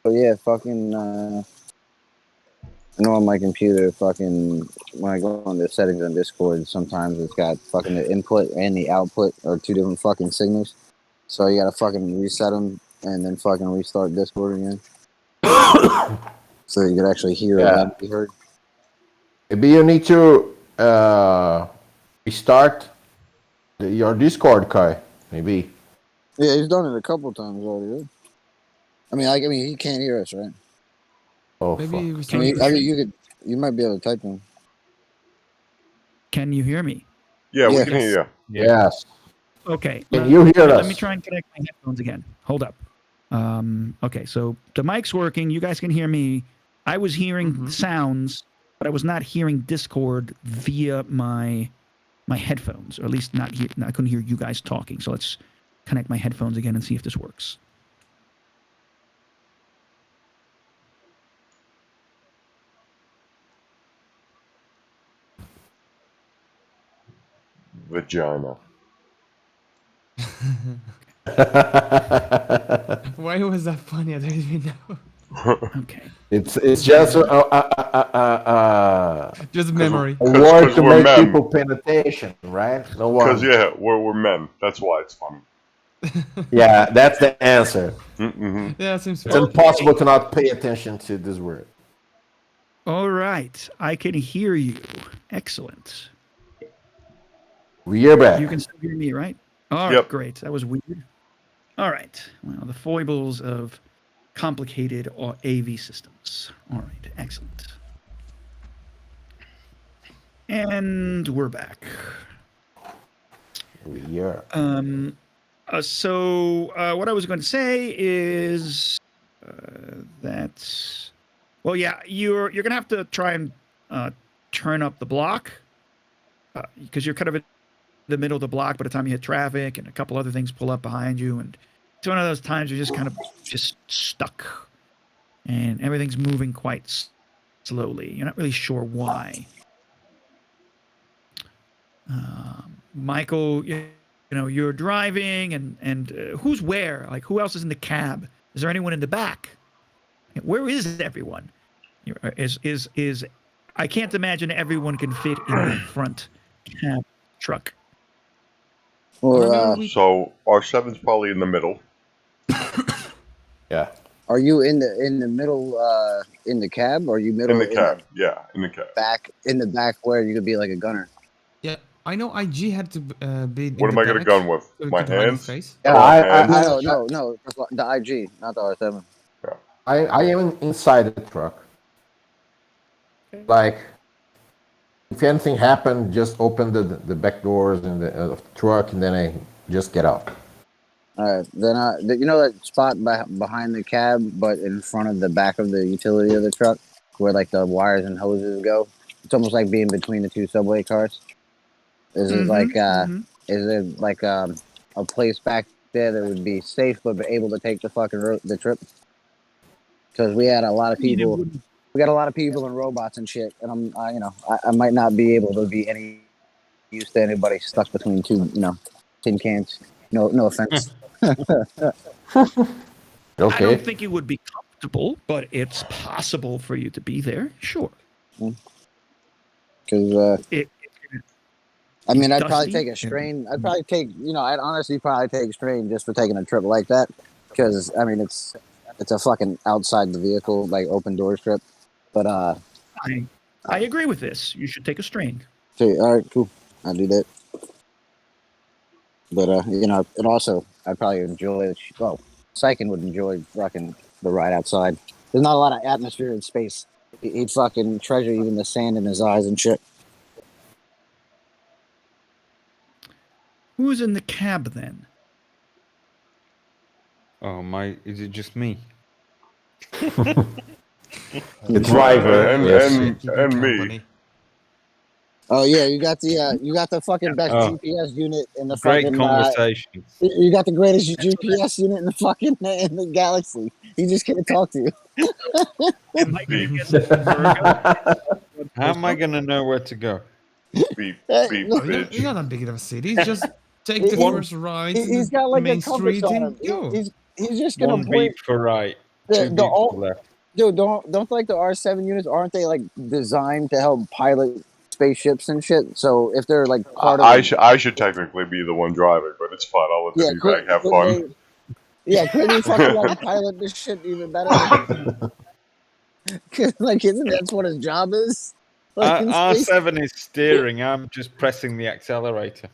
But yeah, fucking. I know on my computer, fucking, when I go on the settings on Discord, sometimes it's got fucking the input and the output are two different fucking signals. So you gotta fucking reset them and then fucking restart Discord again. So you could actually hear Yeah. it be heard. Maybe you need to restart your Discord, Kai. Maybe. Yeah, he's done it a couple times already. I mean, he can't hear us, right? Oh, Maybe fuck. we I start. mean, you might be able to type them. Can you hear me? Yeah, we Yeah. can hear you. Yes. Okay. Can you hear Let me us? try and connect my headphones again. Hold up. Okay, so the mic's working. You guys can hear me. I was hearing Mhm. sounds, but I was not hearing Discord via my headphones, or at least not here. I couldn't hear you guys talking. So let's connect my headphones again and see if this works. Vagina. Why was that funny? I don't even know. Okay. It's just Just memory. a word to we're make men. people pay attention, right? No Because one. yeah, we're men. That's why it's funny. Yeah, that's the answer. Mm-hmm. Yeah, seems It's fair. impossible to not pay attention to this word. All right. I can hear you. Excellent. We are back. You can still hear me, right? All right, Yep. great. That was weird. All right. Well, the foibles of complicated AV systems. All right, excellent. And we're back. We are. So what I was going to say is that, well, yeah, you're going to have to try and turn up the block because you're kind of in the middle of the block by the time you hit traffic and a couple other things pull up behind you, and it's one of those times you're just kind of just stuck and everything's moving quite slowly. You're not really sure why. Michael, you know, you're driving and who's where? Like, who else is in the cab? Is there anyone in the back? Where is everyone? Is I can't imagine everyone can fit in the front cab truck. Or So R7's probably in the middle. Yeah. are you in the middle in the cab? Or are you middle In the cab. Yeah, in the cab. back in the back where you could be like a gunner? Yeah, I know IG had to be. What am I gonna gun with? My hands? Face. Yeah, Oh, I, hands. No, the IG, not the R7. I am inside the truck. Like, if anything happened, just open the back doors in the truck, and then I just get out. All right, then you know that spot behind the cab, but in front of the back of the utility of the truck, where like the wires and hoses go. It's almost like being between the two subway cars. Is it is it like a place back there that would be safe but able to take the fucking the trip? Because we had a lot of people. We got a lot of people and robots and shit, and I might not be able to be any use to anybody stuck between two, tin cans. No offense. I Okay. don't think it would be comfortable, but it's possible for you to be there. Sure. Because I mean, I'd probably Dusty take a and- strain. I'd probably take, I'd honestly probably take a strain just for taking a trip like that. Because I mean, it's a fucking outside the vehicle, like open door trip. But I agree with this. You should take a strain. okay, all right, cool. I'll do that. But and also I'd probably enjoy. Well, Sykin would enjoy fucking the ride outside. There's not a lot of atmosphere and space. He'd fucking treasure even the sand in his eyes and shit. Who's in the cab then? Oh my! Is it just me? The driver And me. Oh yeah, you got the fucking best Oh. GPS unit in the Great fucking. conversation. You got the greatest GPS unit in the fucking in the galaxy. He just can't talk to you. Am I gonna Beep. get the How am I gonna know where to go? Beep, beep, Oh, it's bitch. not that big of a city. It's just take the He- first right. He's got like main a compass street on and him. go. He's just gonna One point. beep for right, The- two the beeps all- for left. Dude, don't like the R7 units? Aren't they like designed to help pilot spaceships and shit? So if they're like part of, I should technically be the one driving, but it's fun. I'll let the D-bag have fun. Couldn't you fucking like pilot this shit even better? Like, isn't that's what his job is? Like, in space? R7 is steering. I'm just pressing the accelerator.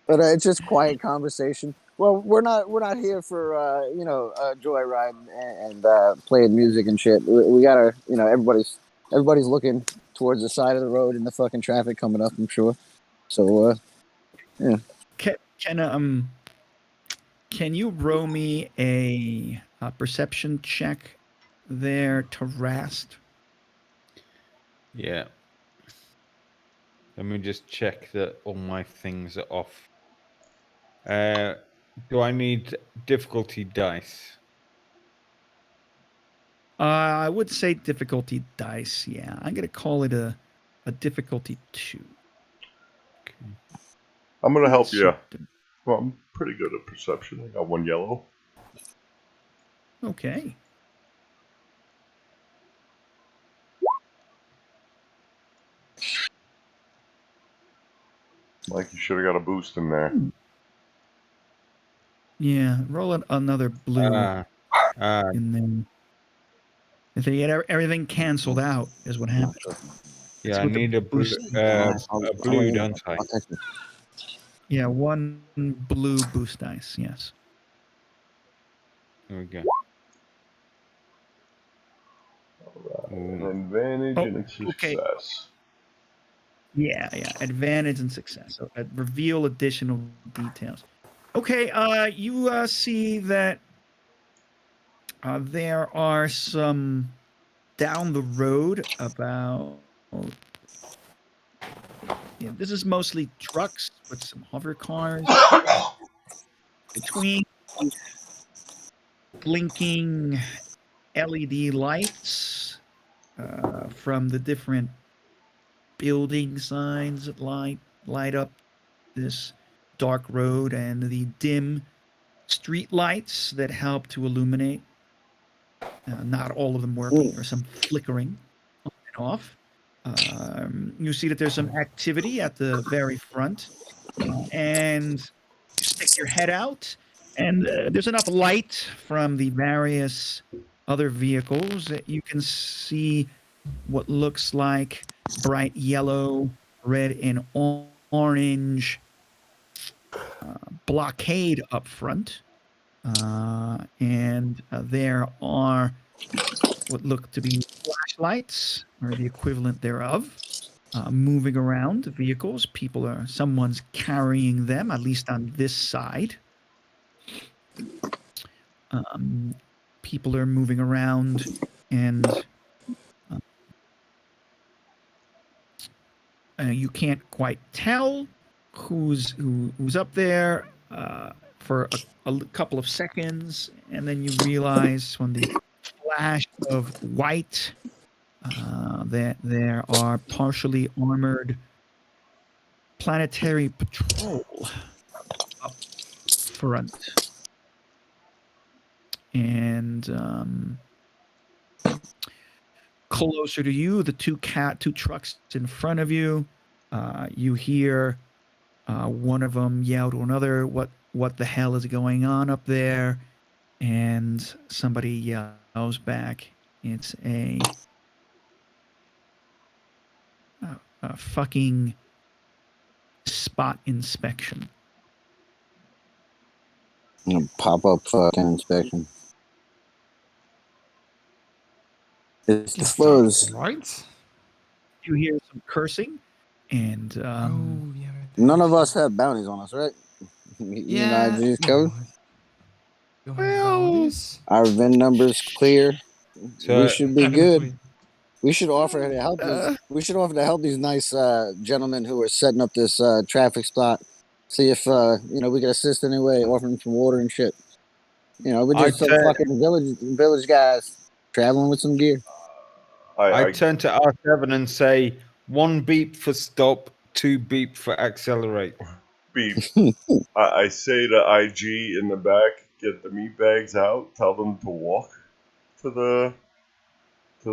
But it's just quiet conversation. Well, we're not here for joyride and playing music and shit. We gotta, everybody's looking towards the side of the road and the fucking traffic coming up, I'm sure. So yeah. Can Can you roll me a perception check there to Rast? Yeah. Let me just check that all my things are off. Do I need difficulty dice? I would say difficulty dice. Yeah, I'm gonna call it a difficulty 2. I'm gonna help you. So, Well, I'm pretty good at perception. I got 1 yellow. okay. Like you should have got a boost in there. Yeah, roll another blue, and then if they get everything canceled out, is what happened. yeah, It's I with the need a blue, boost. a blue, don't I? I'll take it. Yeah, 1 blue boost dice. Yes. There we go. An advantage Oh, and a okay. success. Yeah, advantage and success. So reveal additional details. Okay, you see that there are some down the road about. Yeah, this is mostly trucks with some hover cars between blinking LED lights from the different building signs that light up this dark road and the dim street lights that help to illuminate. Not all of them working. There's some flickering on and off. You see that there's some activity at the very front, and you stick your head out, and there's enough light from the various other vehicles that you can see what looks like bright yellow, red, and orange blockade up front. And there are what look to be flashlights or the equivalent thereof moving around the vehicles. Someone's carrying them, at least on this side. People are moving around, and you can't quite tell who's up there for a couple of seconds, and then you realize when the flash of white that there are partially armored planetary patrol up front, and closer to you, the two trucks in front of you. You hear one of them yell to another, "What the hell is going on up there?" And somebody yells back, "It's a fucking spot inspection." Pop-up fucking inspection. It's the Is that fuzz. right? You hear some cursing, and Oh, yeah. Right. None of us have bounties on us, right? You and I just covered. well, Our VIN number's clear. So, We should be good. Wait. We should offer to help. We should offer to help these nice gentlemen who are setting up this traffic spot. See if we can assist in any way, offering some water and shit. We're just some fucking village guys traveling with some gear. I turn to R7 and say, 1 beep for stop, 2 beep for accelerate. Beep. I say to IG in the back, get the meat bags out, tell them to walk to the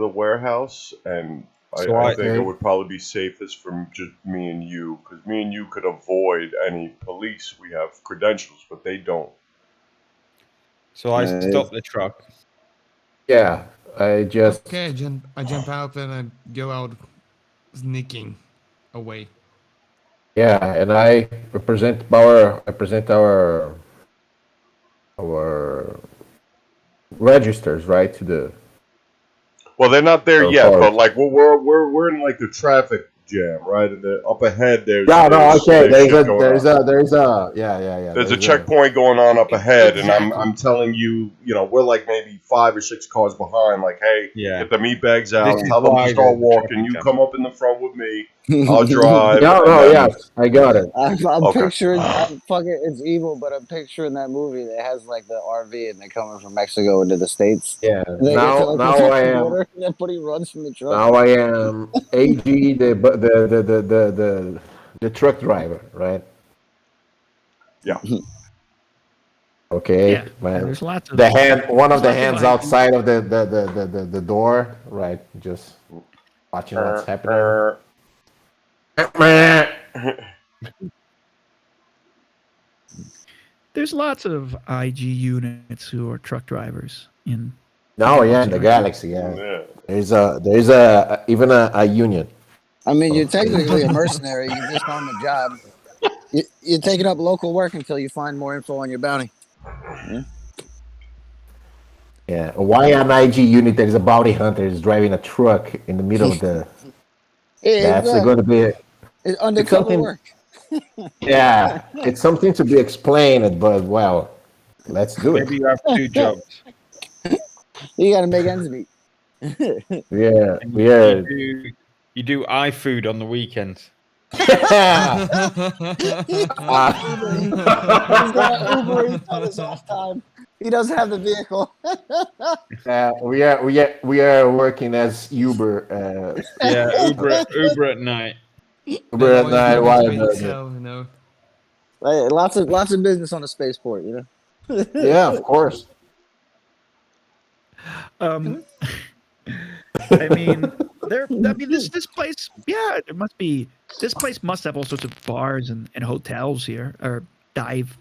warehouse, and I think it would probably be safest for just me and you, because me and you could avoid any police. We have credentials, but they don't. So I stop the truck. Yeah, I just. Okay, I jump out and I go out sneaking away. Yeah, and I present our registers, right, to the. Well, they're not there Of yet, course. but like we're in like the traffic jam, right? And up ahead, there's Yeah, no, okay. there's shit going on. Yeah. There's a checkpoint going on up ahead, and Exactly. I'm telling you, we're like maybe 5 or 6 cars behind. Like, hey, Yeah. get the meat bags out. This is Tell them why to start the walking. traffic You jam. come up in the front with me. I'll drive. Yeah, and no, then, yes, I got it. I'm Okay. picturing. I'm fucking. It's evil, but I'm picturing that movie that has like the RV and they're coming from Mexico into the states. Yeah. And they get to like Now protect I the am. border, and everybody runs from the truck. Now I am AG, the truck driver, right? Yeah. Okay. Yeah, Man. there's lots of One of the lots of hands ideas. outside of the door, right? Just watching what's happening. There's lots of IG units who are truck drivers in. No, yeah, Monster in the Truck. galaxy, yeah. Yeah. There's even a union. I mean, you're Oh. technically a mercenary. You're just on the job. You're taking up local work until you find more info on your bounty. Yeah. Why an IG unit that is a bounty hunter is driving a truck in the middle of the that's going to be It's undercover something- work. yeah, it's something to be explained, but well, let's do Maybe it. you have 2 jobs. You got to make ends meet. Yeah, And we are. You do iFood on the weekends. He's got Uber Eats on his off time. He doesn't have the vehicle. We are working as Uber. Yeah, Uber at night. Uber at night. Hey, lots of business on the spaceport, you know. Yeah, of course. I mean, this place. Yeah, there must be. This place must have all sorts of bars and hotels here, or dive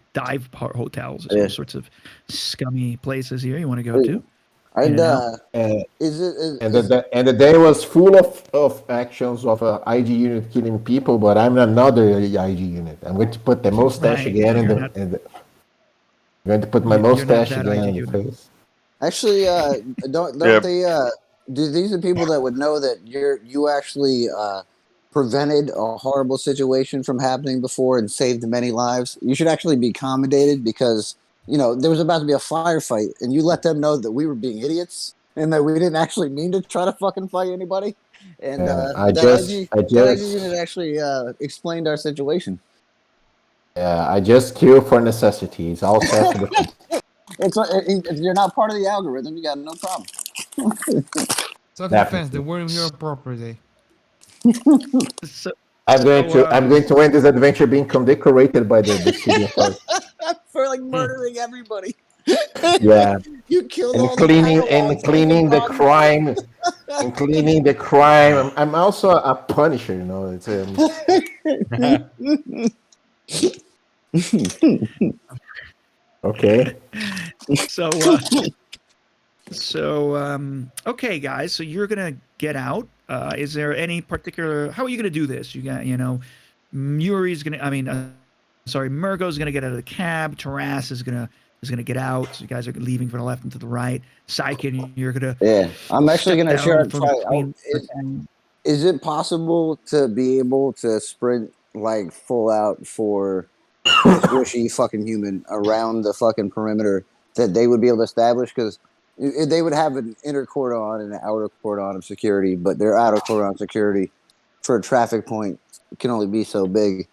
hotels. There's all sorts of scummy places here you want to go to. And And is it? the day was full of actions of a IG unit killing people, but I'm another IG unit. I'm going to put the mustache Right, again you're I'm going to put my You're not mustache that again IG in the unit. face. Actually, don't Yeah. they? Do these are people that would know that you actually prevented a horrible situation from happening before and saved many lives? You should actually be commendated because there was about to be a firefight, and you let them know that we were being idiots and that we didn't actually mean to try to fucking fight anybody. And that IG unit actually explained our situation. Yeah, I just kill for necessity. It's all self-defense. If you're not part of the algorithm, you got no problem. Self-defense, they weren't your property. So, I'm going to end this adventure being condecorated by the city authority. For like murdering everybody. Yeah, You killed and all cleaning the the crime, and cleaning the crime. I'm also a punisher, It's okay. Okay, guys. So you're gonna get out. Is there any particular? How are you gonna do this? You got, Muri's gonna. Murgo's gonna get out of the cab. Taras is gonna get out. So you guys are leaving from the left and to the right. Saikin, you're gonna. Yeah, I'm actually step gonna down try. from between- Is it possible to be able to sprint like full out for a squishy fucking human around the fucking perimeter that they would be able to establish? Because they would have an inner cordon and an outer cordon of security, but their outer cordon security for a traffic point can only be so big.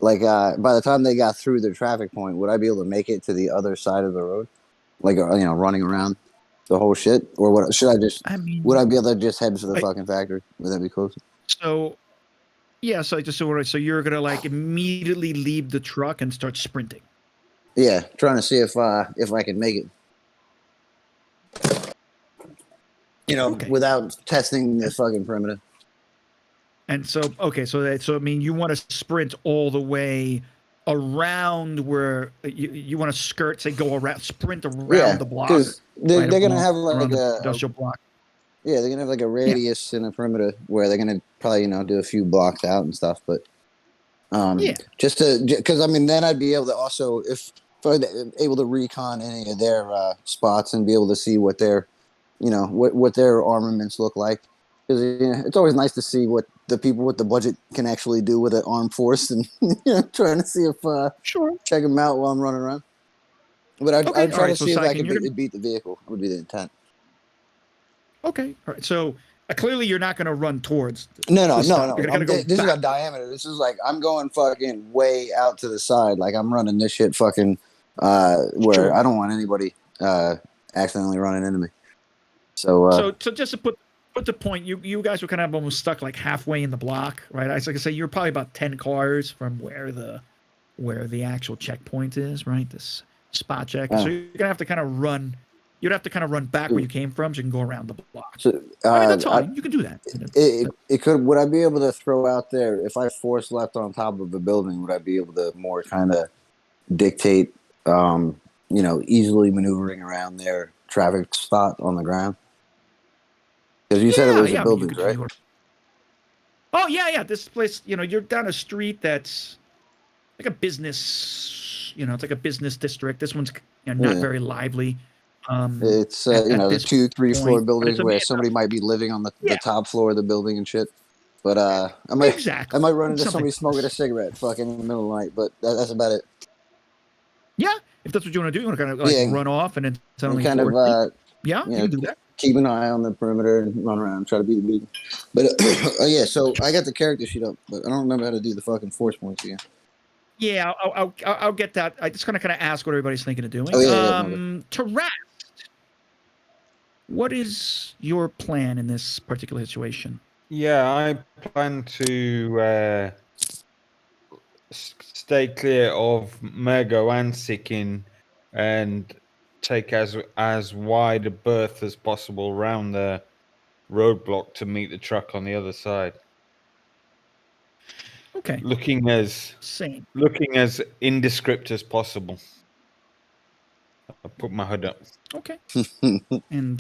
Like by the time they got through the traffic point, would I be able to make it to the other side of the road? Like running around the whole shit, or what? Should I just? Would I be able to just head to the fucking factory? Would that be close? So, yeah. So you're gonna like immediately leave the truck and start sprinting. Yeah, trying to see if I can make it. Without testing the fucking perimeter. And so, so I mean, you want to sprint all the way around where you want to sprint around the block. Because they're going to have like a industrial block. Yeah, they're going to have like a radius and a perimeter where they're going to probably, do a few blocks out and stuff. But because I mean, then I'd be able to also, if I'm able to recon any of their spots and be able to see what their, what their armaments look like. Because it's always nice to see what the people with the budget can actually do with an armed force, and trying to see if Sure. check them out while I'm running around. But I'd Okay, try alright, to so see if I Syken, could you're gonna- beat the vehicle. Would be the intent. Okay. All right. So clearly you're not going to run towards. No. the stop. You're I'm- going to go this is back. a diameter. This is like I'm going fucking way out to the side. Like I'm running this shit fucking where Sure. I don't want anybody accidentally running into me. So So just to put the point, you guys were kind of almost stuck like halfway in the block, right? I was like I say, you're probably about 10 cars from where the actual checkpoint is, right? This spot check. So you're gonna have to kind of run. You'd have to kind of run back where you came from, so you can go around the block. so I mean, that's fine. You can do that. it could. Would I be able to throw out there if I force left on top of a building? Would I be able to more kind of dictate, easily maneuvering around their traffic spot on the ground? Because you said it was yeah, a buildings, right? Oh yeah. This place, you're down a street that's like a business. It's like a business district. This one's not very lively. It's at the this 2-3 floor point, but buildings it's a where main- somebody might be living on the Yeah. top floor of the building and shit. But I might Exactly. run into Something somebody like smoking a this. cigarette fucking in the middle of the night. But that's about it. Yeah, if that's what you want to do, you want to kind of Yeah. run off and then suddenly And kind of yeah, you can do that. keep an eye on the perimeter and run around and try to beat the beat. But yeah, so I got the character sheet up, but I don't remember how to do the fucking force points again. Yeah, I'll get that. I just kind of ask what everybody's thinking of doing. Oh, yeah, To Rast, what is your plan in this particular situation? Yeah, I plan to stay clear of Mergo and Sikin and take as wide a berth as possible around the roadblock to meet the truck on the other side. Okay, Looking as same. indescript as possible. I put my hood up. Okay, and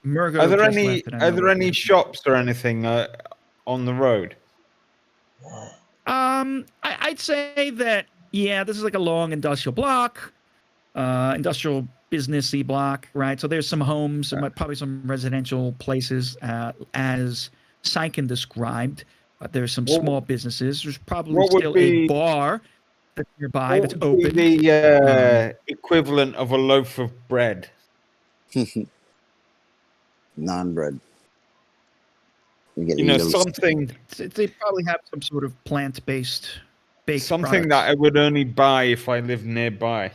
Murgo. Are there just any left, and I know any what- shops or anything on the road? I'd say that this is like a long industrial block, industrial businessy block, right? So there's some homes, probably some residential places, as Syken described. There's some small businesses. There's probably what would still be- a bar that's nearby What that's would be open. the equivalent of a loaf of bread? Non-bread. Something They probably have some sort of plant-based baked something products. that I would only buy if I lived nearby.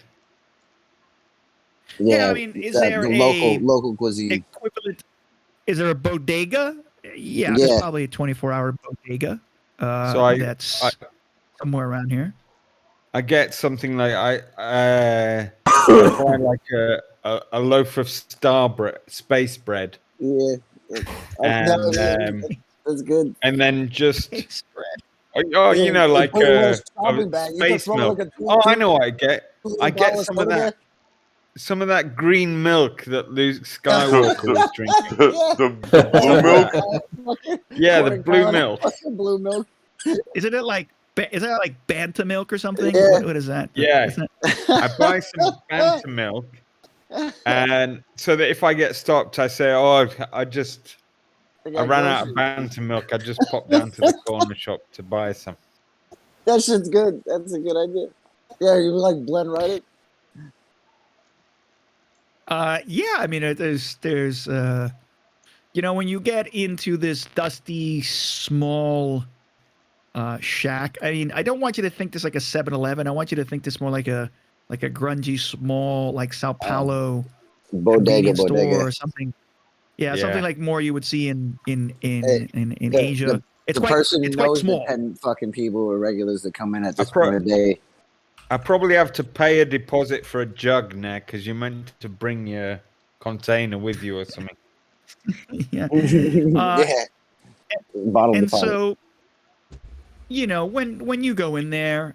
Yeah, I mean, is there the a local cuisine? equivalent? Is there a bodega? Yeah, Yeah. there's probably a 24-hour bodega. So That's I somewhere around here. I get something like I buy like a loaf of space bread, Yeah. and That's good. and then just Baked bread. like put it in a a shopping bag. You can space throw milk. like a Oh, I know what I get. I get bottle of some of soda. that. Some of that green milk that Luke Skywalker was drinking. The blue milk. Yeah, the blue milk. Blue milk. Isn't it like Banta milk or something? Yeah. What is that? Yeah. Isn't I buy some Fanta milk, and so that if I get stopped, I say, "Oh, I ran out of Fanta milk. I just popped down to the corner shop to buy some." That shit's good. That's a good idea. Yeah, you like blend right it. Yeah, I mean, there's when you get into this dusty, small shack, I mean, I don't want you to think this like a 7-Eleven. I want you to think this more like a grungy, small, like Sao Paulo convenience store or something. Yeah, something like more you would see in Asia. It's the quite, person it's knows quite the small. 10 fucking people or regulars that come in at this pro- point of day. I probably have to pay a deposit for a jug now because you meant to bring your container with you or something. Yeah. Yeah. Bottle And deposit. so, when you go in there,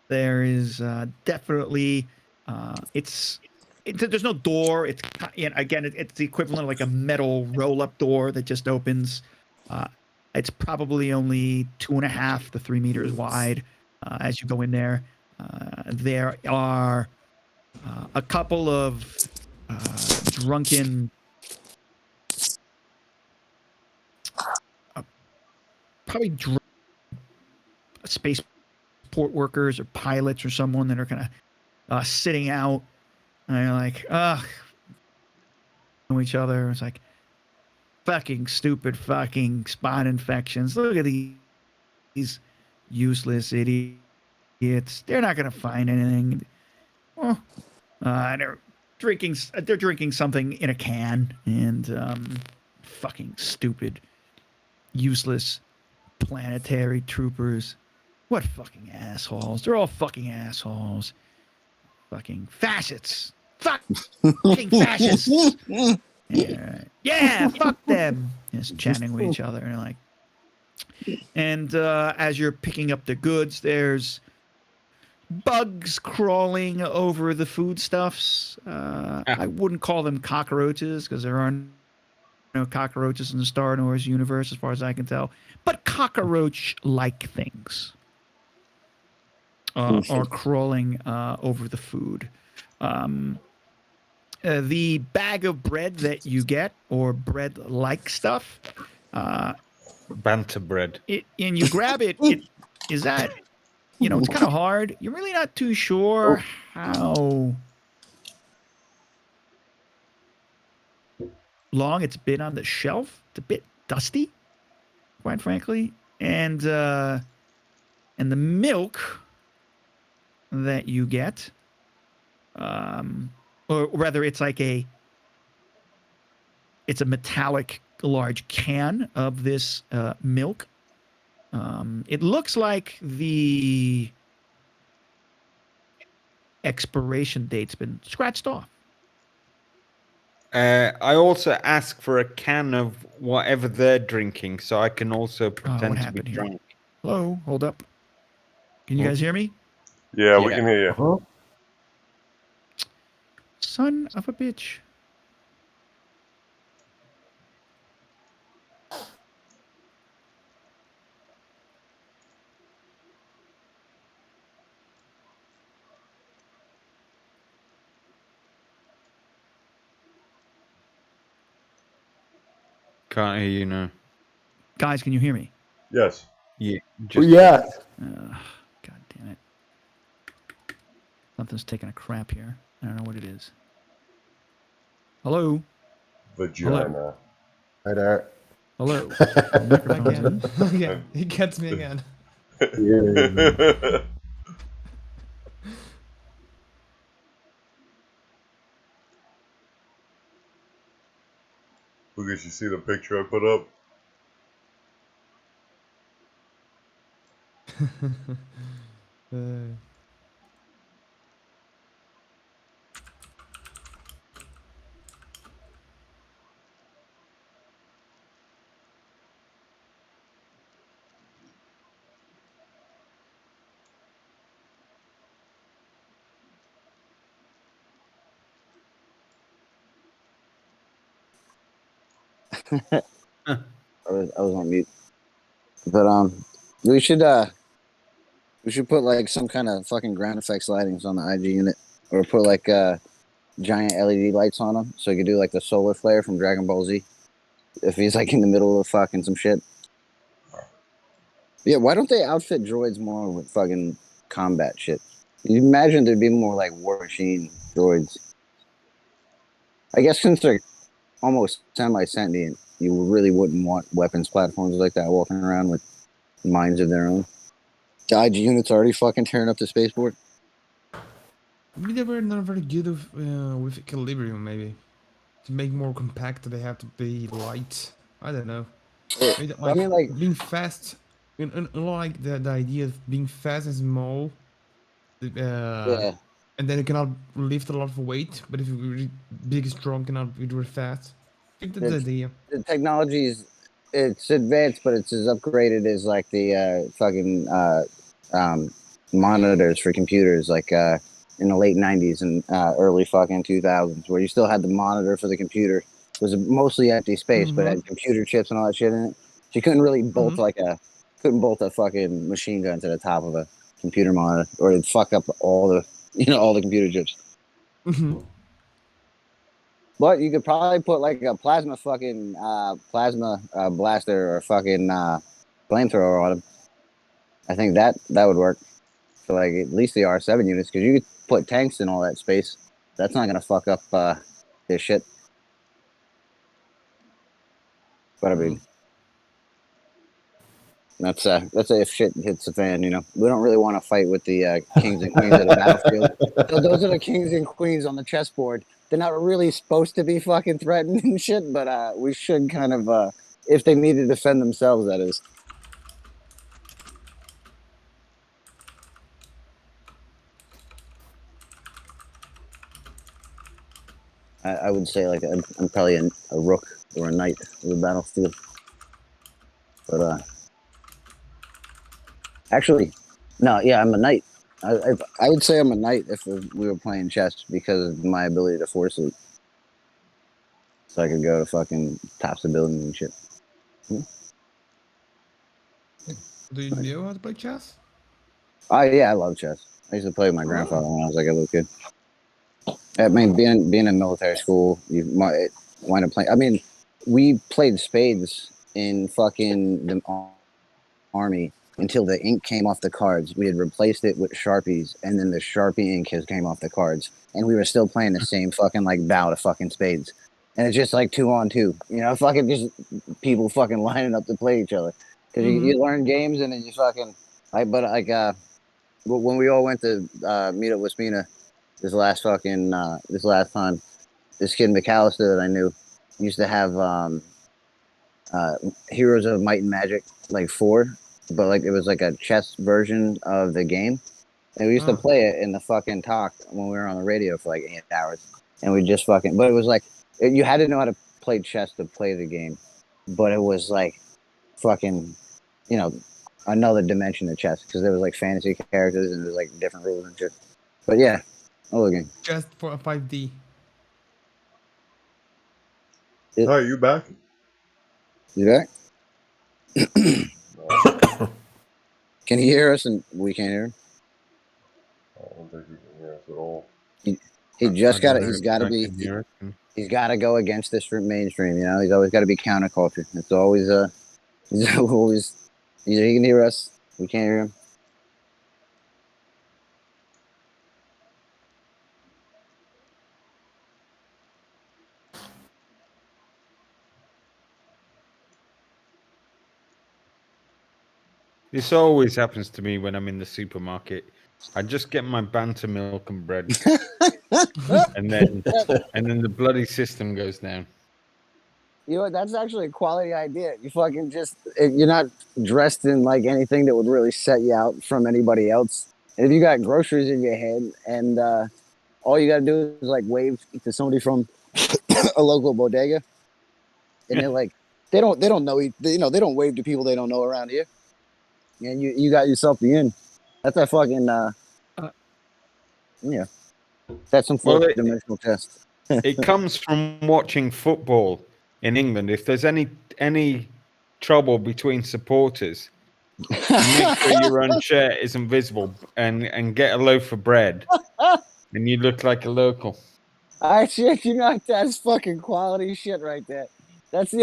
there is definitely there's no door. It's again, it's the equivalent of like a metal roll-up door that just opens. It's probably only 2.5 to 3 meters wide. As you go in there, there are a couple of drunken probably spaceport workers or pilots or someone that are kind of sitting out and they're like, each other. It's like fucking stupid fucking spot infections. Look at these useless idiots. They're not gonna find anything. Well, they're drinking something in a can and fucking stupid, useless planetary troopers. What fucking assholes. They're all fucking assholes. Fucking fascists. Fucking fascists. Yeah, fuck them. Just chatting with each other and like. And as you're picking up the goods, there's bugs crawling over the foodstuffs. I wouldn't call them cockroaches because there are no cockroaches in the Star Wars universe, as far as I can tell. But cockroach-like things are crawling over the food. The bag of bread that you get, or bread-like stuff, Banter bread. and you grab it, is that, it's kind of hard. You're really not too sure how long it's been on the shelf. It's a bit dusty, quite frankly. And the milk that you get, or rather, it's a metallic large can of this milk. It looks like the expiration date's been scratched off. I also ask for a can of whatever they're drinking, so I can also pretend to be happened here? drunk. Hello, hold up. Can you guys hear me? Yeah, we Yeah. can hear you. Son of a bitch. Can't hear you now. Guys, can you hear me? Yes. Yeah. Yeah. God damn it. Something's taking a crap here. I don't know what it is. Hello? Vagina. Hi there. Hello? Microphone's Again. in. Yeah, he gets me again. Yeah. Lucas, you see the picture I put up? I was on mute. But we should put like some kind of fucking ground effects lightings on the IG unit, or put like giant LED lights on him, so he could do like the solar flare from Dragon Ball Z if he's like in the middle of fucking some shit. Yeah, why don't they outfit droids more with fucking combat shit? You imagine there'd be more like war machine droids. I guess since they're almost semi-sentient, you really wouldn't want weapons platforms like that walking around with minds of their own. The IG unit's already fucking tearing up the spaceport. Maybe they were not very good with equilibrium, maybe. To make more compact, they have to be light. I don't know. Maybe, I mean, like, being fast, like the idea of being fast and small. yeah. And then you cannot lift a lot of weight, but if you're really big, strong, cannot be really fast. I think that's the idea. The technology's it's advanced, but it's as upgraded as like the fucking monitors for computers, like in the late '90s and early fucking 2000s, where you still had the monitor for the computer. It was mostly empty space, but had computer chips and all that shit in it. So you couldn't really bolt couldn't bolt a fucking machine gun to the top of a computer monitor, or it'd fuck up all the all the computer chips. But you could probably put like a plasma fucking plasma blaster or fucking flamethrower on him. I think that would work for like at least the R7 units because you could put tanks in all that space. That's not gonna fuck up this shit. But I mean, that's if shit hits the fan. You know, we don't really want to fight with the kings and queens of the battlefield. So those are the kings and queens on the chessboard. They're not really supposed to be fucking threatened and shit, but we should kind of, if they need to defend themselves, that is. I would say like I'm probably a rook or a knight of the battlefield. But actually, no, yeah, I'm a knight. I would say I'm a knight if we were playing chess because of my ability to force it. So I could go to fucking tops of buildings and shit. Do you know how to play chess? Oh yeah, I love chess. I used to play with my grandfather when I was like a little kid. I mean, being in military school, you might wind up playing. I mean, we played spades in fucking the army until the ink came off the cards. We had replaced it with Sharpies, and then the Sharpie ink came off the cards, and we were still playing the same fucking like bout of fucking spades. And it's just like 2-on-2, you know, fucking just people fucking lining up to play each other. Because you learn games and then you fucking, when we all went to meet up with Spina this last time, this kid McAllister that I knew used to have Heroes of Might and Magic, like 4, but like it was like a chess version of the game. And we used to play it in the fucking talk when we were on the radio for like 8 hours. And we just fucking, but it was like, you had to know how to play chess to play the game, but it was like fucking, you know, another dimension of chess because there was like fantasy characters and there was like different rules and shit. But yeah, I love the game. Just for a 5D. Oh, you back? You back? Can he hear us and we can't hear him? I don't think you can hear us at all. He just got it. He's got to go against this mainstream. You know, he's always got to be counterculture. It's always he's always either he can hear us, we can't hear him. This always happens to me when I'm in the supermarket. I just get my banter milk and bread, and then the bloody system goes down. You know what? That's actually a quality idea. You fucking you're not dressed in like anything that would really set you out from anybody else. And if you got groceries in your head and all you got to do is like wave to somebody from a local bodega, and they're like, they don't know, they don't wave to people they don't know around here. And you got yourself the in. That's a fucking yeah. That's some fourth dimensional test. It comes from watching football in England. If there's any trouble between supporters, make sure your own shirt isn't visible and get a loaf of bread, and you look like a local. I shit, you know, that's fucking quality shit right there. That's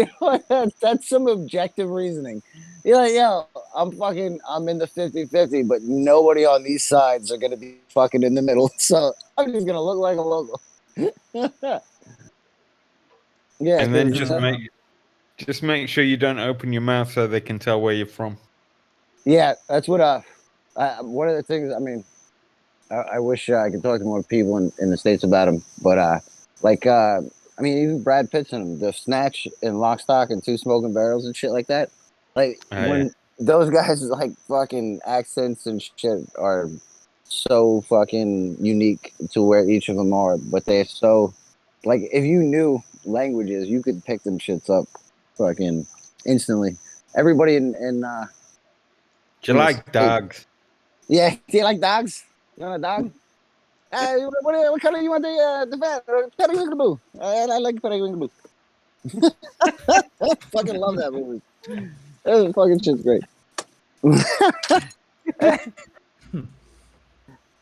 that's some objective reasoning. You're like, yo, I'm in the 50-50, but nobody on these sides are gonna be fucking in the middle. So I'm just gonna look like a local. Yeah. And then just make sure you don't open your mouth so they can tell where you're from. Yeah, that's what one of the things, I mean, I wish I could talk to more people in the States about them, but I mean, even Brad Pitt's in them, the Snatch and Lock, Stock and Two Smoking Barrels and shit like that. Like when those guys like fucking accents and shit are so fucking unique to where each of them are, but they're so like if you knew languages, you could pick them shits up fucking instantly. Everybody in do you like dogs? Yeah, do you like dogs? You want a dog? What color you want the vet? Peregrine. I like Peregrine. Fucking love that movie. That fucking shit's great.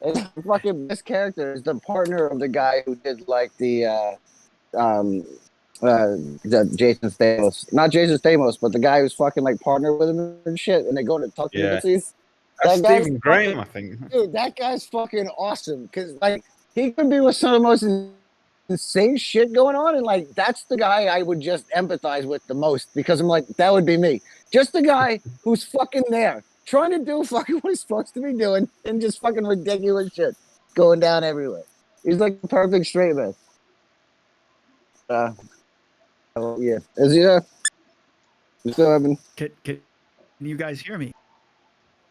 And the fucking best character is the partner of the guy who did like the Jason Stamos. Not Jason Stamos, but the guy who's fucking like partner with him and shit, and they go to tuck Yeah. Nazis. That's That guy's Stephen Graham, I think. Dude, that guy's fucking awesome. Cause like he can be with some of the most insane shit going on, and like that's the guy I would just empathize with the most because I'm like, that would be me. Just the guy who's fucking there, trying to do fucking what he's supposed to be doing, and just fucking ridiculous shit going down everywhere. He's like a perfect straight man. Yeah. Is he there? You still having? Can you guys hear me?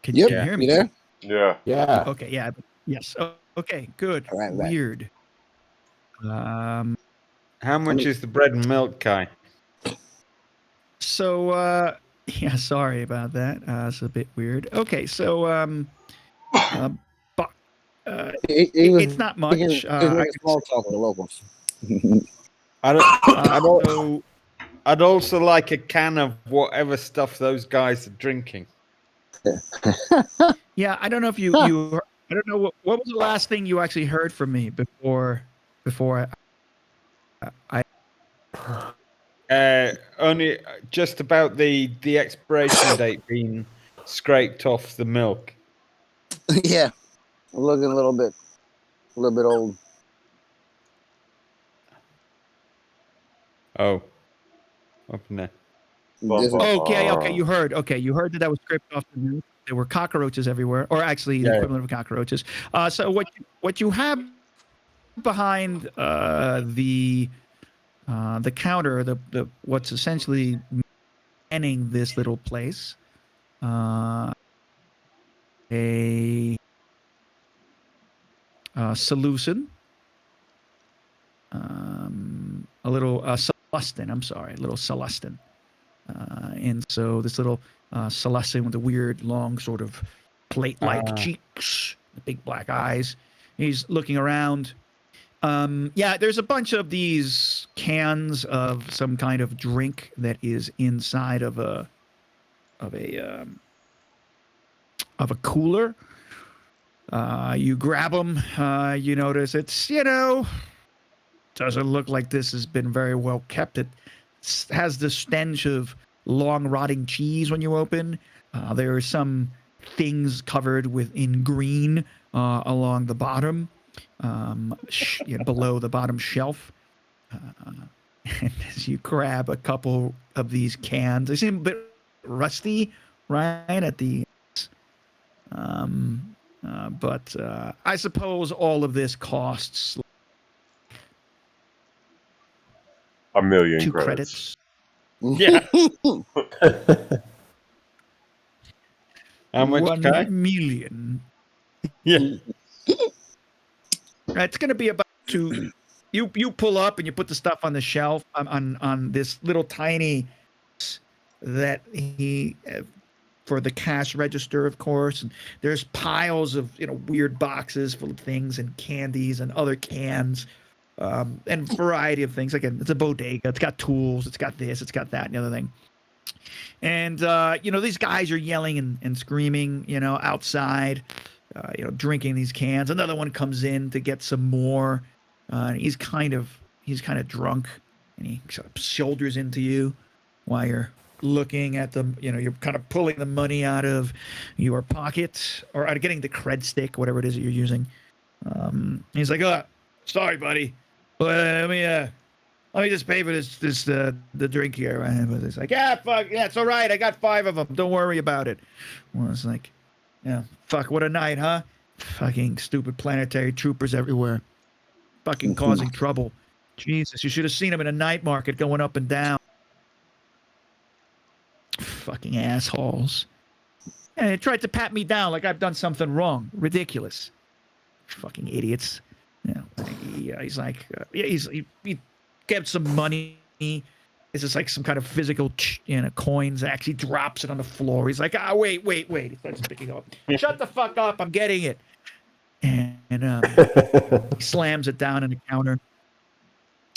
Can Yep. you hear me? You there? Yeah. Yeah. Okay. Yeah. Yes. Oh, okay. Good. All right. Weird. How much is the bread and milk, Kai? So, yeah, sorry about that. It's a bit weird. Okay, so, but He was it's not much. making small talk with the locals. So, I'd also like a can of whatever stuff those guys are drinking. yeah, I don't know if you I don't know what was the last thing you actually heard from me before I Only just about the expiration date being scraped off the milk. Yeah, I'm looking a little bit old. Oh, up in there. Okay, you heard that was scraped off the news. There were cockroaches everywhere, or actually the equivalent of cockroaches. So what you have behind the counter, the what's essentially manning this little place, a solution, a little Celestin. I'm sorry, a little Celestin. And so this little Celestin with the weird, long, sort of plate-like cheeks, the big black eyes. He's looking around. Yeah, there's a bunch of these cans of some kind of drink that is inside of a cooler. You grab them. You notice it's doesn't look like this has been very well kept. It has the stench of long rotting cheese when you open. There are some things covered in green along the bottom, below the bottom shelf. And as you grab a couple of these cans, they seem a bit rusty, right at the. But I suppose all of this costs $1 million 2 credits. Yeah. How much, 1 Kai? million. Yeah. It's going to be about 2. You pull up and you put the stuff on the shelf on this little tiny that he for the cash register, of course. And there's piles of weird boxes full of things and candies and other cans. And variety of things. Again, it's a bodega. It's got tools. It's got this. It's got that and the other thing. And these guys are yelling and screaming. Outside. Drinking these cans. Another one comes in to get some more. He's kind of drunk, and he sort of shoulders into you while you're looking at them. You're kind of pulling the money out of your pocket or out of getting the cred stick, whatever it is that you're using. He's like, "Oh, sorry, buddy. Let me just pay for this the drink here." But it's like, "Yeah, fuck, yeah, it's all right. I got 5 of them. Don't worry about it." Well, it's like, yeah, fuck, what a night, huh? Fucking stupid planetary troopers everywhere, fucking causing trouble. Jesus, you should have seen them in a night market going up and down. Fucking assholes. And they tried to pat me down like I've done something wrong. Ridiculous. Fucking idiots. He's like, he gets some money. It's just like some kind of physical, coins. Actually drops it on the floor. He's like, wait. He starts picking up. Shut the fuck up! I'm getting it. And he slams it down on the counter.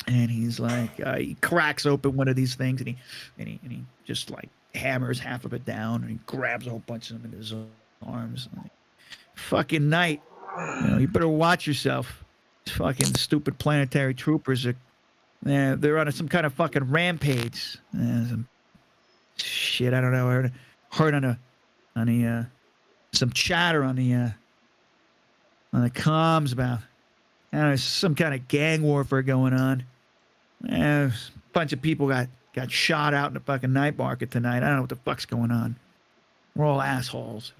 And he's like, he cracks open one of these things, and he just like hammers half of it down, and he grabs a whole bunch of them in his arms. Like, fucking night. You better watch yourself. Fucking stupid planetary troopers are They're on some kind of fucking rampage. Some shit, I don't know. I heard on some chatter on the comms about, I don't know, some kind of gang warfare going on. A bunch of people got shot out in the fucking night market tonight. I don't know what the fuck's going on. We're all assholes.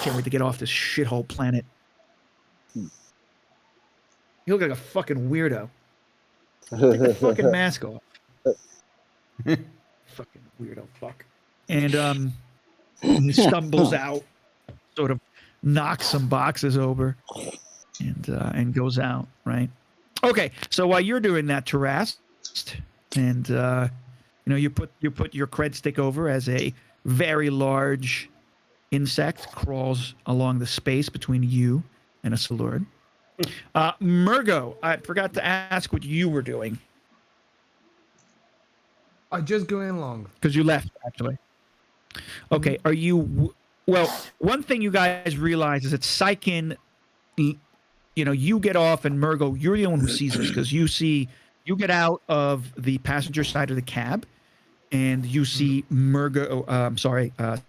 Can't wait to get off this shithole planet. You look like a fucking weirdo. Take the fucking mask off. Fucking weirdo fuck. And he stumbles out, sort of knocks some boxes over, and goes out, right? Okay, so while you're doing that, Taras, and you put your cred stick over as a very large insect crawls along the space between you and a Salord. Murgo, I forgot to ask what you were doing. I just going along. Because you left, actually. Okay, are you... Well, one thing you guys realize is that Sykin, you get off, and Murgo, you're the one who sees this, because you get out of the passenger side of the cab, and you see Murgo,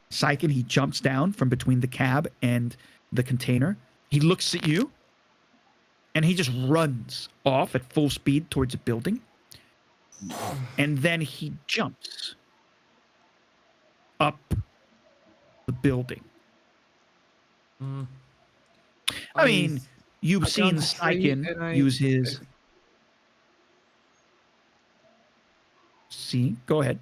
Sykin, he jumps down from between the cab and the container. He looks at you, and he just runs off at full speed towards a building. And then he jumps up the building. I mean, you've seen Sykin use his... See? Go ahead.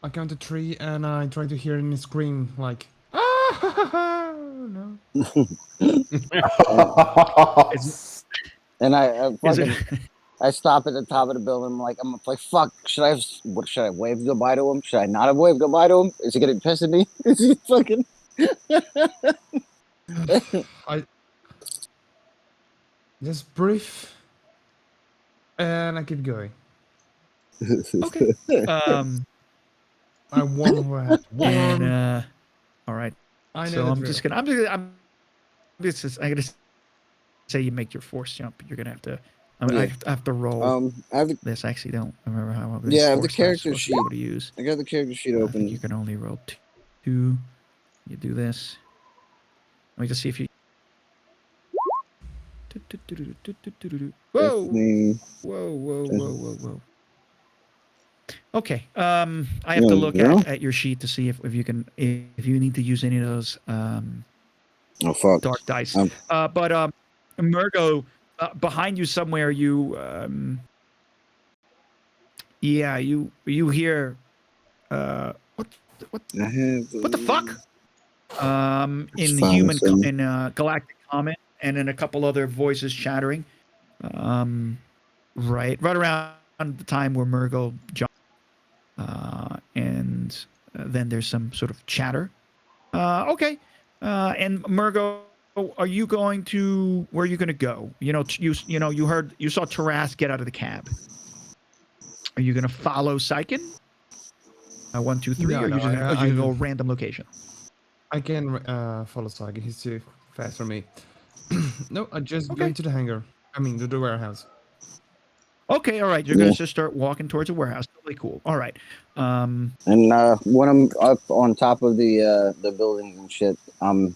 I count to 3 and I try to hear him scream like, ah, no. And I stop at the top of the building. I'm like, fuck. Should I wave goodbye to him? Should I not have waved goodbye to him? Is he getting pissed at me? Is he fucking? I just brief, and I keep going. Okay. I warm where and all right. I know. So I'm gonna say you make your force jump. You're gonna have to. I have to roll. I have this. I actually don't remember how. I have the character sheet. To use. I got the character sheet I open. think you can only roll 2. You do this. Let me just see if you. Whoa. Okay. I have to look at your sheet to see if you need to use any of those dark dice. But Murgo, behind you somewhere, you hear what the fuck? In galactic comment, and then a couple other voices chattering. Right around the time where Murgo jumped. And then there's some sort of chatter. Okay. And Murgo, where are you going to go? You saw Taras get out of the cab. Are you going to follow Sykin? 1, 2, 3, or are you going to go random location? I can follow Sykin. He's too fast for me. No, I just go to the hangar. I mean, to the warehouse. Okay, all right. You're going to just start walking towards a warehouse. Totally cool. All right. And when I'm up on top of the buildings and shit, I'm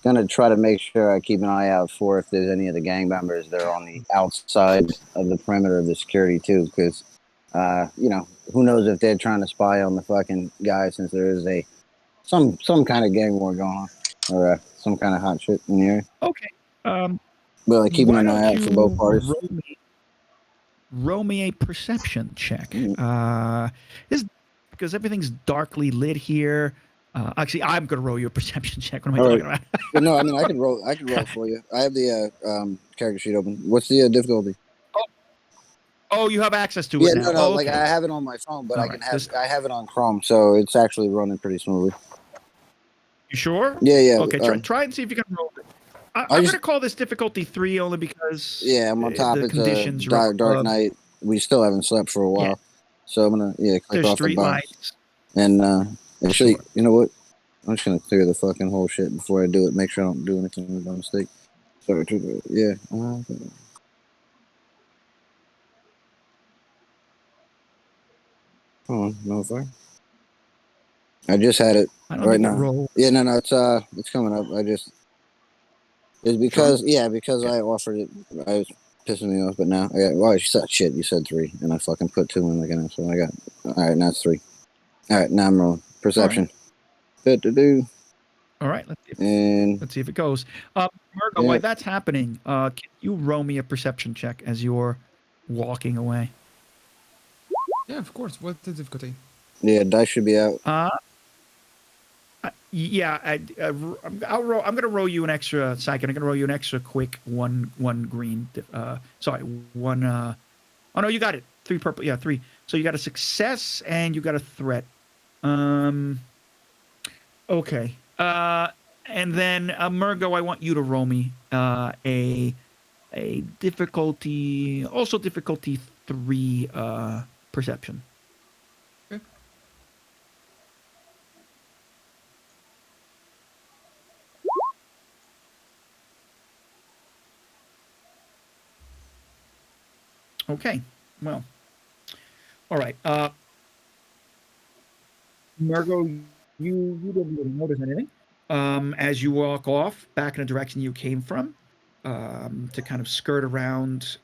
going to try to make sure I keep an eye out for if there's any of the gang members that are on the outside of the perimeter of the security, too, because, who knows if they're trying to spy on the fucking guy, since there is some kind of gang war going on, or some kind of hot shit in the area. Okay. But keeping an eye out for both parties. Roll me a perception check. This because everything's darkly lit here. Actually, I'm going to roll you a perception check. What am I talking about? No, I mean, I can roll for you. I have the character sheet open. What's the difficulty? Oh, you have access to it now. No. Okay. I have it on my phone, but I have it on Chrome, so it's actually running pretty smoothly. You sure? Yeah. Okay, try and see if you can roll it. I'm going to call this difficulty 3 only because I'm on top. It's conditions dark night. We still haven't slept for a while, so I'm gonna click There's off street the lights. And actually, you know what? I'm just gonna clear the fucking whole shit before I do it. Make sure I don't do anything by mistake. Sorry. Yeah. Hold on, no fire. I just had it I don't right think it now. rolled. Yeah, no, it's coming up. It's because because I offered it. I was pissing me off, but now I got. Well, you said shit. You said 3, and I fucking put 2 in again. So I got. All right, now it's 3. All right, now I'm rolling. Perception. Do. All right, And let's see if it goes. Margo, Yeah. while that's happening, can you roll me a perception check as you're walking away? Yeah, of course. What's the difficulty? yeah, dice should be out. Yeah, I'll roll. I'm gonna roll you an extra second. I'm gonna roll you an extra quick one green. Sorry, one. Oh no, you got it. 3 purple. Yeah, 3. So you got a success and you got a threat. Okay. And then Murgo, I want you to roll me a difficulty, also difficulty 3 perception. Okay. Well. All right. Margot, you didn't really notice anything. As you walk off back in the direction you came from, to kind of skirt around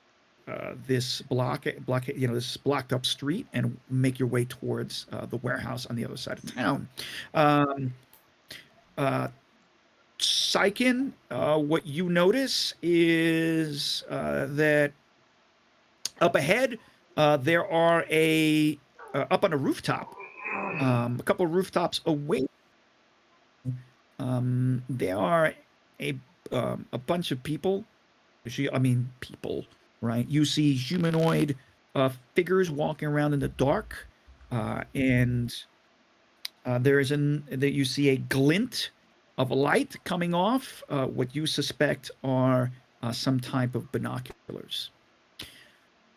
this this blocked up street and make your way towards the warehouse on the other side of town. Saikin, what you notice is that up ahead, there are up on a rooftop, a couple of rooftops away. There are a bunch of people. People, right? You see humanoid figures walking around in the dark, and you see a glint of a light coming off what you suspect are some type of binoculars.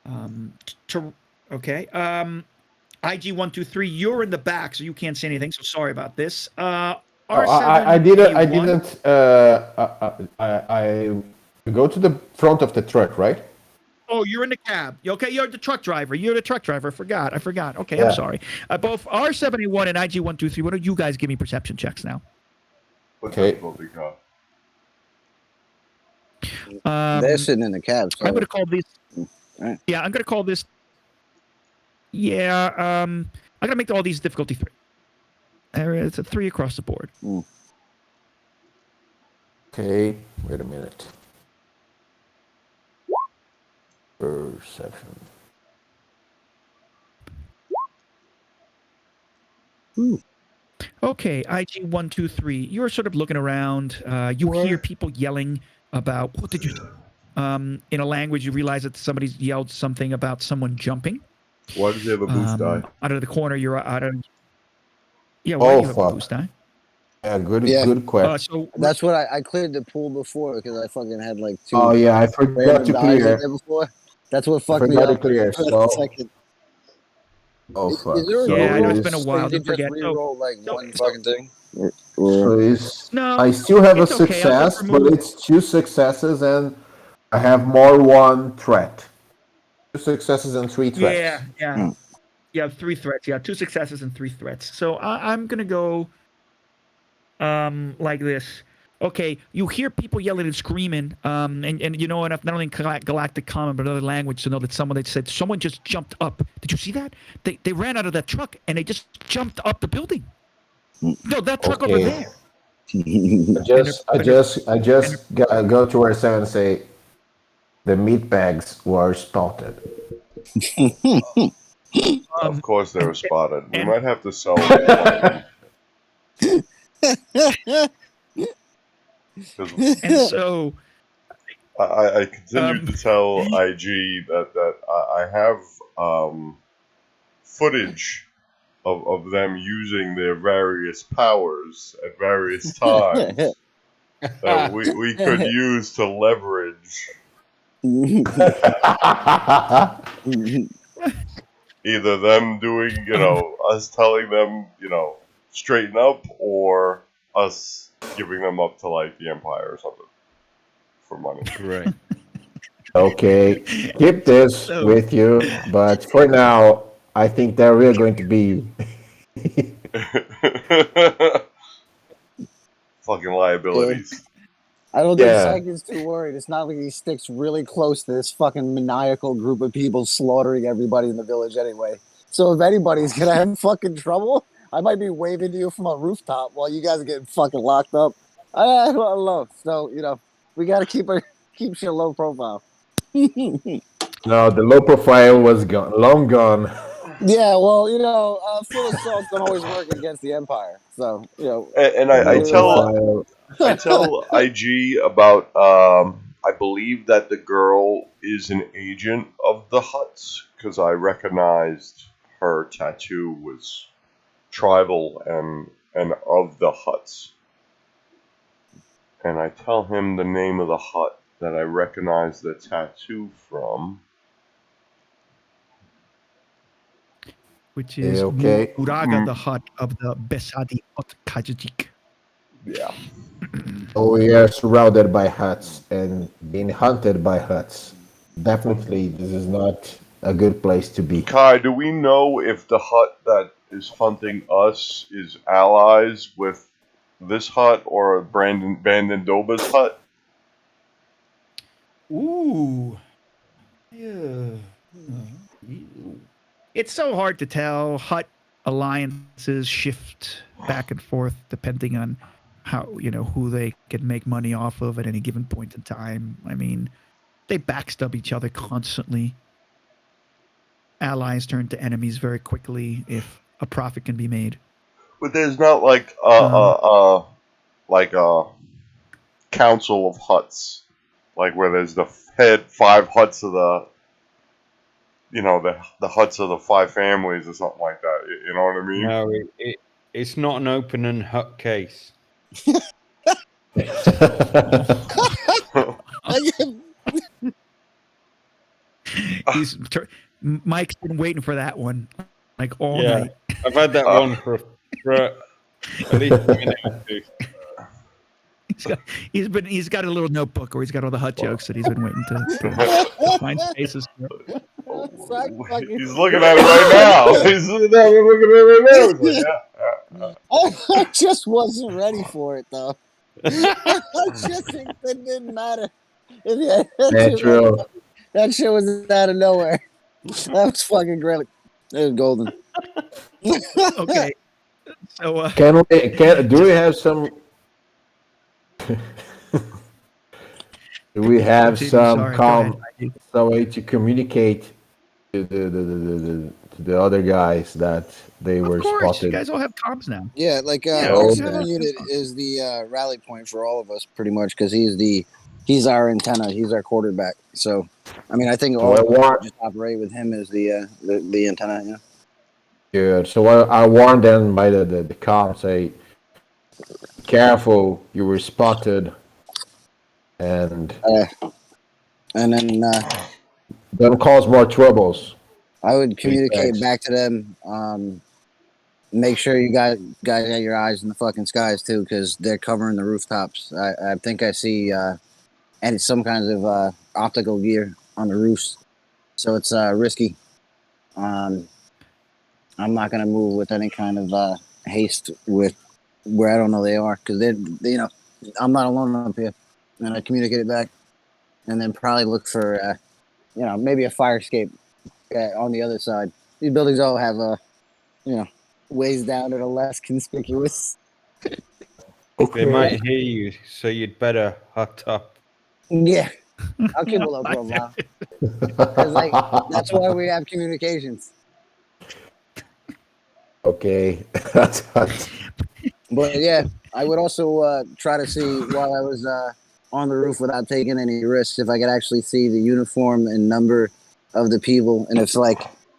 Okay. IG123, you're in the back, so you can't say anything. So sorry about this. I didn't. I go to the front of the truck, right? Oh, you're in the cab. Okay, you're the truck driver. You're the truck driver. I forgot. Okay, Yeah. I'm sorry. Both R71 and IG123, why don't you guys give me perception checks now? Okay. They're sitting in the cab. So. I'm going to call this. Right. Yeah, I'm going to call this. Yeah, I'm going to make all these difficulty 3. It's a 3 across the board. Okay, wait a minute. Perception. Okay, IG123, you're sort of looking around. You hear people yelling about, what did you say? In a language, you realize that somebody's yelled something about someone jumping. Why does he have a boost die? Out of the corner, you're out of. Yeah, why do you have a boost die? Yeah, good question. So That's what I cleared the pool before because I fucking had like 2. Oh yeah, I forgot to dies clear. in there before. That's what fucked me forgot up. to clear. for a So, second. fuck. Is there a Yeah, I know reroll? it's been a while. Or you Don't can just forget. reroll like one so- fucking thing. No, I still have a it's okay. I'll just success, but remove- it's 2 successes and I have more 1 threat. 2 successes and 3 threats. Yeah. You have 3 threats. Yeah, 2 successes and 3 threats. So I'm gonna go like this. Okay, you hear people yelling and screaming, and you know enough not only in galactic common but other language to know that someone just jumped up. Did you see that? They ran out of that truck and they just jumped up the building. No, that truck over there. I just go to R7 and say the meat bags were spotted. Of course they were spotted. We might have to sell them. And so I continue to tell IG that I have footage of them using their various powers at various times that we could use to leverage either them doing, us telling them, straighten up, or us giving them up to like the Empire or something for money. Right. Okay, keep this with you, but for now, I think that we're going to be. Fucking liabilities. I don't think Yeah. Psych is too worried. It's not like he sticks really close to this fucking maniacal group of people slaughtering everybody in the village anyway. So if anybody's gonna have fucking trouble, I might be waving to you from a rooftop while you guys are getting fucking locked up. I don't know. So we gotta keep shit low profile. No, the low profile was gone, long gone. Yeah, well, full assaults don't always work against the Empire. So And The I low tell profile. I tell IG about I believe that the girl is an agent of the Hutts because I recognized her tattoo was tribal and of the Hutts. And I tell him the name of the hut that I recognize the tattoo from. Which is Okay. Muraga, the hut of the Besadi Ot Kajik. Yeah. So we are surrounded by huts and being hunted by huts. Definitely, this is not a good place to be. Kai, do we know if the hut that is hunting us is allies with this hut or Bandon Doba's hut? Ooh. Yeah. It's so hard to tell. Hut alliances shift back and forth depending on how, who they can make money off of at any given point in time. I mean, they backstab each other constantly. Allies turn to enemies very quickly if a profit can be made. But there's not like a council of huts, like where there's the head 5 huts of the the huts of the 5 families or something like that. You know what I mean? No, it's not an open and Hut case. Mike's been waiting for that one, like all Yeah. night. I've had that one for at least a minute or two. He's got a little notebook where he's got all the Hut jokes that he's been waiting to find spaces for. He's looking at it right now. He's looking at it right now. I just wasn't ready for it though. I just think it didn't matter. Natural. That shit was out of nowhere. That was fucking great. It was golden. Okay. So do we have some? Do we have some Sorry, go calm ahead. some way to communicate to the other guys that they were Of course, you spotted? guys all have comms now. Yeah, like Yeah, our okay. civil unit is the rally point for all of us, pretty much, because he's our antenna, he's our quarterback. So, I mean, I think all of us just operate with him as the antenna. Yeah. Good. So I warned them by the comm, say, careful, you were spotted, and then don't cause more troubles. I would communicate Thanks. back to them. Make sure you guys got your eyes in the fucking skies too, because they're covering the rooftops. I think I see and some kinds of optical gear on the roofs, so it's risky. I'm not gonna move with any kind of haste with where I don't know they are, because I'm not alone up here, and I communicate it back, and then probably look for maybe a fire escape on the other side. These buildings all have ways down that are less conspicuous. They might hear you, so you'd better hut up. Yeah, I'll keep a low profile. That's why we have communications. Okay. But yeah, I would also try to see while I was on the roof without taking any risks if I could actually see the uniform and number of the people, and if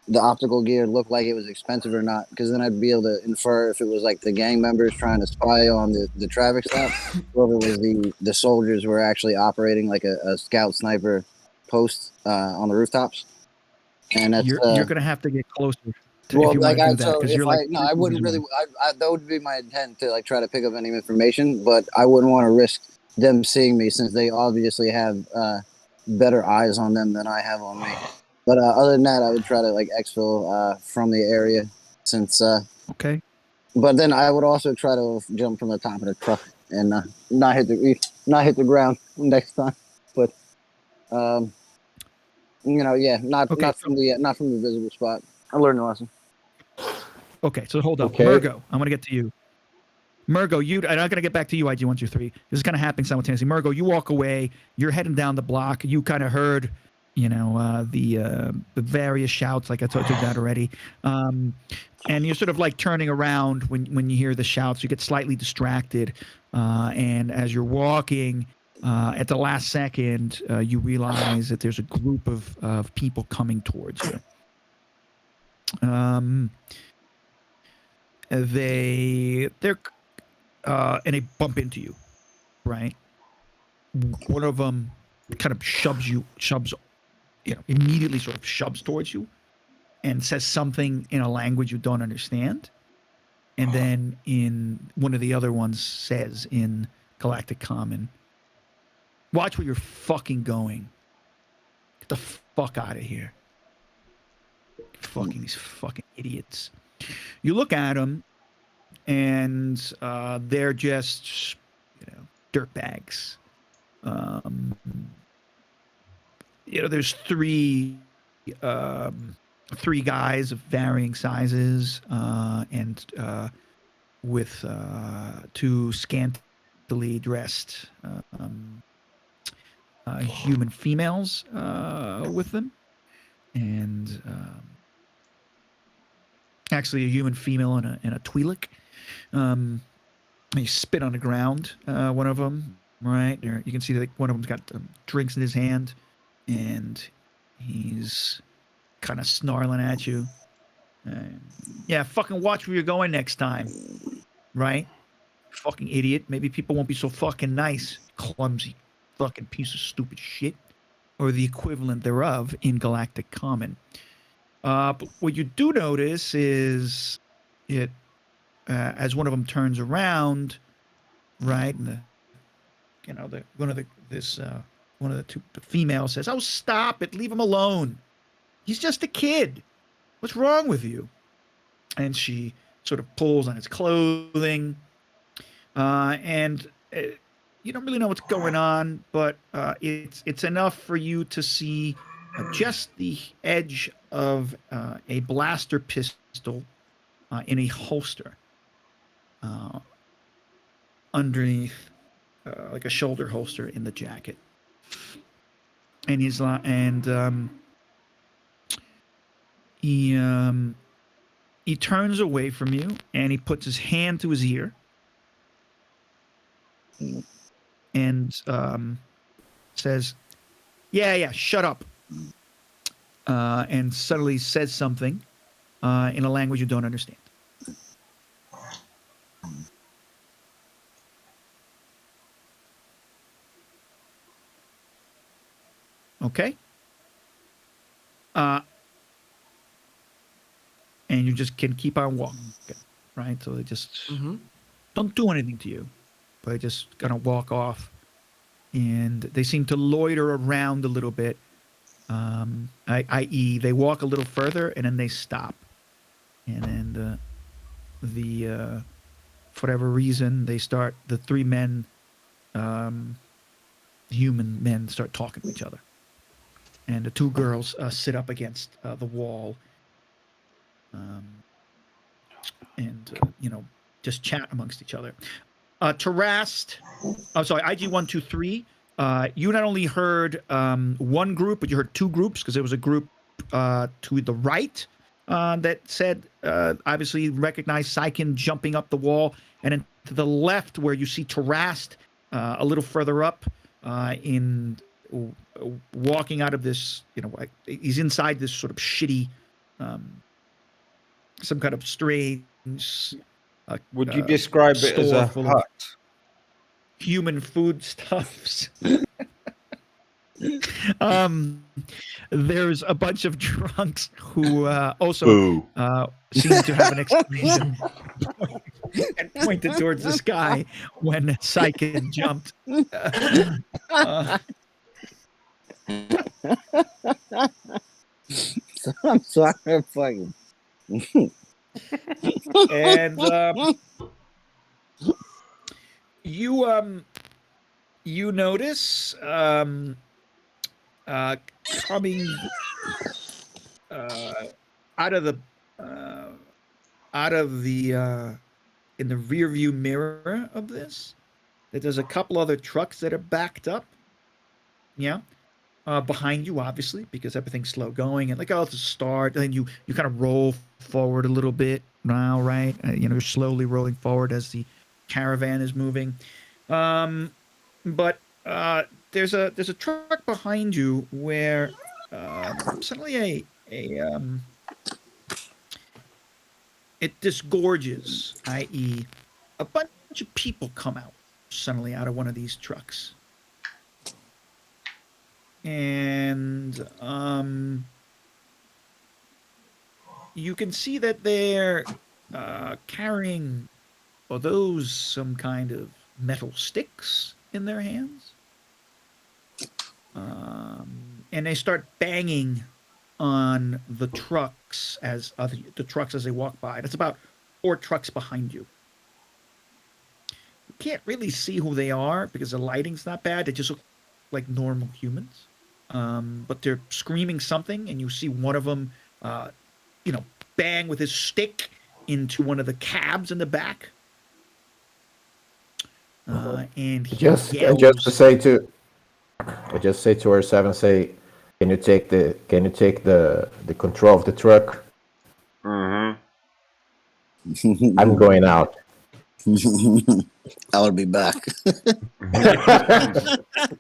the optical gear looked like it was expensive or not, because then I'd be able to infer if it was like the gang members trying to spy on the traffic stop, or if it was the soldiers who were actually operating like a scout sniper post on the rooftops. And that's You're going to have to get closer. Well, if you want to do that, because you're I wouldn't really. That would be my intent to try to pick up any information, but I wouldn't want to risk them seeing me since they obviously have better eyes on them than I have on me. But other than that, I would try to like exfil from the area, since. Okay. But then I would also try to jump from the top of the truck and not hit the ground next time. But not Okay, not from the visible spot. I learned a lesson. Okay, so hold up. Okay. Murgo, I'm going to get to you. Murgo, I'm not going to get back to you, IG123. This is kind of happening simultaneously. Murgo, you walk away. You're heading down the block. You kind of heard, the various shouts, like I told you that already. And you're sort of like turning around when you hear the shouts. You get slightly distracted. And as you're walking, at the last second, you realize that there's a group of people coming towards you. They're and they bump into you, right? One of them kind of immediately sort of shoves towards you and says something in a language you don't understand. And then one of the other ones says in Galactic Common, "Watch where you're fucking going. Get the fuck out of here. These fucking idiots." You look at them, and they're just, dirtbags. There's three guys of varying sizes, and with two scantily dressed human females with them, and actually a human female and a Twi'lek. He spit on the ground, one of them, right? There, you can see that one of them's got drinks in his hand, and he's kind of snarling at you. Yeah, fucking watch where you're going next time, right? Fucking idiot. Maybe people won't be so fucking nice. Clumsy fucking piece of stupid shit. Or the equivalent thereof in Galactic Common. But what you do notice is it, as one of them turns around, right, and one of the females says, "Oh, stop it! Leave him alone. He's just a kid. What's wrong with you?" And she sort of pulls on his clothing, and you don't really know what's going on, but it's enough for you to see just the edge of a blaster pistol in a holster underneath, like a shoulder holster in the jacket. And he turns away from you, and he puts his hand to his ear, and says, "Yeah, shut up." And suddenly says something in a language you don't understand. Okay? And you just can keep on walking, right? So they just don't do anything to you. But they just kind of walk off. And they seem to loiter around a little bit. I.e., they walk a little further and then they stop. And then for whatever reason, the three men, human men, start talking to each other. And the two girls sit up against the wall and just chat amongst each other. Tarast, IG123, you not only heard one group, but you heard two groups, because there was a group to the right that said, obviously recognized Saikin jumping up the wall, and then to the left where you see Tarast a little further up walking out of this, he's inside this sort of shitty, some kind of strange. Would you describe it as a hut? Human foodstuffs. There's a bunch of drunks who also seem to have an explanation and pointed towards the sky when Saikin jumped. I'm sorry, I'm fucking. And you notice coming out of the in the rear view mirror of this that there's a couple other trucks that are backed up. Yeah. Behind you, obviously, because everything's slow going, and like, oh, it's a start, and then you kind of roll forward a little bit now, right? You're slowly rolling forward as the caravan is moving. But there's a truck behind you where suddenly it disgorges, i.e., a bunch of people come out suddenly out of one of these trucks. And you can see that they're carrying, those some kind of metal sticks in their hands. And they start banging on the trucks as they walk by. That's about 4 trucks behind you. You can't really see who they are because the lighting's not bad. They just look like normal humans. But they're screaming something, and you see one of them, bang with his stick into one of the cabs in the back. And he I yells, just say to R7, say, can you take the control of the truck? Mm-hmm. I'm going out. I will be back.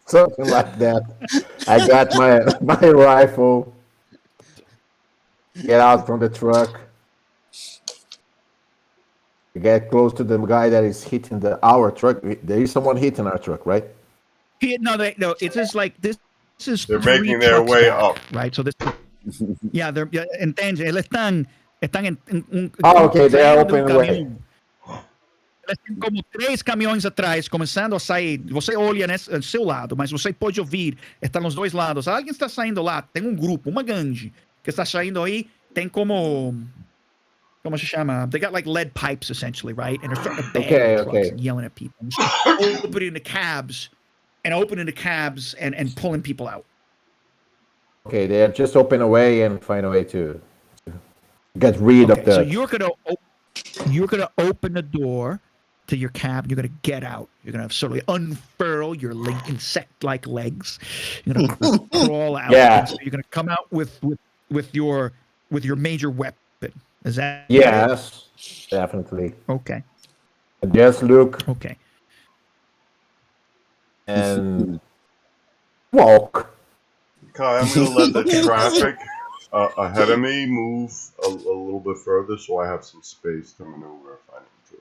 Something like that. I got my rifle. Get out from the truck. Get close to the guy that is hitting our truck. There is someone hitting our truck, right? No, it's just like this is They're 3 making their trucks way back, up. right? So this, they're entende. Eles están en Okay, they're open way. Eles têm como 3 caminhões atrás, começando a sair. Você olha no seu lado, mas você pode ouvir. Está nos 2 lados. Alguém está saindo lá. Tem grupo, uma gangue que está saindo aí. Tem como se chama? They got like lead pipes essentially, right? And they're starting to bang trucks and yelling at people. And opening the cabs and pulling people out. Okay, they're just open a way and find a way to get rid of the. So you're gonna open the door to your cab. You're gonna get out. You're gonna sort of unfurl your insect-like legs. You're gonna crawl out. Yeah. So you're gonna come out with your major weapon. Is that? Yes, definitely. Okay. And just look. Okay. And walk. Kai, I'm going to let the traffic ahead of me move a little bit further so I have some space to maneuver if I need to.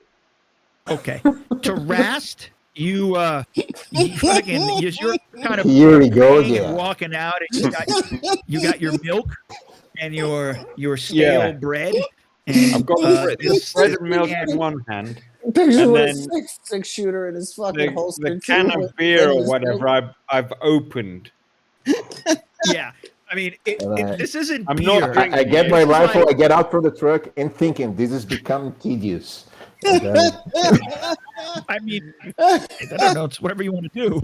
Okay. To Rast, you're kind of Here we go again. walking out, and you got your milk and your stale bread. And, I've got bread and milk in one hand. Picture And with then a six-shooter in his fucking holster. The can of beer or whatever I've opened. Yeah, I mean, this isn't I'm beer. not drinking I get my This is rifle, like- I get out from the truck and thinking this has become tedious. And then- I mean, I don't know. It's whatever you want to do.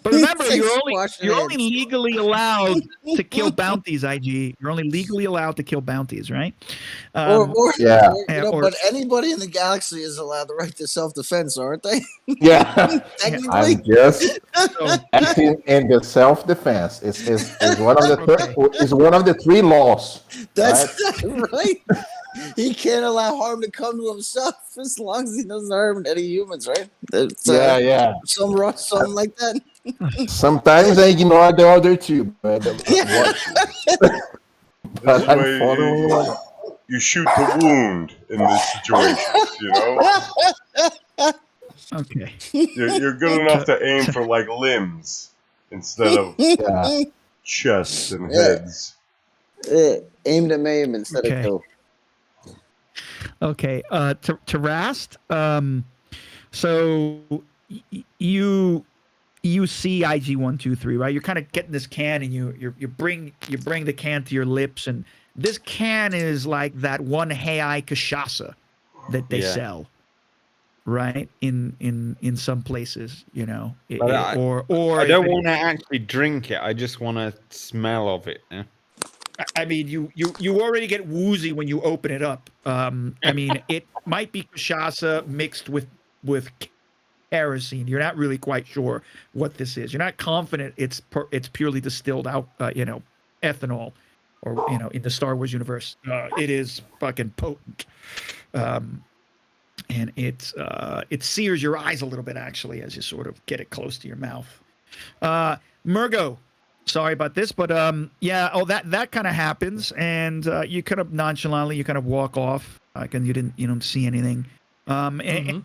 But remember, you're only legally allowed to kill bounties. IG, you're only legally allowed to kill bounties, right? Yeah. But anybody in the galaxy is allowed the right to self-defense, aren't they? Yeah. Technically. I'm just acting in the self-defense. Is one of the is one of the 3 laws. That's right. He can't allow harm to come to himself as long as he doesn't harm any humans, right? Yeah. Something like that. Sometimes I ignore the other 2, but This I'm way following one. you shoot the wound in this situation, you know? Okay. You're good enough to aim for like limbs instead of chests and heads. Aim to maim instead of kill. Okay. To Rast, so you you see IG-123, right? You're kind of getting this can, and you bring the can to your lips, and this can is like that one Hei cachaça that they Yeah. sell, right? In some places, you know, But or I if don't it- want to actually drink it. I just want to smell of it. Yeah? I mean, you already get woozy when you open it up. I mean, it might be cachaça mixed with kerosene. You're not really quite sure what this is. You're not confident it's purely distilled out, ethanol, or in the Star Wars universe. It is fucking potent, and it sears your eyes a little bit actually as you sort of get it close to your mouth. Murgo, sorry about this, but that kind of happens, and you kind of nonchalantly walk off, and you don't see anything, and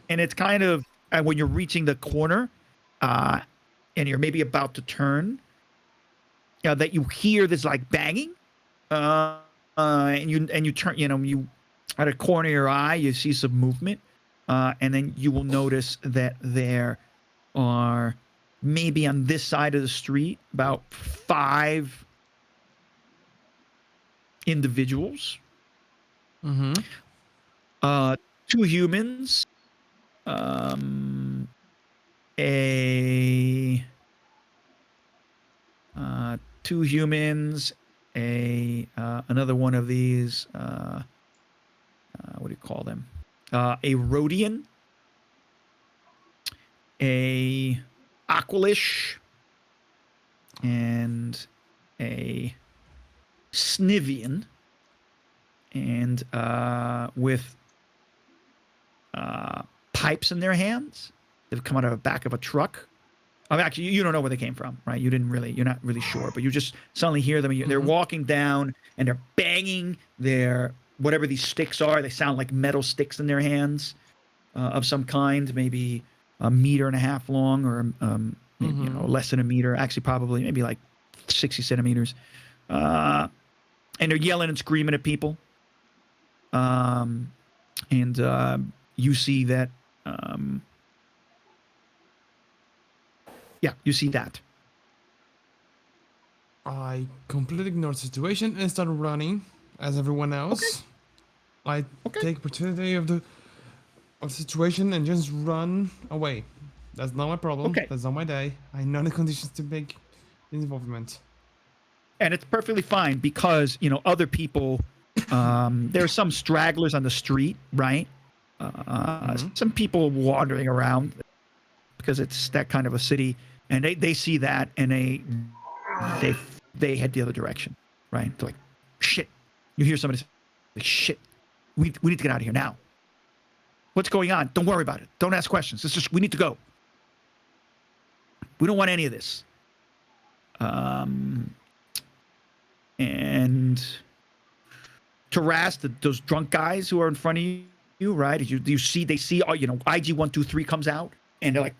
it's kind of when you're reaching the corner, and you're maybe about to turn, that you hear this like banging, and you turn, you at a corner of your eye you see some movement, and then you will notice that there are maybe on this side of the street about 5 individuals, 2 humans, two humans, another one of these, what do you call them? A Rhodian, a Aqualish, and a Snivian, and with pipes in their hands. They've come out of the back of a truck. I mean, actually, you don't know where they came from, right? You're not really sure, but you just suddenly hear them. They're walking down, and they're banging their whatever these sticks are. They sound like metal sticks in their hands, of some kind, maybe 1.5 meters long, or less than a meter. Actually, probably maybe like 60 centimeters. And they're yelling and screaming at people. And you see that. You see that. I completely ignore the situation and start running as everyone else. I take opportunity of the situation and just run away. That's not my problem. Okay. That's not my day. I know the conditions to make involvement. And it's perfectly fine because, other people, there are some stragglers on the street, right? Some people wandering around because it's that kind of a city, and they see that, and they head the other direction, right? They're like, shit. You hear somebody say, like, shit, we need to get out of here now. What's going on? Don't worry about it. Don't ask questions. It's just, we need to go. We don't want any of this. And Taras, those drunk guys who are in front of you, right? They see, IG-123 comes out, and they're like,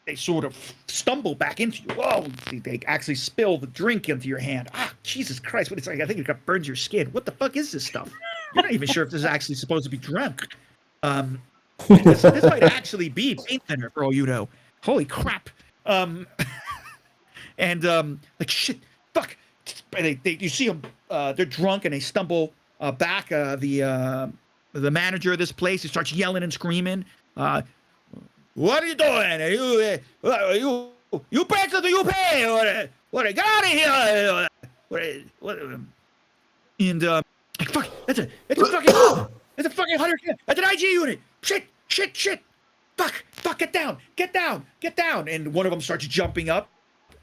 they sort of stumble back into you. Whoa! They actually spill the drink into your hand. Ah, Jesus Christ! What it's like? I think it burns your skin. What the fuck is this stuff? You're not even sure if this is actually supposed to be drunk. This might actually be paint thinner for all you know. Holy crap! And like shit, fuck. You see them. They're drunk and they stumble back. The manager of this place, he starts yelling and screaming. What are you doing? You pay to you pay? What? Get out of here! What? And like fuck, that's a fucking hunter. That's an IG unit. Shit. Fuck, get down. And one of them starts jumping up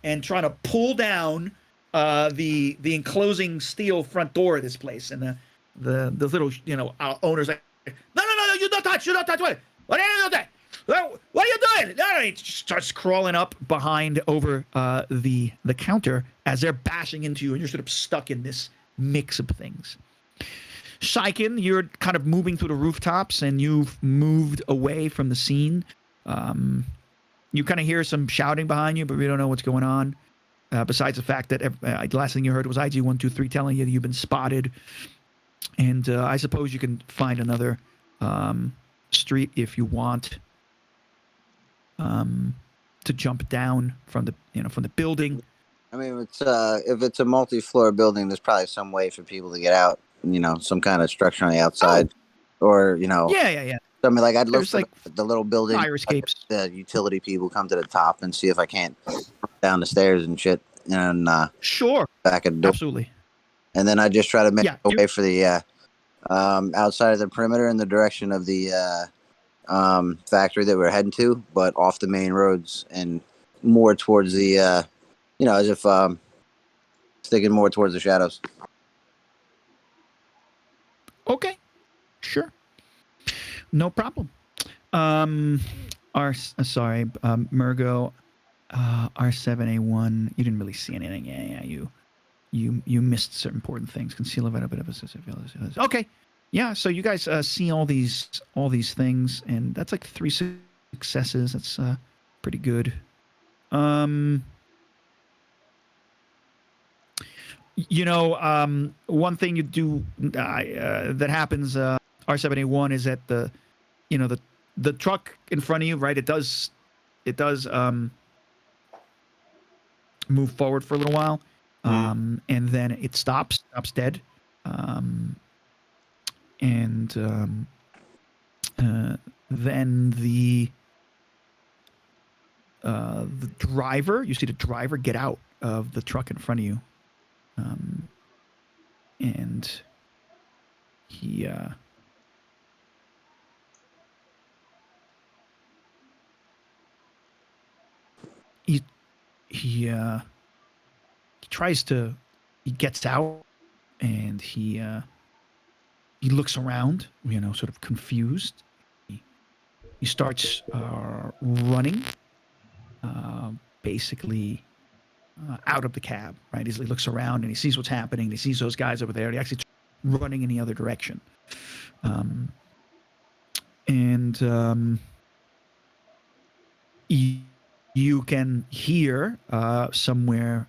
and trying to pull down the enclosing steel front door of this place. And the little owner's like, no, you don't touch. What are you doing? What are you doing? No, he starts crawling up behind over the counter as they're bashing into you, and you're sort of stuck in this mix of things. Shaiken, you're kind of moving through the rooftops, and you've moved away from the scene. You kind of hear some shouting behind you, but we don't know what's going on. Besides the fact that the last thing you heard was IG-123 telling you that you've been spotted. And I suppose you can find another street if you want. jump down from the building. I mean, if it's a multi-floor building, there's probably some way for people to get out. Some kind of structure on the outside, or Yeah. something like I'd look There's for like the little building. fire escapes. The utility people come to the top and see if I can't down the stairs and shit, and Sure, back at the door. absolutely. And then I just try to make Yeah, a way for the outside of the perimeter in the direction of the factory that we're heading to, but off the main roads and more towards the as if sticking more towards the shadows. Okay, sure, no problem. Murgo, R7A1. You didn't really see anything. Yeah. You missed certain important things. Conceal a bit of a. Okay, yeah. So you guys see all these things, and that's like 3 successes. That's pretty good. One thing you do that happens, R7A1, is that the truck in front of you, right? It does move forward for a little while, and then it stops dead, and then the driver, you see the driver get out of the truck in front of you, and he gets out, and he looks around, sort of confused. He starts running, basically out of the cab, right? He looks around and he sees what's happening. He sees those guys over there. He actually running in the other direction. You can hear somewhere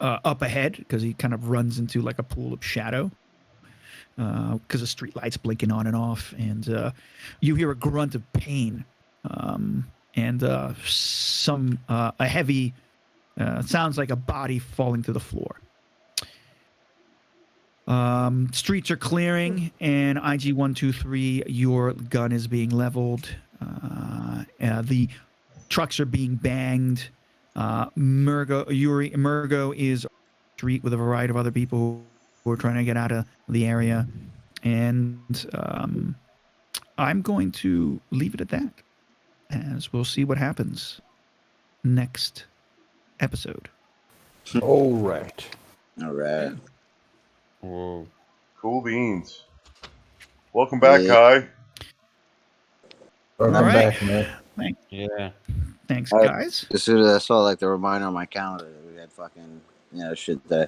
up ahead, because he kind of runs into like a pool of shadow, because the street lights blinking on and off, and you hear a grunt of pain, and some a heavy sounds like a body falling to the floor. Streets are clearing, and IG-123, your gun is being leveled. The trucks are being banged. Murgo is on the street with a variety of other people who are trying to get out of the area. And I'm going to leave it at that, as we'll see what happens next episode. All right. Whoa. Cool beans. Welcome back, Kai. Welcome back, man. Yeah. Thanks, guys. As soon as I saw like the reminder on my calendar that we had fucking shit that